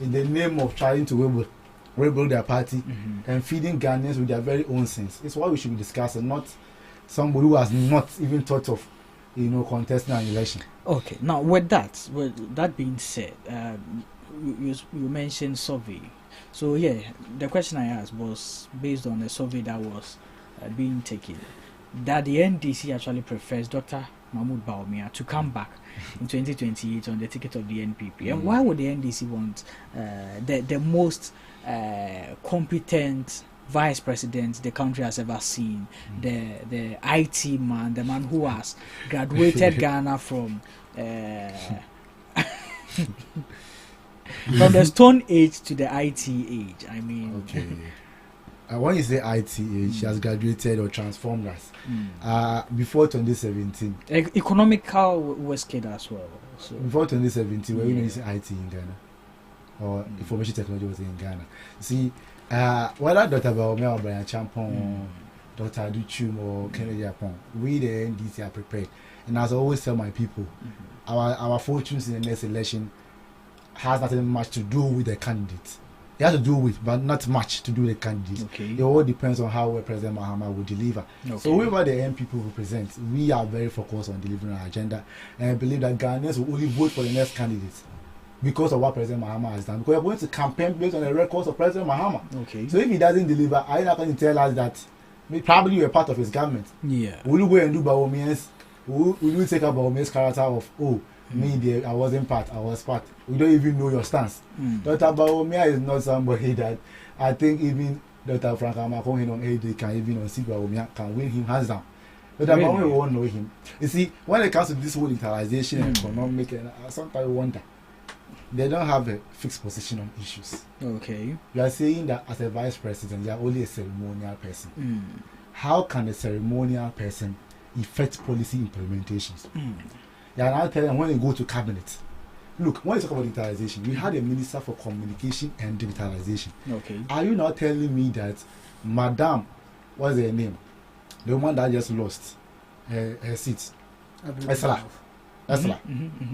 in the name of trying to rebuild their party and feeding Ghanaians with their very own sins. It's what we should be discussing, not somebody who has not even thought of, contesting an election. Okay. Now, with that being said, you mentioned survey. So the question I asked was based on a survey that was being taken, that the NDC actually prefers Dr. Mahmoud Bawumia to come back in 2028 on the ticket of the NPP. And why would the NDC want the most competent vice president the country has ever seen, the IT man, the man who has graduated Ghana from from the Stone Age to the IT age? I mean, okay. When you say IT age, she has graduated or transformed us. Before 2017, economical West Kid as well. So before 2017, when you say IT in Ghana or information technology was in Ghana, see. Whether Dr. Baumia or Brian Champon, Dr. Aduchum or Kennedy Apon, we the NDC are prepared. And as I always tell my people, our fortunes in the next election has nothing much to do with the candidate. It has to do with, but not much to do with the candidate. Okay. It all depends on how President Mahama will deliver. Okay. So whoever the M people represent, we are very focused on delivering our agenda. And I believe that Ghanaians will only vote for the next candidate because of what President Mahama has done. Because we're going to campaign based on the records of President Mahama. Okay. So if he doesn't deliver, are you not going to tell us that probably you're part of his government? Yeah. Will you go and do Baomians? Will you take up Baomians' character of, me, I wasn't part, I was part. We don't even know your stance. Dr. Baomia is not somebody that I think even Dr. Frank Amakon on AD can even see Baomia can win him hands down. But really? Baomia won't know him. You see, when it comes to this whole internalization and economic, and sometimes I wonder, they don't have a fixed position on issues. Okay. You are saying that as a vice president, you are only a ceremonial person. How can a ceremonial person affect policy implementations? Yeah, and I'll tell them when you go to cabinet. Look, when you talk about digitalization, we had a minister for communication and digitalization. Okay. Are you now telling me that Madam, what's her name? The woman that just lost her seat, Esla.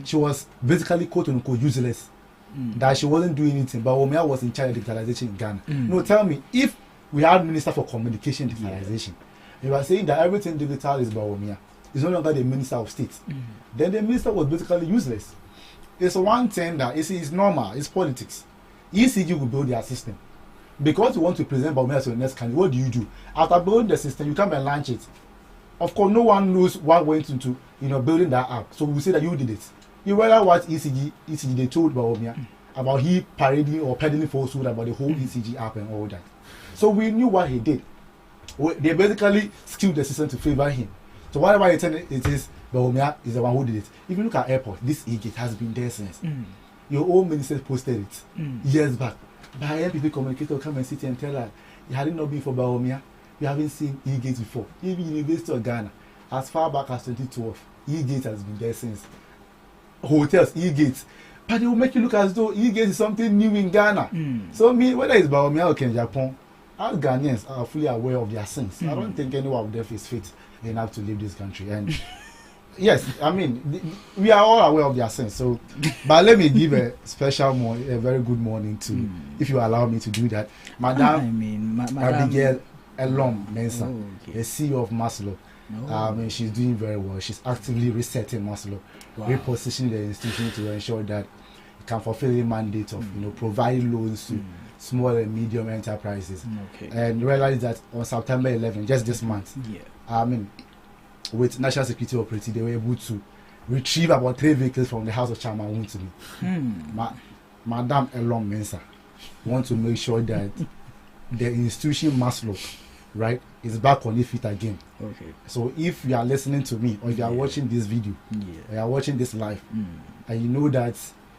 She was basically quote unquote useless. That she wasn't doing anything, but Omia was in charge of digitalization in Ghana. No, tell me, if we had Minister for Communication Digitalization, you are saying that everything digital is Baomia. It's no longer the Minister of State. Then the minister was basically useless. It's one thing that it's normal, it's politics. ECG will build their system. Because you want to present Baumia to the next candidate, what do? After building the system, you come and launch it. Of course, no one knows what went into building that app. So we say that you did it. You realize what ECG they told Baumia about he parading or peddling falsehood about the whole ECG app and all that. So we knew what he did. They basically skewed the system to favor him. So whatever it is, Baumia is the one who did it. If you look at airport, this e-gate has been there since. Your own minister posted it years back. But MPP communicator come and sit and tell her, you hadn't not been for Baumia, you haven't seen e-gates before. Even University of Ghana, as far back as 2012, e-gate has been there since. Hotels, e-gates. But they will make you look as though e-gate is something new in Ghana. So whether it's Baumia or Ken Japan, all Ghanaians are fully aware of their sins. I don't think anyone of them is fit enough to leave this country. And yes, I mean, we are all aware of their sins. So, but let me give a very good morning to, if you allow me to do that, Madam Abigail Elom Mensah, the CEO of Maslow. And she's doing very well. She's actively resetting Maslow, repositioning the institution to ensure that it can fulfill the mandate of providing loans to small and medium enterprises. And realize that on September 11, just this month, I mean, with National Security Operative, they were able to retrieve about 3 vehicles from the house of Chairman Wuntumi. Madam Elon Mensah want to make sure that the institution Maslow, right, is back on its feet again. Okay. So if you are listening to me, or if you are watching this video, or you are watching this live, and you know that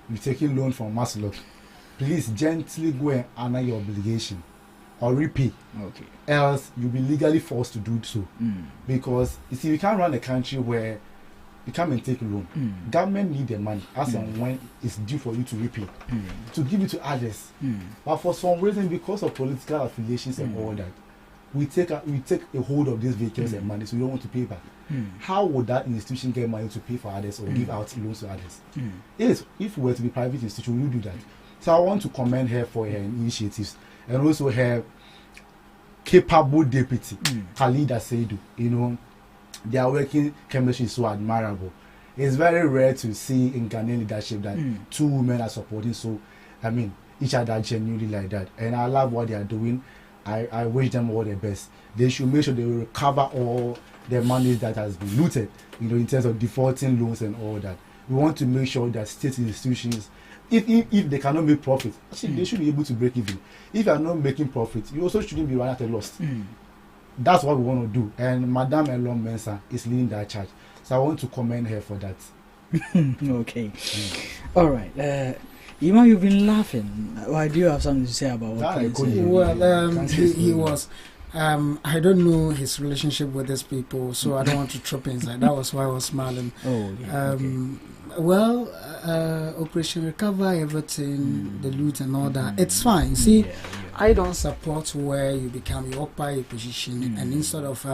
you're taking loan from Maslow, please gently go and honor your obligation or repay. Okay. Else you'll be legally forced to do so. Because you see, we can't run a country where you come and take a loan. Government need the money as and when it's due for you to repay, to give it to others. But for some reason, because of political affiliations and all that, we take a hold of these vehicles and money, so we don't want to pay back. How would that institution get money to pay for others or give out loans to others? If we were to be private institution, we will do that. So I want to commend her for her initiatives and also her capable deputy, Khalida Seidu. They are working chemistry is so admirable. It's very rare to see in Ghanaian leadership that 2 women are supporting each other genuinely like that. And I love what they are doing. I wish them all the best. They should make sure they will recover all the money that has been looted, in terms of defaulting loans and all that. We want to make sure that state institutions, if they cannot make profit, actually they should be able to break even. If you are not making profit, you also shouldn't be running at a loss. That's what we want to do. And Madame Elon Mensah is leading that charge. So I want to commend her for that. Okay. All right. Ima, you've been laughing. Why do you have something to say about what Prince said? Well, he was. I don't know his relationship with these people, so I don't want to trip inside. That was why I was smiling. Oh, yeah. Well, Operation Recover, everything, the loot and all that, it's fine. You see, I don't support where you become, you occupy a position, and instead of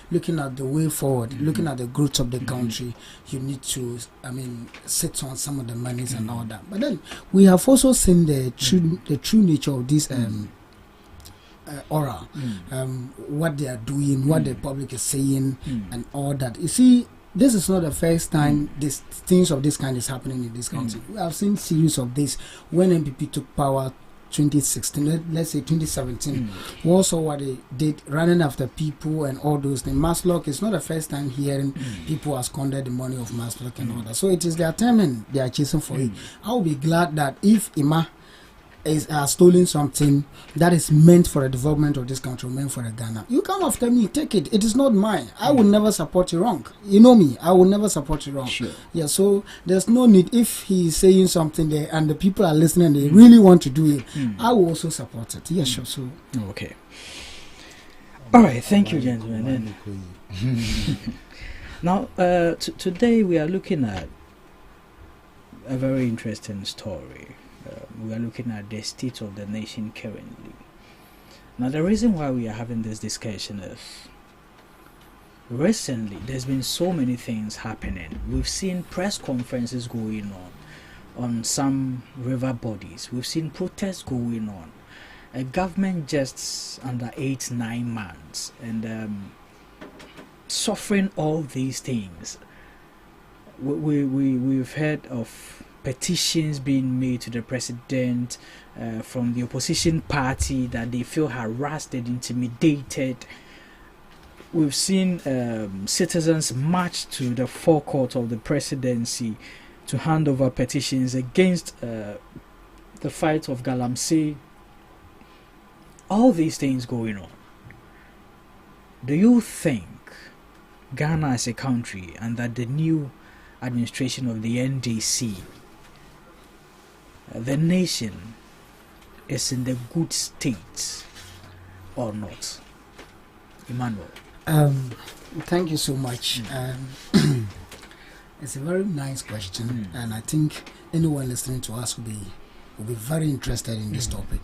looking at the way forward, looking at the growth of the country, you need to, sit on some of the monies and all that. But then we have also seen the true nature of this aura, what they are doing, what the public is saying, and all that. You see, this is not the first time things of this kind is happening in this country. We have seen series of this when MPP took power 2016, let's say 2017. We also what they did, running after people and all those things. Maslock is not the first time hearing people have squandered the money of Maslock and all that. So it is their time and they are chasing for it. I will be glad that if Ima is stolen something that is meant for the development of this country, meant for the Ghana, you come after me, take it. It is not mine. I will never support you wrong. You know me, I will never support you wrong. Sure. Yeah, so there's no need. If he is saying something there and the people are listening, they really want to do it, I will also support it. Yeah, sure. So okay. All right, thank you, gentlemen. Now, today we are looking at a very interesting story. We are looking at the state of the nation currently. Now, the reason why we are having this discussion is recently there's been so many things happening. We've seen press conferences going on some river bodies. We've seen protests going on. A government just under 8-9 months and suffering all these things. We've heard of petitions being made to the president from the opposition party that they feel harassed and intimidated. We've seen citizens march to the forecourt of the presidency to hand over petitions against the fight of Galamsey. All these things going on. Do you think Ghana as a country under the new administration of the NDC, the nation is in the good state or not? Emmanuel. Thank you so much. It's a very nice question, and I think anyone listening to us will be very interested in this topic.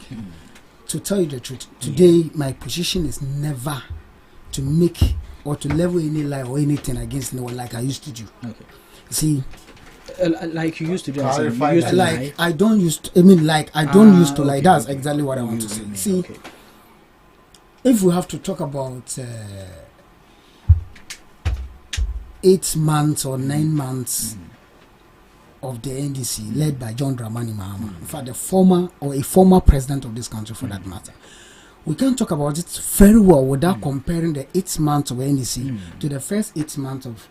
To tell you the truth, today my position is never to make or to level any lie or anything against anyone like I used to do. Okay. See, like you used to do. I don't used to lie. That's exactly what I want to say. See, if we have to talk about 8 months or 9 months of the NDC led by John Dramani Mahama, in fact, a former president of this country for that matter, we can talk about it very well without comparing the 8 months of NDC to the first 8 months of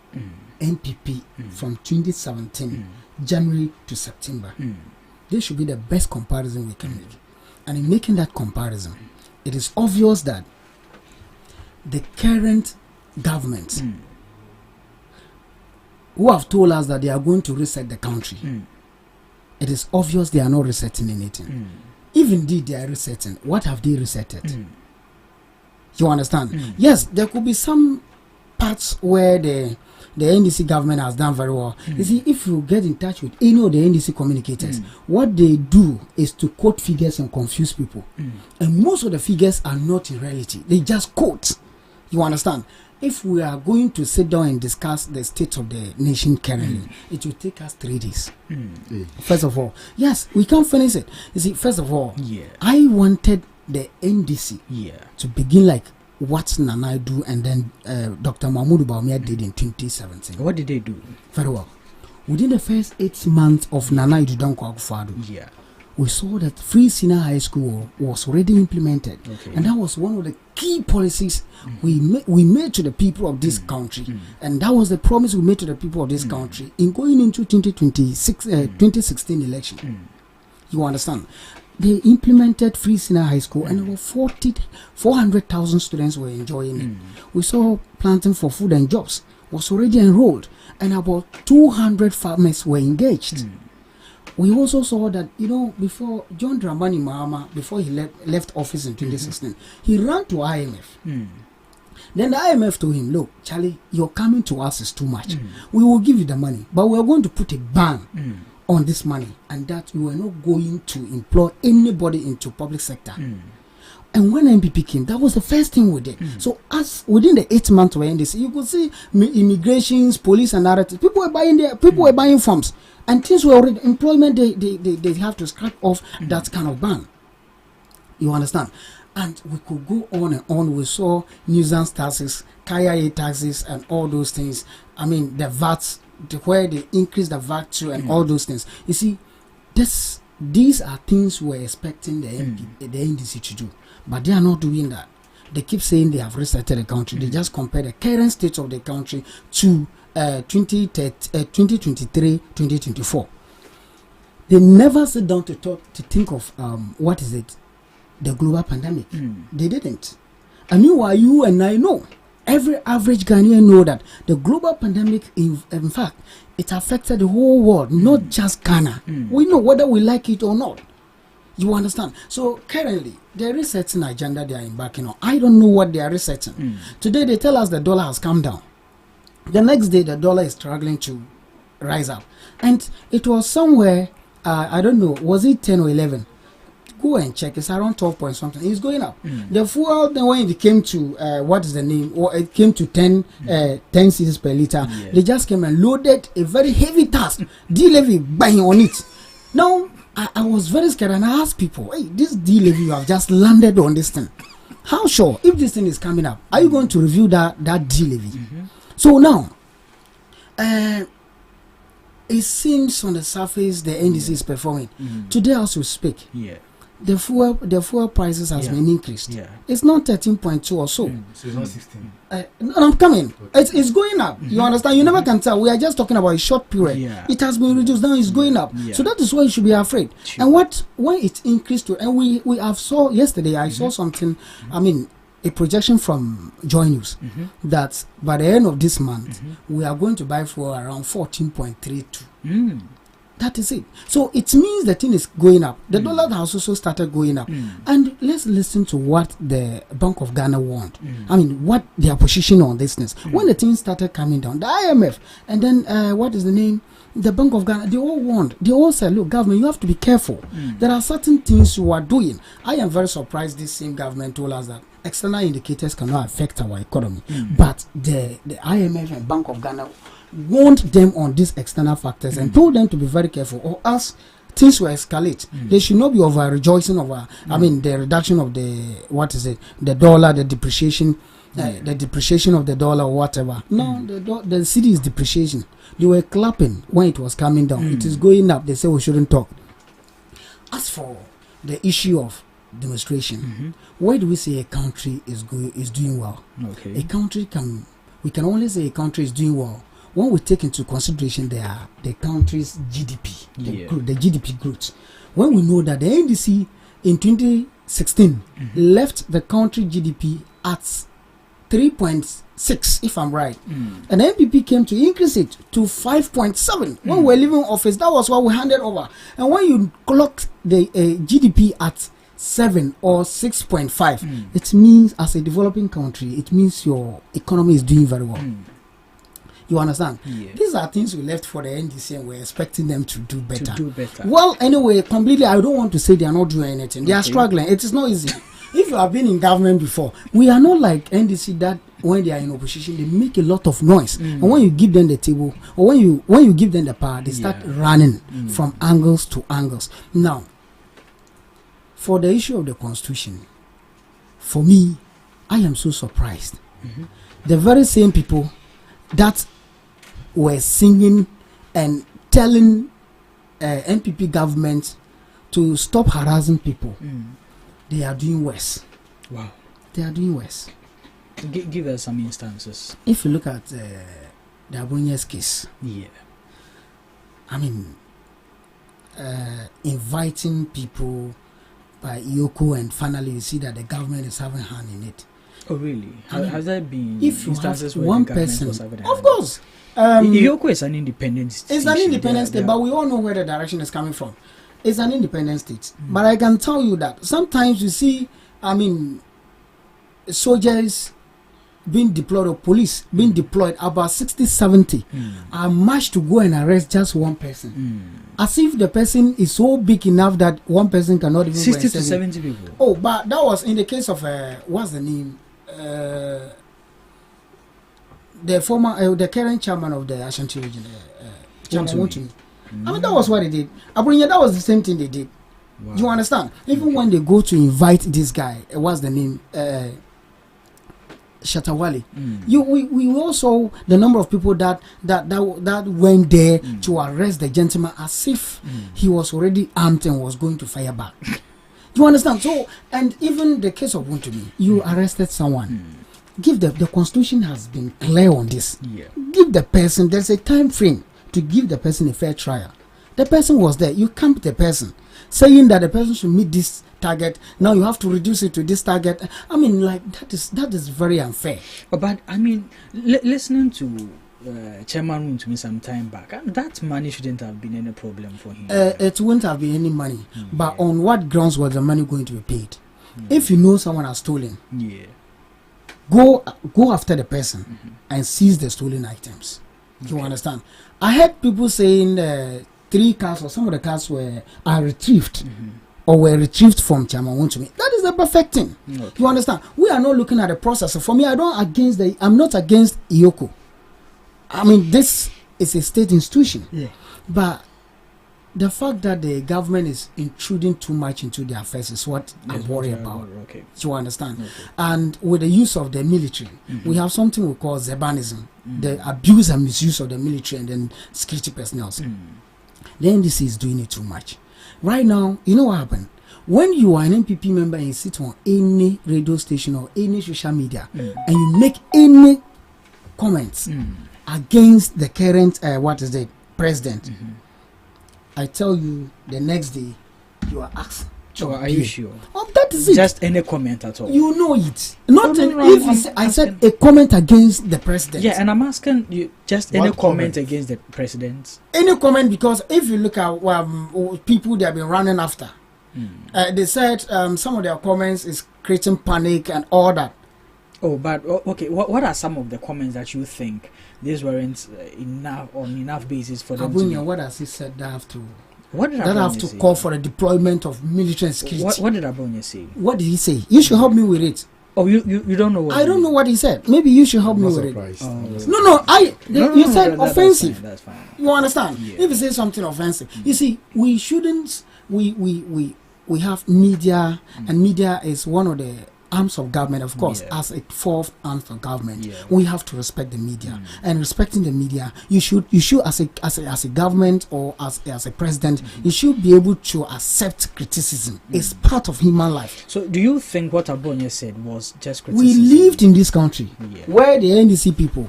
NPP from 2017 January to September. This should be the best comparison we can make. And in making that comparison, it is obvious that the current government who have told us that they are going to reset the country, it is obvious they are not resetting anything. If indeed they are resetting, what have they resetted? You understand? Yes, there could be some parts where the NDC government has done very well. You see, if you get in touch with any of the NDC communicators, what they do is to quote figures and confuse people. And most of the figures are not in reality. They just quote. You understand? If we are going to sit down and discuss the state of the nation currently, it will take us 3 days. First of all, yes, we can't finish it. You see, first of all, I wanted the NDC to begin like what Nana do and then Dr. Mahmoud Bawumia did in 2017. What did they do? Very well. Within the first 8 months of Nana Idudanko Akufo-Addo, we saw that free senior high school was already implemented. Okay. And that was one of the key policies we made to the people of this country. And that was the promise we made to the people of this country in going into 2016 election. You understand? They implemented free senior high school and over 400,000 students were enjoying it. We saw planting for food and jobs was already enrolled and about 200 farmers were engaged. We also saw that, before John Dramani Mahama, before he left office in 2016, he ran to IMF. Then the IMF told him, look, Charlie, your coming to us is too much. We will give you the money, but we are going to put a ban on this money, and that we were not going to employ anybody into public sector. And when MPP came, that was the first thing we did. So as within the 8 months we're in this, you could see immigrations, police and others. People were buying forms. And things were already employment, they have to scrap off that kind of ban. You understand? And we could go on and on. We saw nuisance taxes, KIA taxes, and all those things. I mean, the VAT, where they increase the VAT to, and all those things. You see, these are things we're expecting the NDC to do. But they are not doing that. They keep saying they have resettled the country. They just compare the current state of the country to 2023, 2024. They never sit down to think of what is it, the global pandemic. They didn't. And meanwhile, you and I know, every average Ghanaian know that the global pandemic, in fact, it affected the whole world, not just Ghana. We know whether we like it or not. You understand? So currently, there is certain agenda they are embarking on. I don't know what they are researching. Today, they tell us the dollar has come down. The next day, the dollar is struggling to rise up. And it was somewhere, I don't know, was it 10 or 11? Go and check. It's around 12 point something. It's going up. The fuel, then when it came to, what is the name? Or it came to 10 cedis per liter. They just came and loaded a very heavy task. D-levy buying on it. Now, I was very scared and I asked people, hey, this D-levy you have just landed on this thing. How sure? If this thing is coming up, are you going to review that D-levy? So now, it seems on the surface the NDC is performing. Today as we speak, the fuel prices has been increased. It's not 13.2 or so. So it's not 16. No, I'm coming. It's going up. You understand? You never can tell. We are just talking about a short period. It has been reduced. Now it's going up. So that is why you should be afraid. And when it increased to, and we have saw yesterday, I saw something, I mean, a projection from Joy News that by the end of this month, we are going to buy for around 14.32. That is it. So it means the thing is going up. The dollar has also started going up. And let's listen to what the Bank of Ghana want. I mean, what their position on this things. When the thing started coming down, the IMF, and then what is the name? The Bank of Ghana, they all warned. They all said, look, government, you have to be careful. There are certain things you are doing. I am very surprised this same government told us that external indicators cannot affect our economy. But the IMF and Bank of Ghana warned them on these external factors and told them to be very careful, or else things will escalate. They should not be over rejoicing over, I mean, the reduction of the, the dollar, the depreciation, the depreciation of the dollar or whatever. No, the city is depreciation. They were clapping when it was coming down. It is going up. They say we shouldn't talk. As for the issue of demonstration, where do we say a country is doing well? A country we can only say a country is doing well when we take into consideration the country's GDP, the GDP growth. When we know that the NDC in 2016 left the country GDP at 3.6, if I'm right, and the NPP came to increase it to 5.7 when we were leaving office. That was what we handed over. And when you clock the GDP at 7 or 6.5, it means as a developing country, it means your economy is doing very well. You understand? These are things we left for the NDC and we're expecting them to do better. Well, anyway, completely, I don't want to say they are not doing anything. They are struggling. It is not easy. If you have been in government before, we are not like NDC that when they are in opposition, they make a lot of noise. And when you give them the table, or when you give them the power, they start running from angles to angles. Now, for the issue of the constitution, for me, I am so surprised. The very same people that were singing and telling NPP government to stop harassing people, they are doing worse. Wow. They are doing worse. Give us some instances. If you look at the Abunya's case, yeah, I mean, inviting people by Yoko, and finally you see that the government is having a hand in it. Oh, really? I mean, has there been if you instances have where one the government person, was having a of hand? course. Yoko is an independent state. It's an independent state, but we all know where the direction is coming from. It's an independent state. But I can tell you that sometimes you see, I mean, soldiers being deployed or police being deployed, about 60, 70 are marched to go and arrest just one person. As if the person is so big enough that one person cannot even 60 to 70 people. Oh, but that was in the case of, what's the name? The former, the current chairman of the Ashanti region, Chairman Wontumi. I mean, that was what they did. Abunya, that was the same thing they did. Wow. Do you understand? Even when they go to invite this guy, what's the name? Shatawale. We also the number of people that went there to arrest the gentleman as if he was already armed and was going to fire back. Do you understand? So, and even the case of Wontumi, you arrested someone. Give the constitution has been clear on this. Yeah. Give the person, there's a time frame to give the person a fair trial. The person was there. You camped the person, saying that the person should meet this target. Now you have to reduce it to this target. I mean, like that is very unfair. But I mean, listening to Chairman Wontumi some time back, that money shouldn't have been any problem for him. It wouldn't have been any money. But on what grounds was the money going to be paid? If you know someone has stolen, go after the person and seize the stolen items. Do you understand? I heard people saying 3 cars or some of the cars are retrieved or were retrieved from Chairman Wontumi. That is the perfect thing. Okay. You understand? We are not looking at the process. So for me, I'm not against Iyoko. I mean, this is a state institution. Yeah. But the fact that the government is intruding too much into their affairs is what I'm worried about. Okay. You understand? Okay. And with the use of the military, we have something we call Zebanism, the abuse and misuse of the military and then security personnel. The NDC is doing it too much. Right now, you know what happened? When you are an MPP member and you sit on any radio station or any social media and you make any comments against the current, president, I tell you, the next day, you are asked. So are you sure? That is it. Just any comment at all? You know it. I said a comment against the president. Yeah, and I'm asking you just any comment against the president. Any comment, because if you look at people they have been running after, they said some of their comments is creating panic and all that. Oh, but okay. What are some of the comments that you think these weren't enough basis for them Abunya, to? What has he said? That have to. What did that have to call for a deployment of military and security. What did Abunya say? What did he say? You should help me with it. Oh, you don't know what? I don't know what he said. Maybe you should help me with it. You said offensive. That's fine. You understand? Yeah. If you say something offensive, you see, we shouldn't. We have media, and media is one of the arms of government, of course, as a fourth arm of government. We have to respect the media, and respecting the media, you should as a government or as a president, you should be able to accept criticism. It's part of human life. So do you think what Abunya said was just criticism? We lived in this country where the NDC people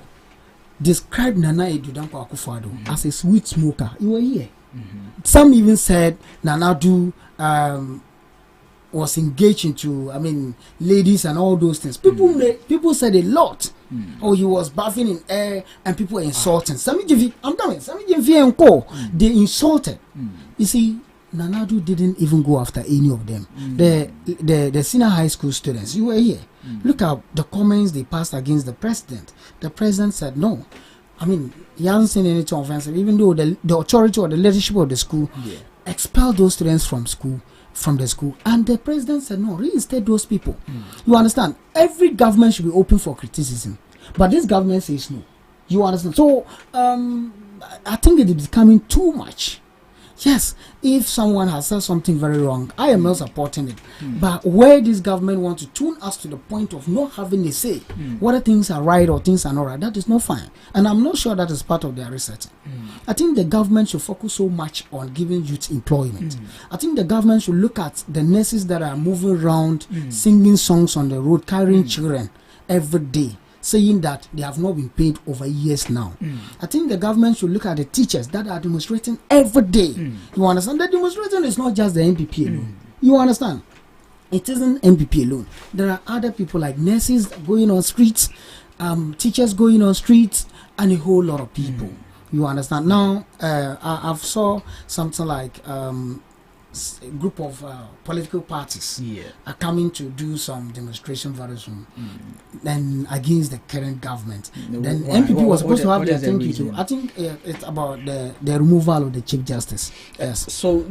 described Nana Edudanko Akufo-Addo as a sweet smoker. You were here. Some even said Nana Addo was engaged into, ladies and all those things. People said a lot. Oh, he was bathing in air and people were insulting. They insulted. You see, Nana Addo didn't even go after any of them. The senior high school students, you were here. Look at the comments they passed against the president. The president said no. He hasn't seen anything offensive, even though the authority or the leadership of the school expelled those students from the school, and the president said no, reinstate those people. You understand? Every government should be open for criticism, but this government says no. You understand? So I think it is becoming too much. Yes, if someone has said something very wrong, I am not supporting it. But where this government wants to tune us to the point of not having a say, whether things are right or things are not right, that is not fine. And I'm not sure that is part of their research. I think the government should focus so much on giving youth employment. I think the government should look at the nurses that are moving around, singing songs on the road, carrying children every day, saying that they have not been paid over years now. I think the government should look at the teachers that are demonstrating every day. You understand? The demonstration is not just the MPP alone. You understand? It isn't MPP alone. There are other people like nurses going on streets, teachers going on streets, and a whole lot of people. You understand? Now, I've saw something like a group of political parties are coming to do some demonstration very soon, then against the current government. Then MPP was supposed to have their thank you too. I think it's about the removal of the Chief Justice. Yes. So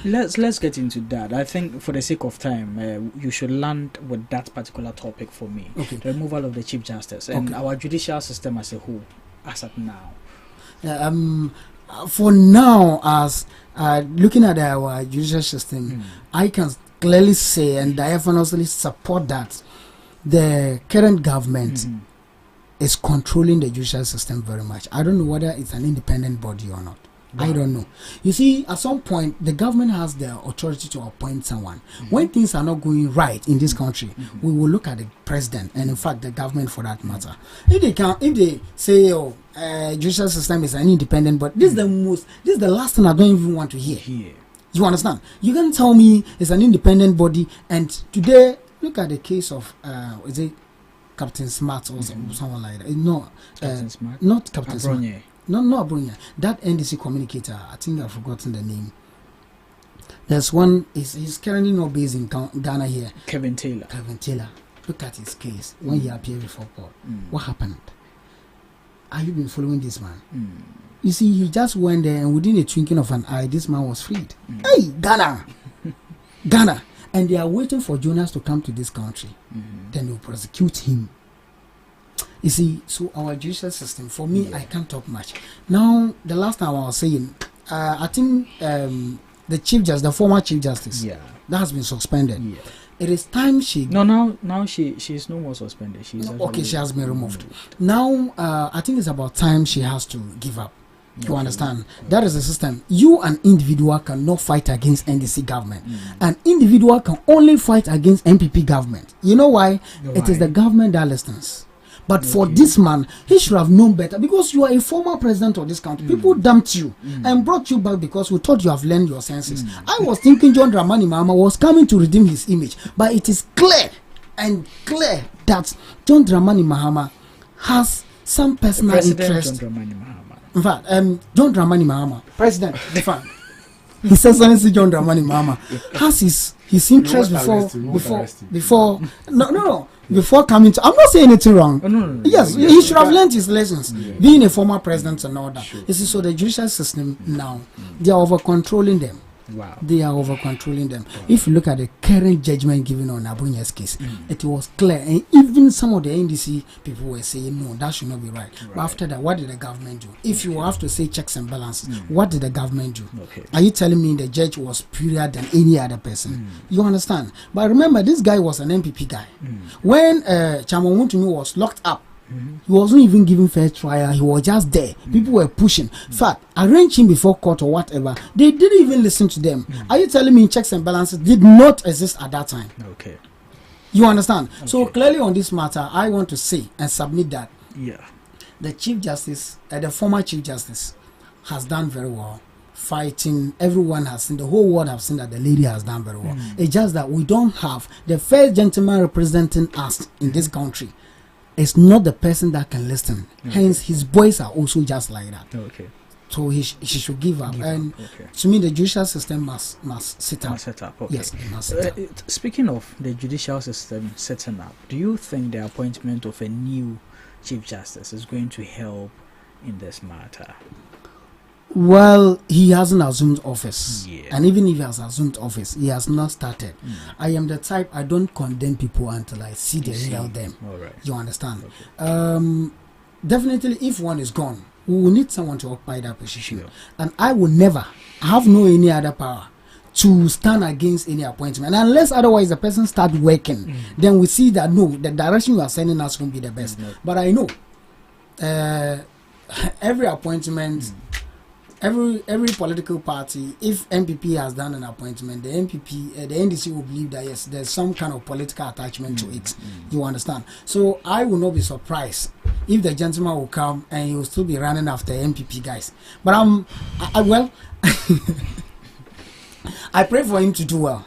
let's get into that. I think for the sake of time, you should land with that particular topic for me. Okay. The removal of the Chief Justice and our judicial system as a whole, as of now. For now, as looking at our judicial system, I can clearly say and diaphanously support that the current government is controlling the judicial system very much. I don't know whether it's an independent body or not. Wow. I don't know. You see, at some point, the government has the authority to appoint someone. When things are not going right in this country, we will look at the president and, in fact, the government for that matter. If they say, "Oh, judicial system is an independent," but this is the last thing I don't even want to hear. You understand? You can tell me it's an independent body, and today, look at the case of is it Captain Smart or someone like that? No, Captain Smart, not Captain Smart. No, Abronya. That NDC communicator, I think I've forgotten the name. There's one, he's currently not based in Ghana here. Kevin Taylor. Look at his case when he appeared before court. What happened? Have you been following this man? You see, he just went there and within a twinkling of an eye, this man was freed. Hey, Ghana! And they are waiting for Jonas to come to this country. Then they'll prosecute him. You see, so our judicial system, for me, I can't talk much. Now, the last time I was saying, I think the Chief Justice, the former Chief Justice, that has been suspended. It is time she... Now she's no more suspended. She has been removed. Now, I think it's about time she has to give up. You understand? That is the system. You, an individual, cannot fight against NDC government. An individual can only fight against MPP government. You know why? It is the government that listens. But for this man, he should have known better, because you are a former president of this country. People dumped you and brought you back because we thought you have learned your senses. I was thinking John Dramani Mahama was coming to redeem his image, but it is clear that John Dramani Mahama has some personal interest. John Dramani Mahama. In fact, John Dramani Mahama, President, His Excellency John Dramani Mahama has his interest before coming to... I'm not saying anything wrong. Yes, he should have learned his lessons, being a former president and all that. You see, so the judicial system now, they are over-controlling them. Wow. They are over-controlling them. If you look at the current judgment given on Abunya's case, it was clear. And even some of the NDC people were saying, no, that should not be right. But after that, what did the government do? If you have to say checks and balances, what did the government do? Are you telling me the judge was superior than any other person? You understand? But remember, this guy was an MPP guy. When Chairman Wontumi was locked up, he wasn't even given fair trial. He was just there. People were pushing. In fact, arrange him before court or whatever. They didn't even listen to them. Are you telling me checks and balances did not exist at that time? Okay. You understand? Okay. So clearly on this matter, I want to say and submit that the Chief Justice, the former Chief Justice, has done very well. Fighting, everyone has seen, the whole world have seen that the lady has done very well. It's just that we don't have the first gentleman representing us in this country. It's not the person that can listen. Hence, his boys are also just like that. So she should give up. To me, the judicial system must sit up. Yes, it must sit up. Speaking of the judicial system setting up, do you think the appointment of a new Chief Justice is going to help in this matter? Well, he hasn't assumed office. And even if he has assumed office, he has not started. I am the type, I don't condemn people until I see the real them. You understand? Definitely, if one is gone, We will need someone to occupy that position. And I will never have no any other power to stand against any appointment. Unless otherwise the person start working, then we see that no, the direction you are sending us won't be the best. But I know every appointment, every political party, if MPP has done an appointment, the NDC will believe that yes, there's some kind of political attachment to it. You understand? So I will not be surprised if the gentleman will come and he will still be running after MPP guys. But well, I pray for him to do well.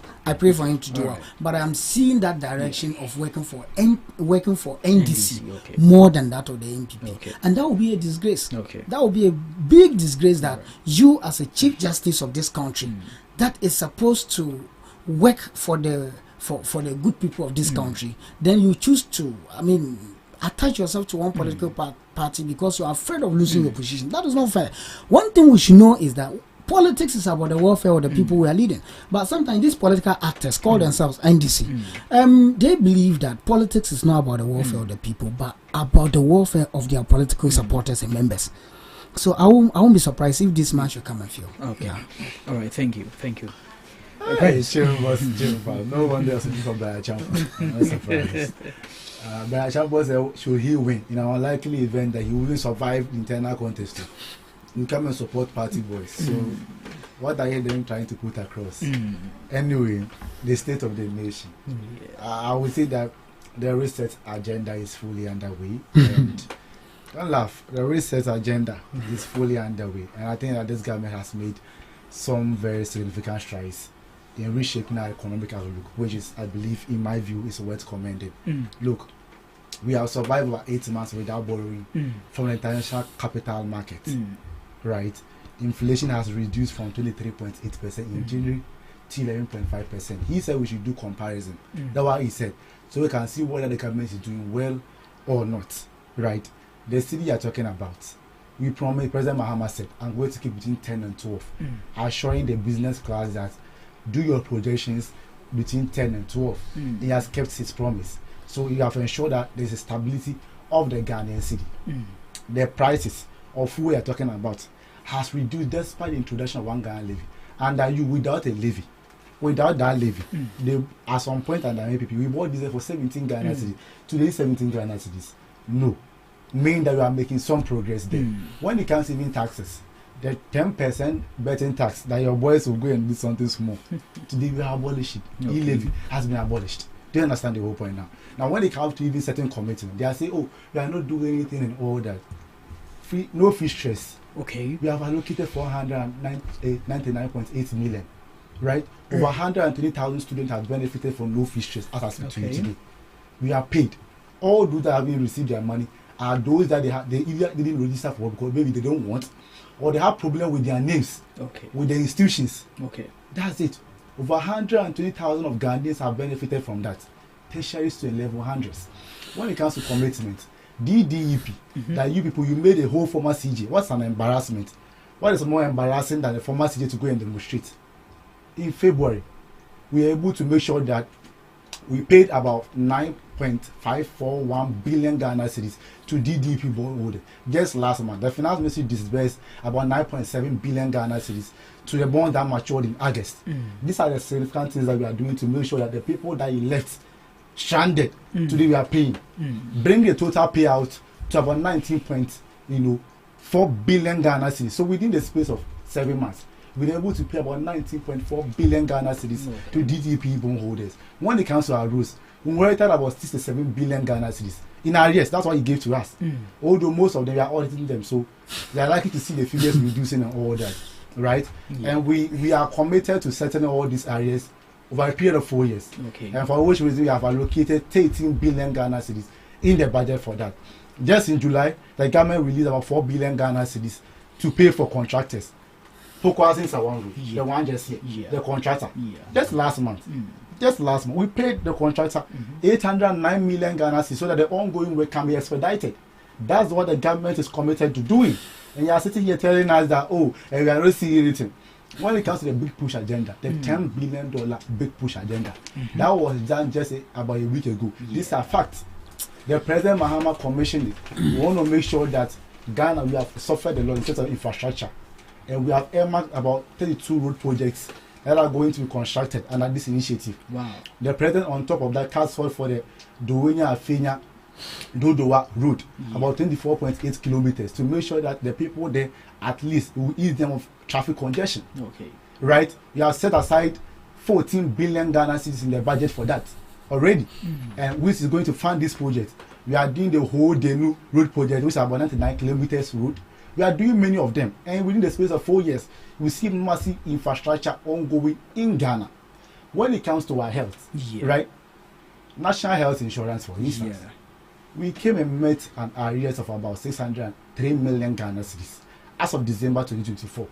But I'm seeing that direction of working for NDC more than that of the MPP, and that will be a disgrace. That will be a big disgrace that you, as a Chief Justice of this country, that is supposed to work for the good people of this country, then you choose to, attach yourself to one political party because you are afraid of losing your position. That is not fair. One thing we should know is that politics is about the welfare of the people we are leading. But sometimes these political actors call themselves NDC. They believe that politics is not about the welfare of the people, but about the welfare of their political supporters and members. So I won't be surprised if this man should come and feel. Okay. All right. Thank you. Hey, no one else is from Bayachampo. No surprise. Bayachampo should he win in an unlikely event that he wouldn't survive internal contest. You come and support party boys. So what are you then trying to put across? Anyway, the state of the nation. I would say that the reset agenda is fully underway. And don't laugh, the reset agenda is fully underway. And I think that this government has made some very significant strides in reshaping our economic outlook, which is, I believe, in my view, is worth commending. Look, we have survived over 8 months without borrowing from the international capital market. Right, inflation has reduced from 23.8% in January to 11.5%. He said we should do comparison. That's what he said, so we can see whether the government is doing well or not. Right, the city you are talking about, we promised, President Mahama said, I'm going to keep between 10 and 12, assuring the business class that do your projections between 10 and 12. He has kept his promise. So you have to ensure that there's a stability of the Ghanaian city. The prices of who we are talking about has reduced despite the introduction of 1 Ghana levy. And that without that levy, they, at some point under MPP, we bought diesel for 17 Ghana cedis. Today, 17 Ghana cedis. No. Meaning that we are making some progress there. When it comes to even taxes, the 10% betting tax that your boys will go and do something small. Today, we have abolished it. E-levy has been abolished. Do you understand the whole point now? Now, when it comes to even certain commitments, they are saying, oh, we are not doing anything and all that. No fee stress. Okay. We have allocated 499.8 million. Right? Over 120,000 students have benefited from no fee stress as I speak to you today. We are paid. All those that have been received their money are those that they either didn't register for because maybe they don't want, or they have problem with their names, with the institutions. That's it. Over 120,000 of Ghanaians have benefited from that. Tertiaries to level hundreds. When it comes to commitment, DDEP, that you people, you made a whole former CJ. What's an embarrassment? What is more embarrassing than a former CJ to go and demonstrate? In February, we were able to make sure that we paid about 9.541 billion Ghana cedis to DDEP bondholders. Just last month, the finance ministry disbursed about 9.7 billion Ghana cedis to the bond that matured in August. These are the significant things that we are doing to make sure that the people that you left stranded today we are paying. Bring the total payout to about 19.4 billion Ghana cedis. So within the space of 7 months, we were able to pay about 19.4 billion Ghana cedis to DDP bondholders. When it comes to our rules, we inherited about 67 billion Ghana cedis in arrears. That's what he gave to us. Although most of them, we are auditing them, so they are likely to see the figures reducing and all that, right? And we are committed to settling all these arrears over a period of 4 years. And for which reason we have allocated 13 billion Ghana cedis in the budget for that. Just in July, the government released about 4 billion Ghana cedis to pay for contractors. Focusing on the one just here, the contractor. Just last month, we paid the contractor 809 million Ghana cedis so that the ongoing work can be expedited. That's what the government is committed to doing. And you are sitting here telling us that, oh, and we are not seeing anything. When it comes to the big push agenda, the $10 billion big push agenda, that was done just about a week ago. These are facts. The President Mahama commissioned it. We want to make sure that Ghana, we have suffered a lot in terms of infrastructure, and we have earmarked about 32 road projects that are going to be constructed under this initiative. Wow. The president, on top of that, cast forward for the Dowenya Afenya Dodowa road, about 24.8 kilometers, to make sure that the people there at least will ease them of traffic congestion. Okay. Right? We have set aside 14 billion Ghana cedis in the budget for that already, and which is going to fund this project. We are doing the whole Denu road project, which is about 99 kilometers road. We are doing many of them, and within the space of 4 years, we see massive infrastructure ongoing in Ghana. When it comes to our health, right? National health insurance, for instance, we came and met an arrears of about 603 million Ghana cedis as of December 2024.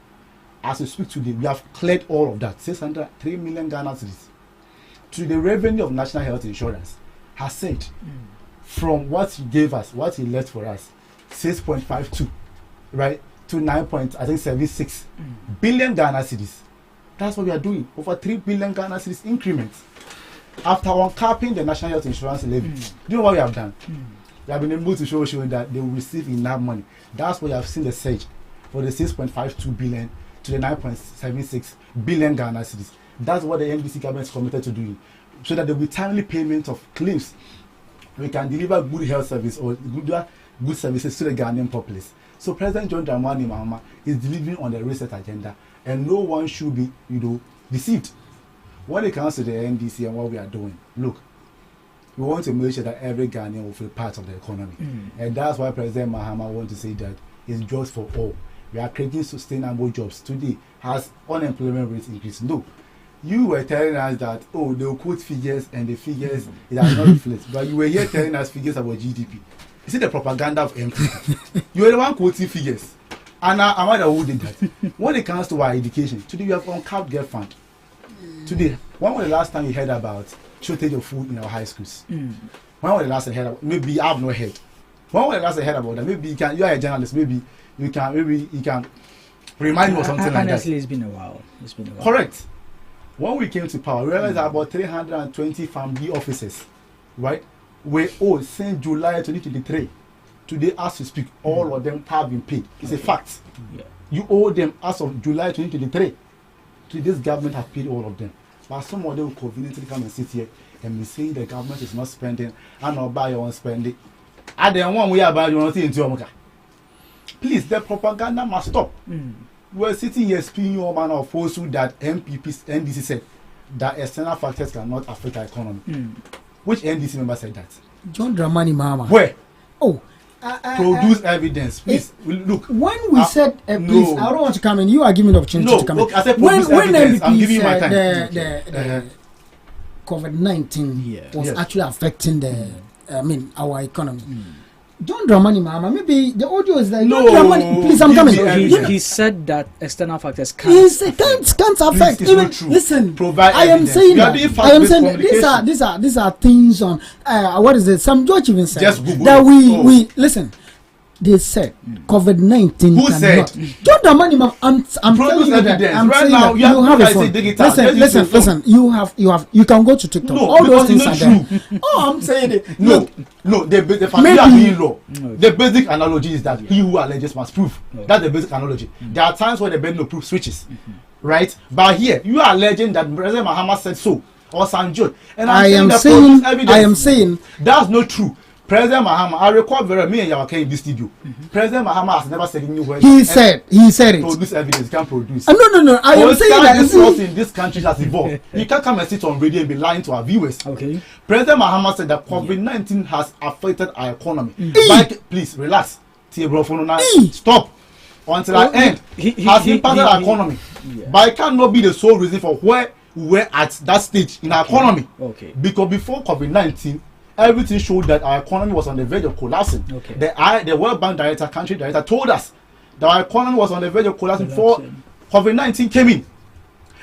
As we speak today, we have cleared all of that, 603 million Ghana cedis. To the revenue of national health insurance has said from what he gave us, what he left for us, 6.52, right, to 9.76 billion Ghana cedis. That's what we are doing. Over 3 billion Ghana cedis increments. After uncapping the national health insurance levy, do you know what we have done? We have been able to show that they will receive enough money. That's why you have seen the surge for the 6.52 billion to the 9.76 billion Ghana cedis. That's what the NDC government is committed to doing, so that there will be timely payment of claims. We can deliver good health service or good services to the Ghanaian populace. So President John Dramani Mahama is delivering on the reset agenda, and no one should be, deceived. When it comes to the NDC and what we are doing, look, we want to make sure that every Ghanaian will feel part of the economy. And that's why President Mahama wants to say that it's jobs for all. We are creating sustainable jobs. Today, has unemployment rates increased? No. You were telling us that, they will quote figures and the figures, it has not reflected. But you were here telling us figures about GDP. Is it the propaganda of MPP? You were the one quoting figures. And I'm not who did that. When it comes to our education, today we have uncapped GEF fund. Today, when was the last time you heard about shortage of food in our high schools? When was the last time you heard about? Maybe I have no head. When was the last time you heard about that? Maybe you are a journalist. Maybe you can remind me of something like that. Honestly, it's been a while. Correct. When we came to power, we realized that about 320 family officers, right, were owed since July 2023. Today, as we speak, all of them have been paid. It's a fact. You owe them as of July 2023. This government has paid all of them. But some of them will conveniently come and sit here and be saying the government is not spending and not buy your own spending. And then one way about you want to into your please, the propaganda must stop. We're sitting here speaking your manner of falsehood that NDC said that external factors cannot affect our economy. Which NDC member said that? John Dramani Mahama. Where? Produce evidence, please. Look. When we said, please, I don't want to come in. You are giving the opportunity to come in. I said produce evidence. I'm giving you my time. The COVID-19 was actually affecting our economy. John Dramani Mahama, maybe the audio is like, John Dramani, please, I'm coming. He said that external factors can't affect. Please, even listen, provide I am evidence. saying that these are things on what is it? Some judge even said that we listen. They said COVID-19. Who said? John Dramani Mahama, I'm telling you that. I'm saying that you have a phone. Listen. You can go to TikTok. No, all those things are there. True. I'm saying it. No. The family law. The basic analogy is that he who alleges must prove. That's the basic analogy. There are times where the burden of proof switches, right? But here you are alleging that President Mahama said so or Sanjay, and I am saying that's not true. President Mahama, I recall very me and Yawake in this studio. President Mahama has never said anywhere. He said it. Produce evidence, can't produce. No. I am saying that this laws in this country has evolved. You can't come and sit on radio and be lying to our viewers. Okay. President Mahama said that COVID-19 has affected our economy. Please relax. Stop until I end. Has impacted our economy. But it cannot be the sole reason for where we were at that stage in our economy. Okay. Because before COVID-19, everything showed that our economy was on the verge of collapsing. Okay. The World Bank director, country director, told us that our economy was on the verge of collapsing before COVID-19 came in.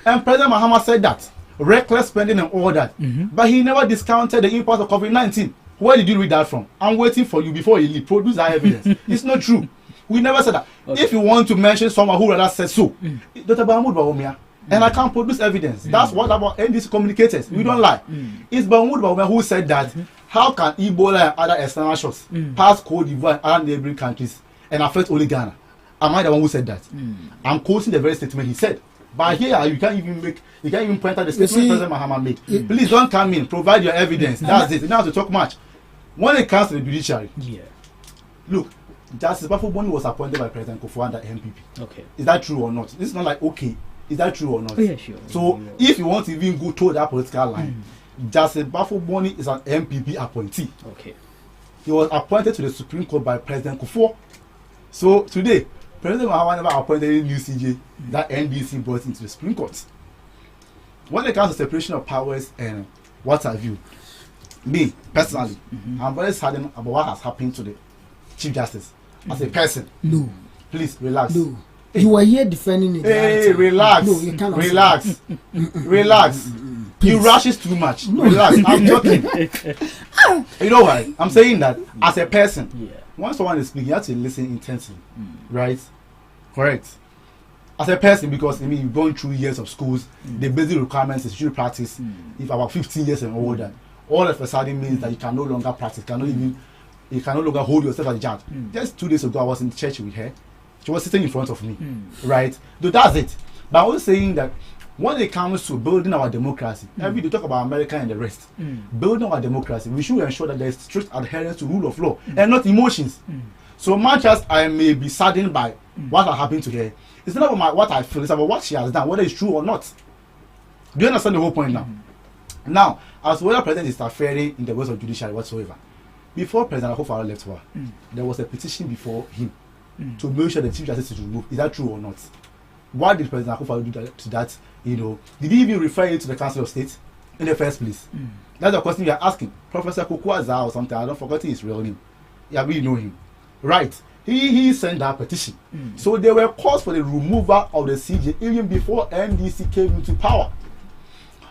And President Mahama said that. Reckless spending and all that. But he never discounted the impact of COVID-19. Where did you read that from? I'm waiting for you before you leave. Produce that evidence. It's not true. We never said that. Okay. If you want to mention someone who rather said so, Dr. Bahmoud Bawumia, and I can't produce evidence. That's what about NDC communicators. We don't lie. It's Bahmoud Bawumia who said that. How can Ebola and other external shocks pass Cote d'Ivoire and other neighboring countries and affect only Ghana. Am I the one who said that? I'm quoting the very statement he said. But here you can't even point out the statement President Mahama made. Please don't come in, provide your evidence. That's it. You don't have to talk much. When it comes to the judiciary, look, Justice Bafo-Boni was appointed by President Kufuor under MPP. Okay. Is that true or not? This is not like, okay, is that true or not? Oh, yeah, sure. So if you want to even go toward that political line, Justice Bafo-Boni is an MPP appointee. Okay. He was appointed to the Supreme Court by President Kufuor. So today, President Mahama never appointed any new CJ that NDC brought into the Supreme Court. When it comes to separation of powers and what have you, me personally, I'm very saddened about what has happened to the Chief Justice as a person. No. Please relax. No. You were here defending it. Hey, relax. No, you cannot. Relax. Relax. You rushes too much. No. Relax. I'm joking. You know why? I'm saying that as a person, when someone is speaking, you have to listen intensely. Right? Correct. As a person, because I mean, you've gone through years of schools, the basic requirements is you should practice. If about 15 years and older, all of a sudden means that you can no longer practice, you can no longer hold yourself as a judge. Just 2 days ago, I was in the church with her. She was sitting in front of me, right? So that's it. But I was saying that when it comes to building our democracy, every day talk about America and the rest, building our democracy, we should ensure that there is strict adherence to rule of law and not emotions. So much as I may be saddened by what has happened to her, it's not about what I feel, it's about what she has done, whether it's true or not. Do you understand the whole point now? Now, as whether President is interfering in the ways of judiciary whatsoever, before President Akufo-Addo left power, there was a petition before him to make sure the Chief Justice is removed. Is that true or not? Why did President Akufo-Addo do that, to that? You know, did he even refer it to the Council of State in the first place? That's the question you are asking. Professor Kokwaza or something, I don't forget his real name. Yeah, we know him. Right. He sent that petition. So there were calls for the removal of the CJ even before NDC came into power.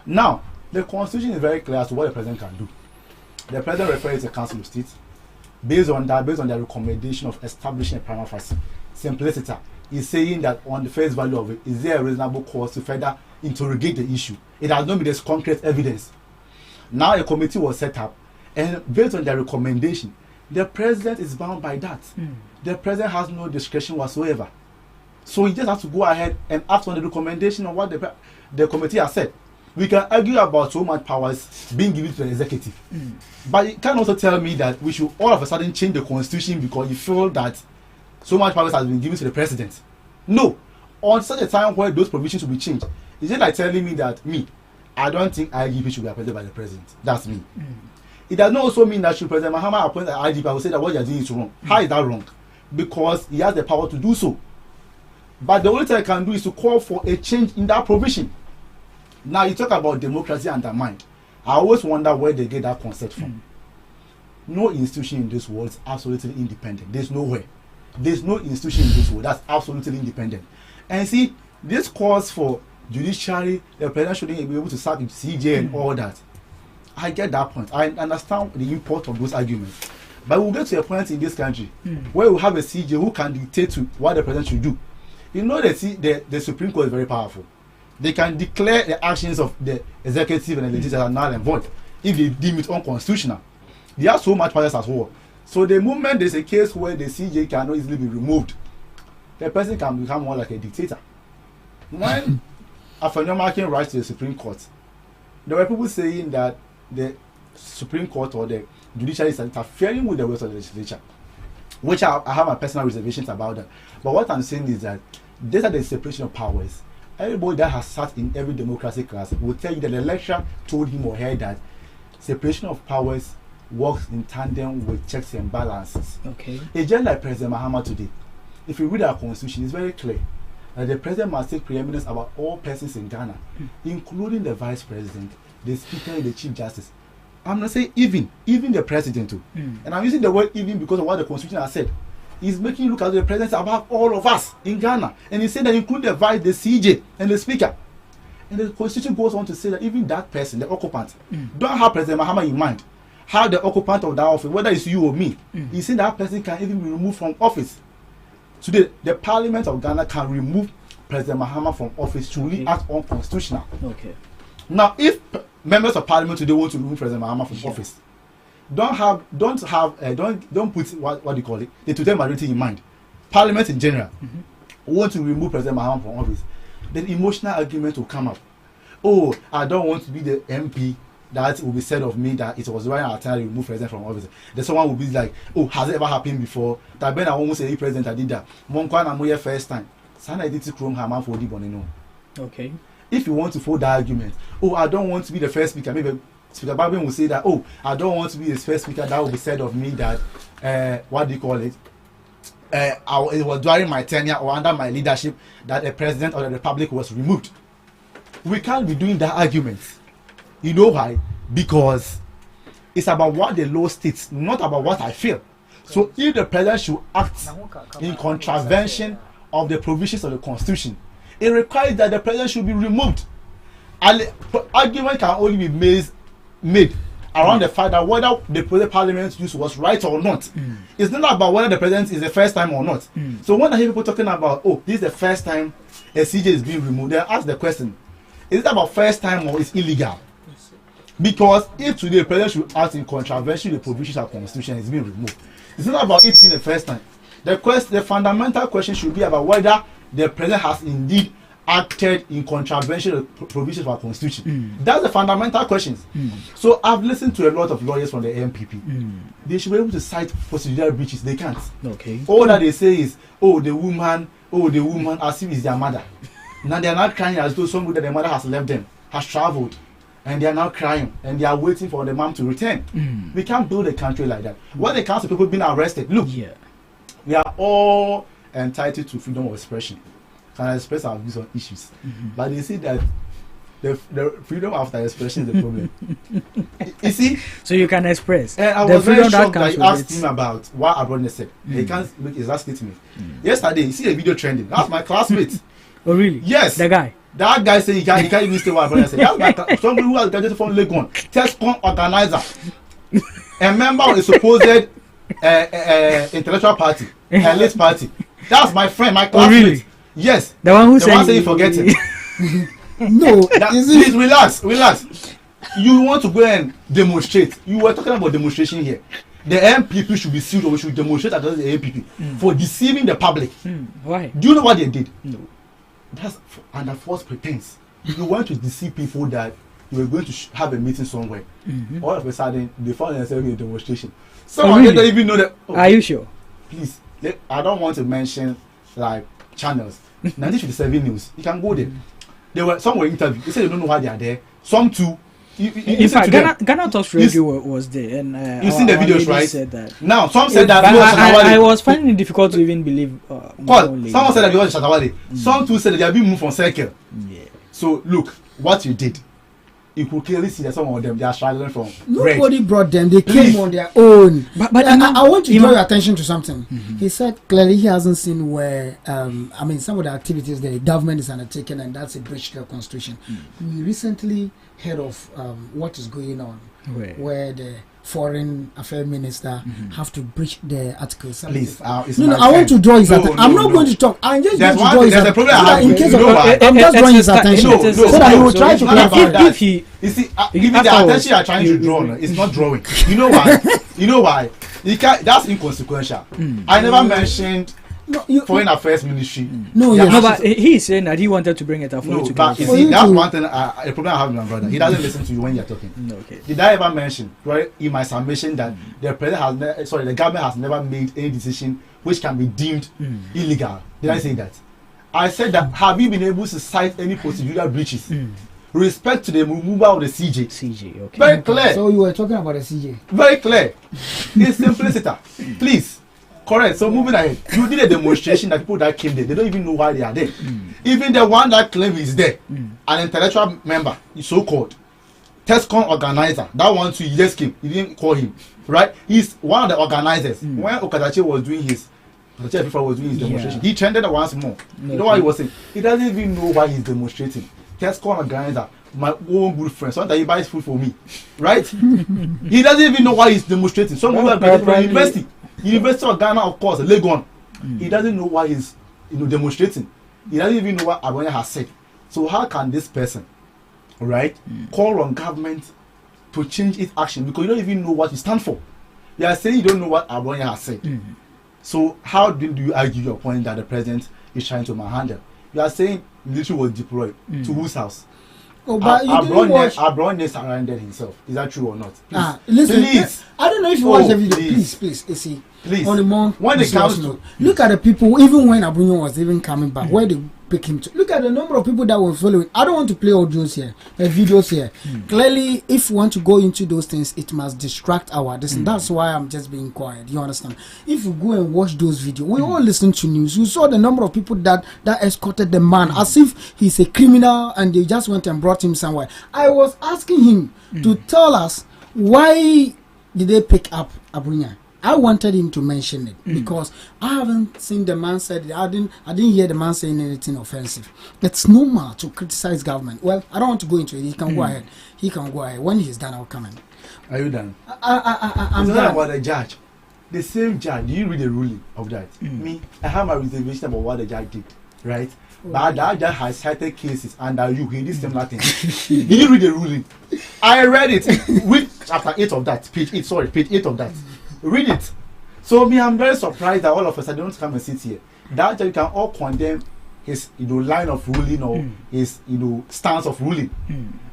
Now, the Constitution is very clear as to what the President can do. The President refers to the Council of State. Based on their recommendation of establishing a prima facie, simplicity is saying that on the face value of it, is there a reasonable cause to further interrogate the issue? It has not been this concrete evidence. Now a committee was set up, and based on their recommendation, the President is bound by that. The President has no discretion whatsoever. So he just has to go ahead and act on the recommendation of what the committee has said. We can argue about so much powers being given to the executive. But you can also tell me that we should all of a sudden change the constitution because you feel that so much powers has been given to the president. No. On such a time where those provisions will be changed, it's just like telling me that I don't think IGP should be appointed by the president. That's me. It does not also mean that should President Mahama appoint an IGP, I will say that what you are doing is wrong. How is that wrong? Because he has the power to do so. But the only thing I can do is to call for a change in that provision. Now you talk about democracy undermined. I always wonder where they get that concept from. No institution in this world is absolutely independent. There's nowhere. There's no institution in this world that's absolutely independent. And see, this calls for judiciary, the president shouldn't be able to sack CJ and all that. I get that point. I understand the import of those arguments. But we'll get to a point in this country where we have a CJ who can dictate to what the president should do. You know that the Supreme Court is very powerful. They can declare the actions of the executive and the legislature are null and void if they deem it unconstitutional. They have so much powers as well. So the moment there's a case where the CJ cannot easily be removed, the person can become more like a dictator. When Afenyomakin writes to the Supreme Court, there were people saying that the Supreme Court or the judiciary is interfering with the works of the legislature, which I have my personal reservations about that. But what I'm saying is that these are the separation of powers. Everybody that has sat in every democracy class will tell you that the lecturer told him or her that separation of powers works in tandem with checks and balances. Okay. It's just like President Mahama today. If you read our constitution, it's very clear that the president must take preeminence about all persons in Ghana, including the vice president, the speaker, and the chief justice. I'm not saying even the president too. And I'm using the word even because of what the constitution has said. He's making you look at the president above all of us in Ghana. And he said that include the vice, the CJ, and the speaker. And the constitution goes on to say that even that person, the occupant, don't have President Mahama in mind. Have the occupant of that office, whether it's you or me. He said that person can even be removed from office. Today, the Parliament of Ghana can remove President Mahama from office to really act unconstitutional. Okay. Now, if members of Parliament today want to remove President Mahama from office, don't put what do you call it, the total majority in mind. Parliament in general want to remove President Mahama from office, then emotional argument will come up. Oh, I don't want to be the MP that will be said of me that it was right at time to remove president from office. Then someone will be like, oh, has it ever happened before? That Ben I almost say president I did that. Monkwana Moye first time. Sana did it Chrome Haman for the Bonino. Okay. If you want to fold that argument, oh, I don't want to be the first speaker. Maybe Speaker Babin will say that, oh, I don't want to be the first speaker that will be said of me that what do you call it? It was during my tenure or under my leadership that the president of the republic was removed. We can't be doing that argument. You know why? Because it's about what the law states, not about what I feel. So if the president should act in contravention of the provisions of the constitution, it requires that the president should be removed. Argument can only be made around the fact that whether the parliament use was right or not. It's not about whether the president is the first time or not. So when I hear people talking about, oh, this is the first time a CJ is being removed, then ask the question, is it about first time or is illegal? Because if today the president should act in contravention of the provisions of the constitution, it's being removed. It's not about it being the first time. The fundamental question should be about whether the president has indeed acted in contravention of the provisions of our constitution. That's the fundamental questions. So I've listened to a lot of lawyers from the MPP. They should be able to cite procedural breaches. They can't. Okay. All that they say is, oh, the woman, as if it's their mother. Now they are not crying as though somebody that their mother has left them, has traveled, and they are now crying, and they are waiting for the mom to return. We can't build a country like that. When it comes to people being arrested, look, we are all entitled to freedom of expression. Can express our views on issues. But they say that the freedom after expression is the problem. You see? So you can express. And I was very shocked that you asked him about what Abroad said. He can't make his last statement. Yesterday, you see a video trending. That's my classmate. Oh, really? Yes. The guy. That guy said he can't even say what Abroad said. That's somebody who has graduated from Legon. TESCON organizer. A member of a supposed intellectual party. Elite party. That's my friend, my classmate. Oh, really? Yes. The one who said you forget it. No. Please relax. You want to go and demonstrate. You were talking about demonstration here. The MPP should be sued or we should demonstrate against the MPP for deceiving the public. Why? Do you know what they did? No. That's under false pretense. You want to deceive people that you were going to have a meeting somewhere. All of a sudden, they found themselves in a demonstration. Some of them don't even know that. Oh, are you sure? Please, I don't want to mention like channels. 1957 News. You can go there. Some were interviewed. They said they don't know why they are there. Some too. In fact, GhanaTalks Radio was there, and you've seen the videos, right? Said that. Now, some said that. I was finding it difficult to even believe. Someone said that because Shatawale. Some too said that they have been moved from circle. Yeah. So look, what you did. You could clearly see that some of them they are struggling from. Nobody brought them; they came on their own. But I want to draw your attention to something. He said clearly he hasn't seen where some of the activities the government is undertaking, and that's a breach to the constitution. We recently heard of what is going on, where the foreign affairs minister have to breach the article. Please, I want to draw his attention. I'm not going to talk. I'm just going to draw his attention. In case of I'm just drawing his attention so that he will try to clarify. If he, you see, give me the attention you are trying to draw. It's not drawing. You know why? You know why? You can't. That's inconsequential. I never mentioned. Foreign Affairs Ministry. But he is saying that he wanted to bring it up for you to but you see, that's one thing. A problem I have with my brother. He doesn't listen to you when you're talking. Okay. Did I ever mention, right, in my submission that the government has never made any decision which can be deemed illegal? Did I say that? I said that. Have you been able to cite any procedural breaches? Respect to the removal of the CJ. Okay. Very clear. So you were talking about the CJ. Very clear. It's simplicity. Please. Correct. So moving ahead, you did a demonstration that people that came there, they don't even know why they are there. Even the one that claims he's there, an intellectual member, so-called TESCON organizer, that one too, he just came. You didn't call him, right? He's one of the organizers. When Okadachi was doing his demonstration, he trended once more. You know what he was saying? He doesn't even know why he's demonstrating. TESCON organizer, my own good friend, so that he buys food for me, right? He doesn't even know why he's demonstrating. Some people are graduated from University of Ghana, of course, Legon. He doesn't know why he's demonstrating. He doesn't even know what Abonya has said. So how can this person, right, call on government to change its action because you don't even know what you stand for? You are saying you don't know what Abonya has said. So how do you argue your point that the president is trying to manhandle? You are saying military was deployed to whose house? Oh, but you didn't watch. Abrone surrounded himself. Is that true or not? Listen, please. I don't know if you watch the video. Please, you see. Please. On the more when it comes to look at the people, even when Abrone was even coming back, where they pick him to. Look at the number of people that were following. I don't want to play audios here, videos here. Clearly, if we want to go into those things, it must distract our listen. That's why I'm just being quiet. You understand? If you go and watch those videos, we all listen to news. You saw the number of people that escorted the man as if he's a criminal and they just went and brought him somewhere. I was asking him to tell us why did they pick up Abrone. I wanted him to mention it because I haven't seen the man said it. I didn't hear the man saying anything offensive. It's normal to criticize government. Well, I don't want to go into it. He can go ahead. He can go ahead. When he's done, I'll come in. Are you done? I'm done. done. About the judge. The same judge. Do you read the ruling of that? Me, I have my reservation about what the judge did, right? But that judge has cited cases under you. He did similar things. Did you read the ruling? I read it. Read chapter 8 of that. Page 8 of that. Read it. So me, I'm very surprised that all of us don't come and sit here. That judge can all condemn his line of ruling or his stance of ruling.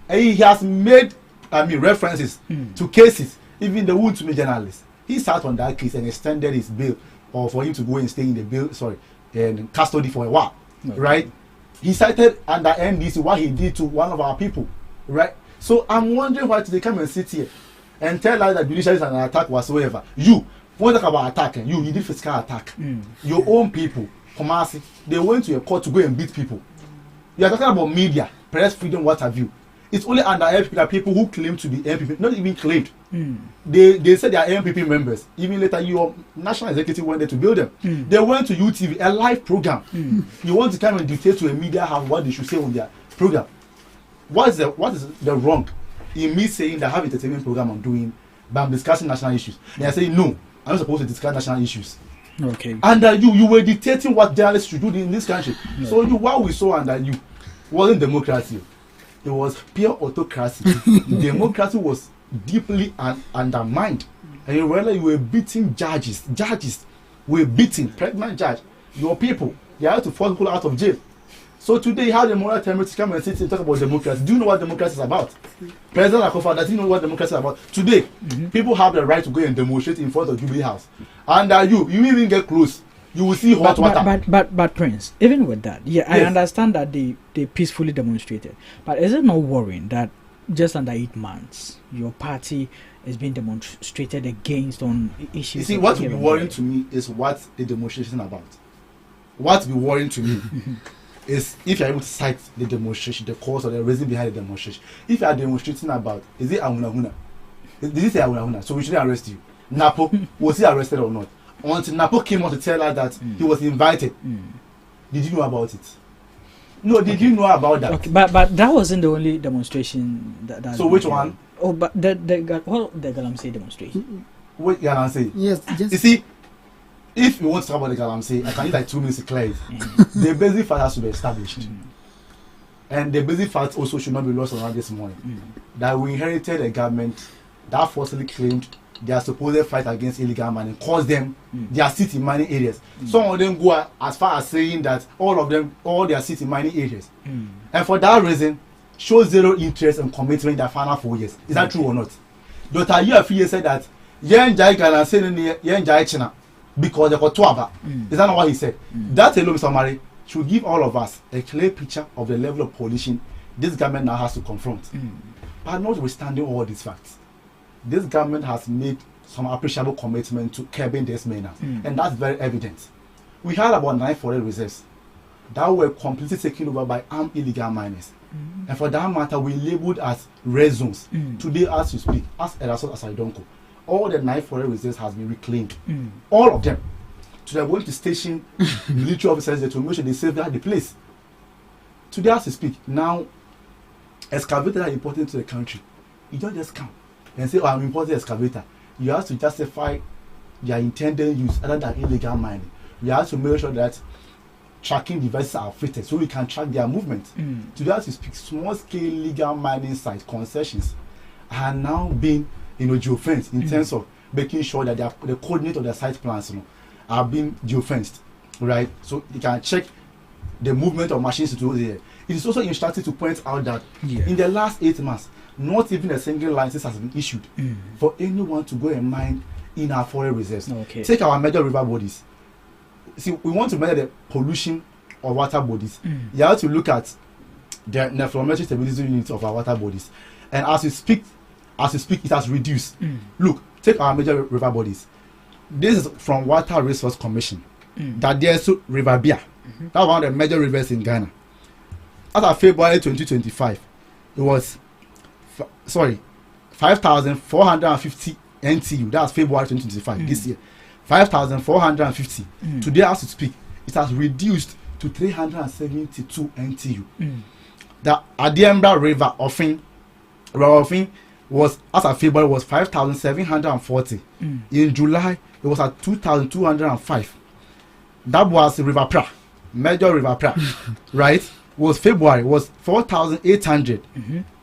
And he has made references to cases, even the wound to me journalists. He sat on that case and extended his bail, or for him to go and stay in the bail, in custody for a while, right? He cited under NDC what he did to one of our people, right? So I'm wondering why they come and sit here and tell us that judiciary is an attack whatsoever. You, when we talk about attacking, you did physical attack. Your own people, Kumasi, they went to a court to go and beat people. You are talking about media, press freedom, what have you. It's only under MPP that people who claim to be MPP, not even claimed. They said they are MPP members. Even later, your national executive went there to build them. They went to UTV, a live program. You want to come and dictate to a media house what they should say on their program. What is the wrong in me saying that I have an entertainment program I'm doing, but I'm discussing national issues? They are saying, no, I'm not supposed to discuss national issues. Okay. Under you were dictating what journalists should do in this country. Yeah. So what we saw under you wasn't democracy. It was pure autocracy. Democracy was deeply undermined. And you realize you were beating judges. Judges were beating pregnant judge. Your people, they had to force people out of jail. So today you have the moral temerity to come and sit and talk about democracy. Do you know what democracy is about? President Akufo, does he know what democracy is about? Today, people have the right to go and demonstrate in front of Jubilee House. And you even get close, you will see hot water. But Prince, even with that, yes. I understand that they peacefully demonstrated. But is it not worrying that just under 8 months, your party is being demonstrated against on issues? You see, what will be worrying to me is what the demonstration is about. What will be worrying to me is if you're able to cite the demonstration, the cause or the reason behind the demonstration. If you are demonstrating about, is it Ahunahuna? Did he say Ahunahuna? So we shouldn't arrest you. Napo, was he arrested or not? Until Napo came out to tell us that he was invited. Did you know about it? No, did you know about that? Okay, but that wasn't the only demonstration. That so which one? Oh, but the Galamsey demonstration. What Galamsey? Yes, just you see. If you want to talk about the Galamsey, I can use like 2 minutes to clear it. The basic fact has to be established. And the basic fact also should not be lost around this morning. That we inherited a government that falsely claimed their supposed fight against illegal mining caused them their city mining areas. Some of them go as far as saying that all their city mining areas. And for that reason, show zero interest and commitment in their final 4 years. Is that true or not? Dr. Yafie said that Yenjai Galamsey Yenjai China. Because they got Tuaba. Is that not what he said? That alone, Mr. Mari, should give all of us a clear picture of the level of pollution this government now has to confront. But notwithstanding all these facts, this government has made some appreciable commitment to curbing this menace. And that's very evident. We had about 9 forest reserves that were completely taken over by armed illegal miners. And for that matter, we labeled as red zones. Today, as you speak, as Eraso as Idonko, all the 9 forest reserves has been reclaimed. All of them. So they're going to station military officers there to make sure they safeguard the place. Today, as we speak, now, excavators are important to the country. You don't just come and say, oh, I'm importing an excavator. You have to justify their intended use other than illegal mining. You have to make sure that tracking devices are fitted so we can track their movement. Today, as we speak, small-scale legal mining sites, concessions, are now being geofence in terms of making sure that the coordinate of their site plans are being geofenced, right? So you can check the movement of machines to there. It is also instructive to point out that in the last 8 months, not even a single license has been issued for anyone to go and mine in our forest reserves. Okay. Take our major river bodies. See, we want to measure the pollution of water bodies. You have to look at the nephrolometric stability unit of our water bodies, and as you speak, it has reduced. Look, take our major river bodies. This is from Water Resource Commission. That there's River Bia. That's one of the major rivers in Ghana. As of February 2025, it was 5,450 NTU. That's February 2025 this year. 5,450. Today, as we speak, it has reduced to 372 NTU. The Adiembra River offering was, as of February, was 5,740. In July, it was at 2,205. That was River Pra, major River Pra, right? Was February was 4,800.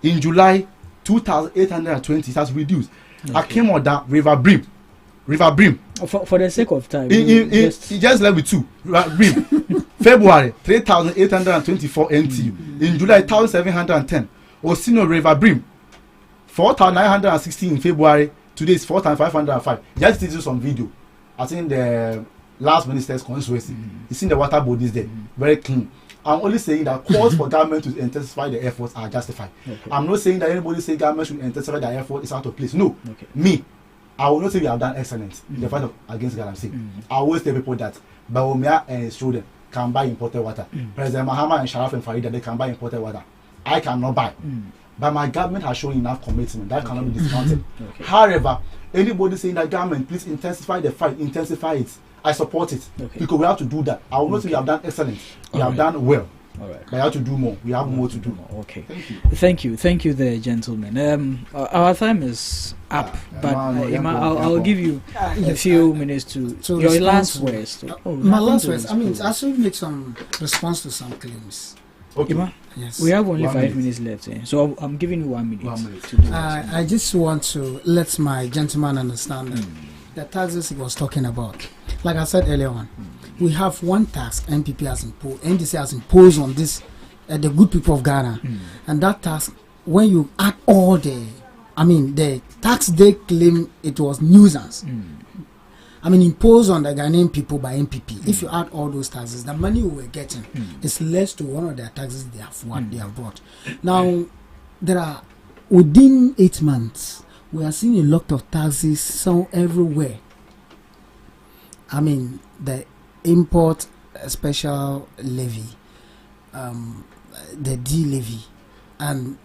In July, 2,820. It has reduced. I came on that River Brim. For the sake of time, just level 2. Brim. February 3,824 NTU. In July 1,710. Osino River Brim 4,960 in February. Today is 4,505. Just to do some video. I think the last minister's constituency. You see the water bodies there, very clean. I'm only saying that calls for government to intensify the efforts are justified. I'm not saying that anybody say government should intensify their effort is out of place. No, me, I will not say we have done excellent in the fight against Galamsey. I always tell people that Bawumia and his children can buy imported water. President Mahama and Sharaf and Farida, they can buy imported water. I cannot buy. But my government has shown enough commitment that cannot be discounted. However, anybody saying that government, please intensify the fight, intensify it. I support it because we have to do that. I will not say we have done excellent. We have done well. All right. But we have to do more. We have more to do. Okay. Thank you, there, gentlemen. Our time is up, but I'll give you a few minutes to your last words. My last words. I mean, I should make some response to some claims. Okay. Yes. We have only 5 minutes left, so I'm giving you 1 minute. To do I just want to let my gentleman understand that the taxes he was talking about. Like I said earlier on, we have one tax NPP has imposed, NDC has imposed on this, the good people of Ghana, and that tax, when you add all the tax they claim it was nuisance. Imposed on the Ghanaian people by NPP. If you add all those taxes, the money we were getting is less to one of their taxes they have brought. Now, there are within 8 months, we are seeing a lot of taxes so everywhere. The import special levy, the D levy, and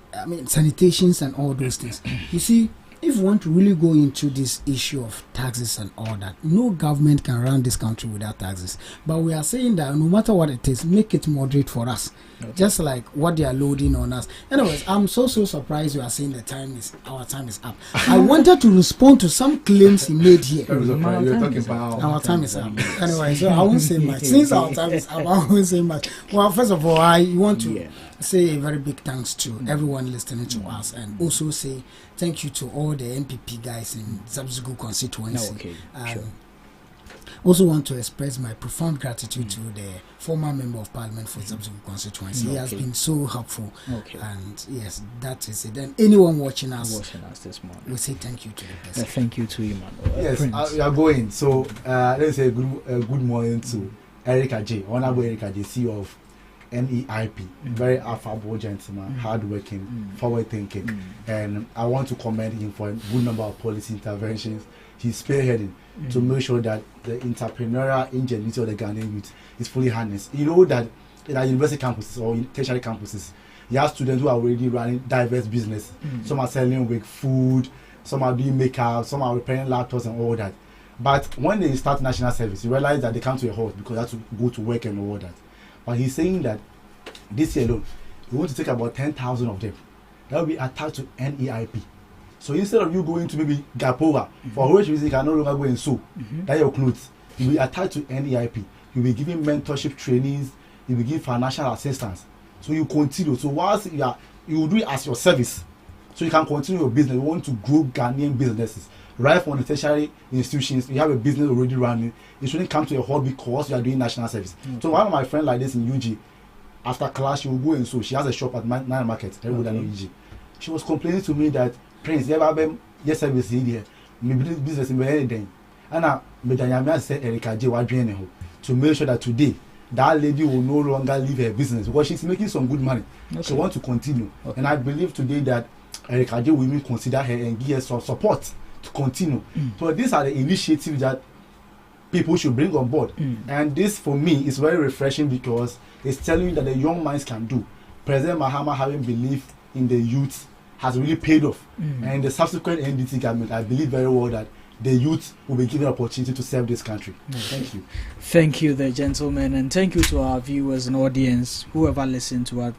sanitations and all those things. You see, if we want to really go into this issue of taxes and all that, no government can run this country without taxes. But we are saying that no matter what it is, make it moderate for us. Just like what they are loading on us. Anyways, I'm so surprised you are saying our time is up. I wanted to respond to some claims he made here. Our time is up. Anyway, so I won't say much. Since our time is up, I won't say much. Well, first of all, I want to say a very big thanks to everyone listening to us, and also say thank you to all the NPP guys in Zabzugu constituency. Also want to express my profound gratitude to the former member of parliament for Zabzugu constituency. He has been so helpful. And yes, that is it. And anyone watching us this morning, we say thank you to the person. Thank you to you, man. Yes, we are going. So let's say good morning to Erica J, Honorable Erica J, CEO of NEIP, very affable gentleman, hardworking, forward-thinking, and I want to commend him for a good number of policy interventions he's spearheading to make sure that the entrepreneurial ingenuity of the Ghanaian youth is fully harnessed. You know that in our university campuses or in tertiary campuses, you have students who are already running diverse business. Some are selling with food, some are doing makeup, some are repairing laptops and all that. But when they start national service, you realize that they come to a halt because they have to go to work and all that. But he's saying that this year alone, we want to take about 10,000 of them. That will be attached to NEIP. So instead of you going to maybe Gapova, for which reason you can no longer go and sew, that your clothes, you will be attached to NEIP. You'll be giving mentorship trainings, you'll be giving financial assistance. So you continue. So whilst you will do it as your service, so you can continue your business. We want to grow Ghanaian businesses. Right from the tertiary institutions, you have a business already running. It shouldn't come to a halt because you are doing national service. So one of my friends like this in UG, after class, she will go and so she has a shop at Nine Market, everybody know UG. She was complaining to me that, Prince, yes, service here, maybe business in anything. And now, Medanyamia said Erika J. to make sure that today, that lady will no longer leave her business because she's making some good money. Okay. She wants to continue. Okay. And I believe today that Erika J. will even consider her and give her some support to continue. So these are the initiatives that people should bring on board. And this for me is very refreshing because it's telling you that the young minds can do. President Mahama having belief in the youth has really paid off. And the subsequent NDT government, I believe very well that the youth will be given opportunity to serve this country. Thank you. Thank you, the gentlemen, and thank you to our viewers and audience, whoever listened to us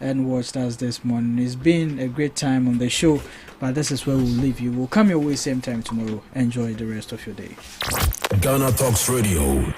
and watched us this morning. It's been a great time on the show, but this is where we'll leave you. We'll come your way same time tomorrow. Enjoy the rest of your day. GhanaTalks Radio.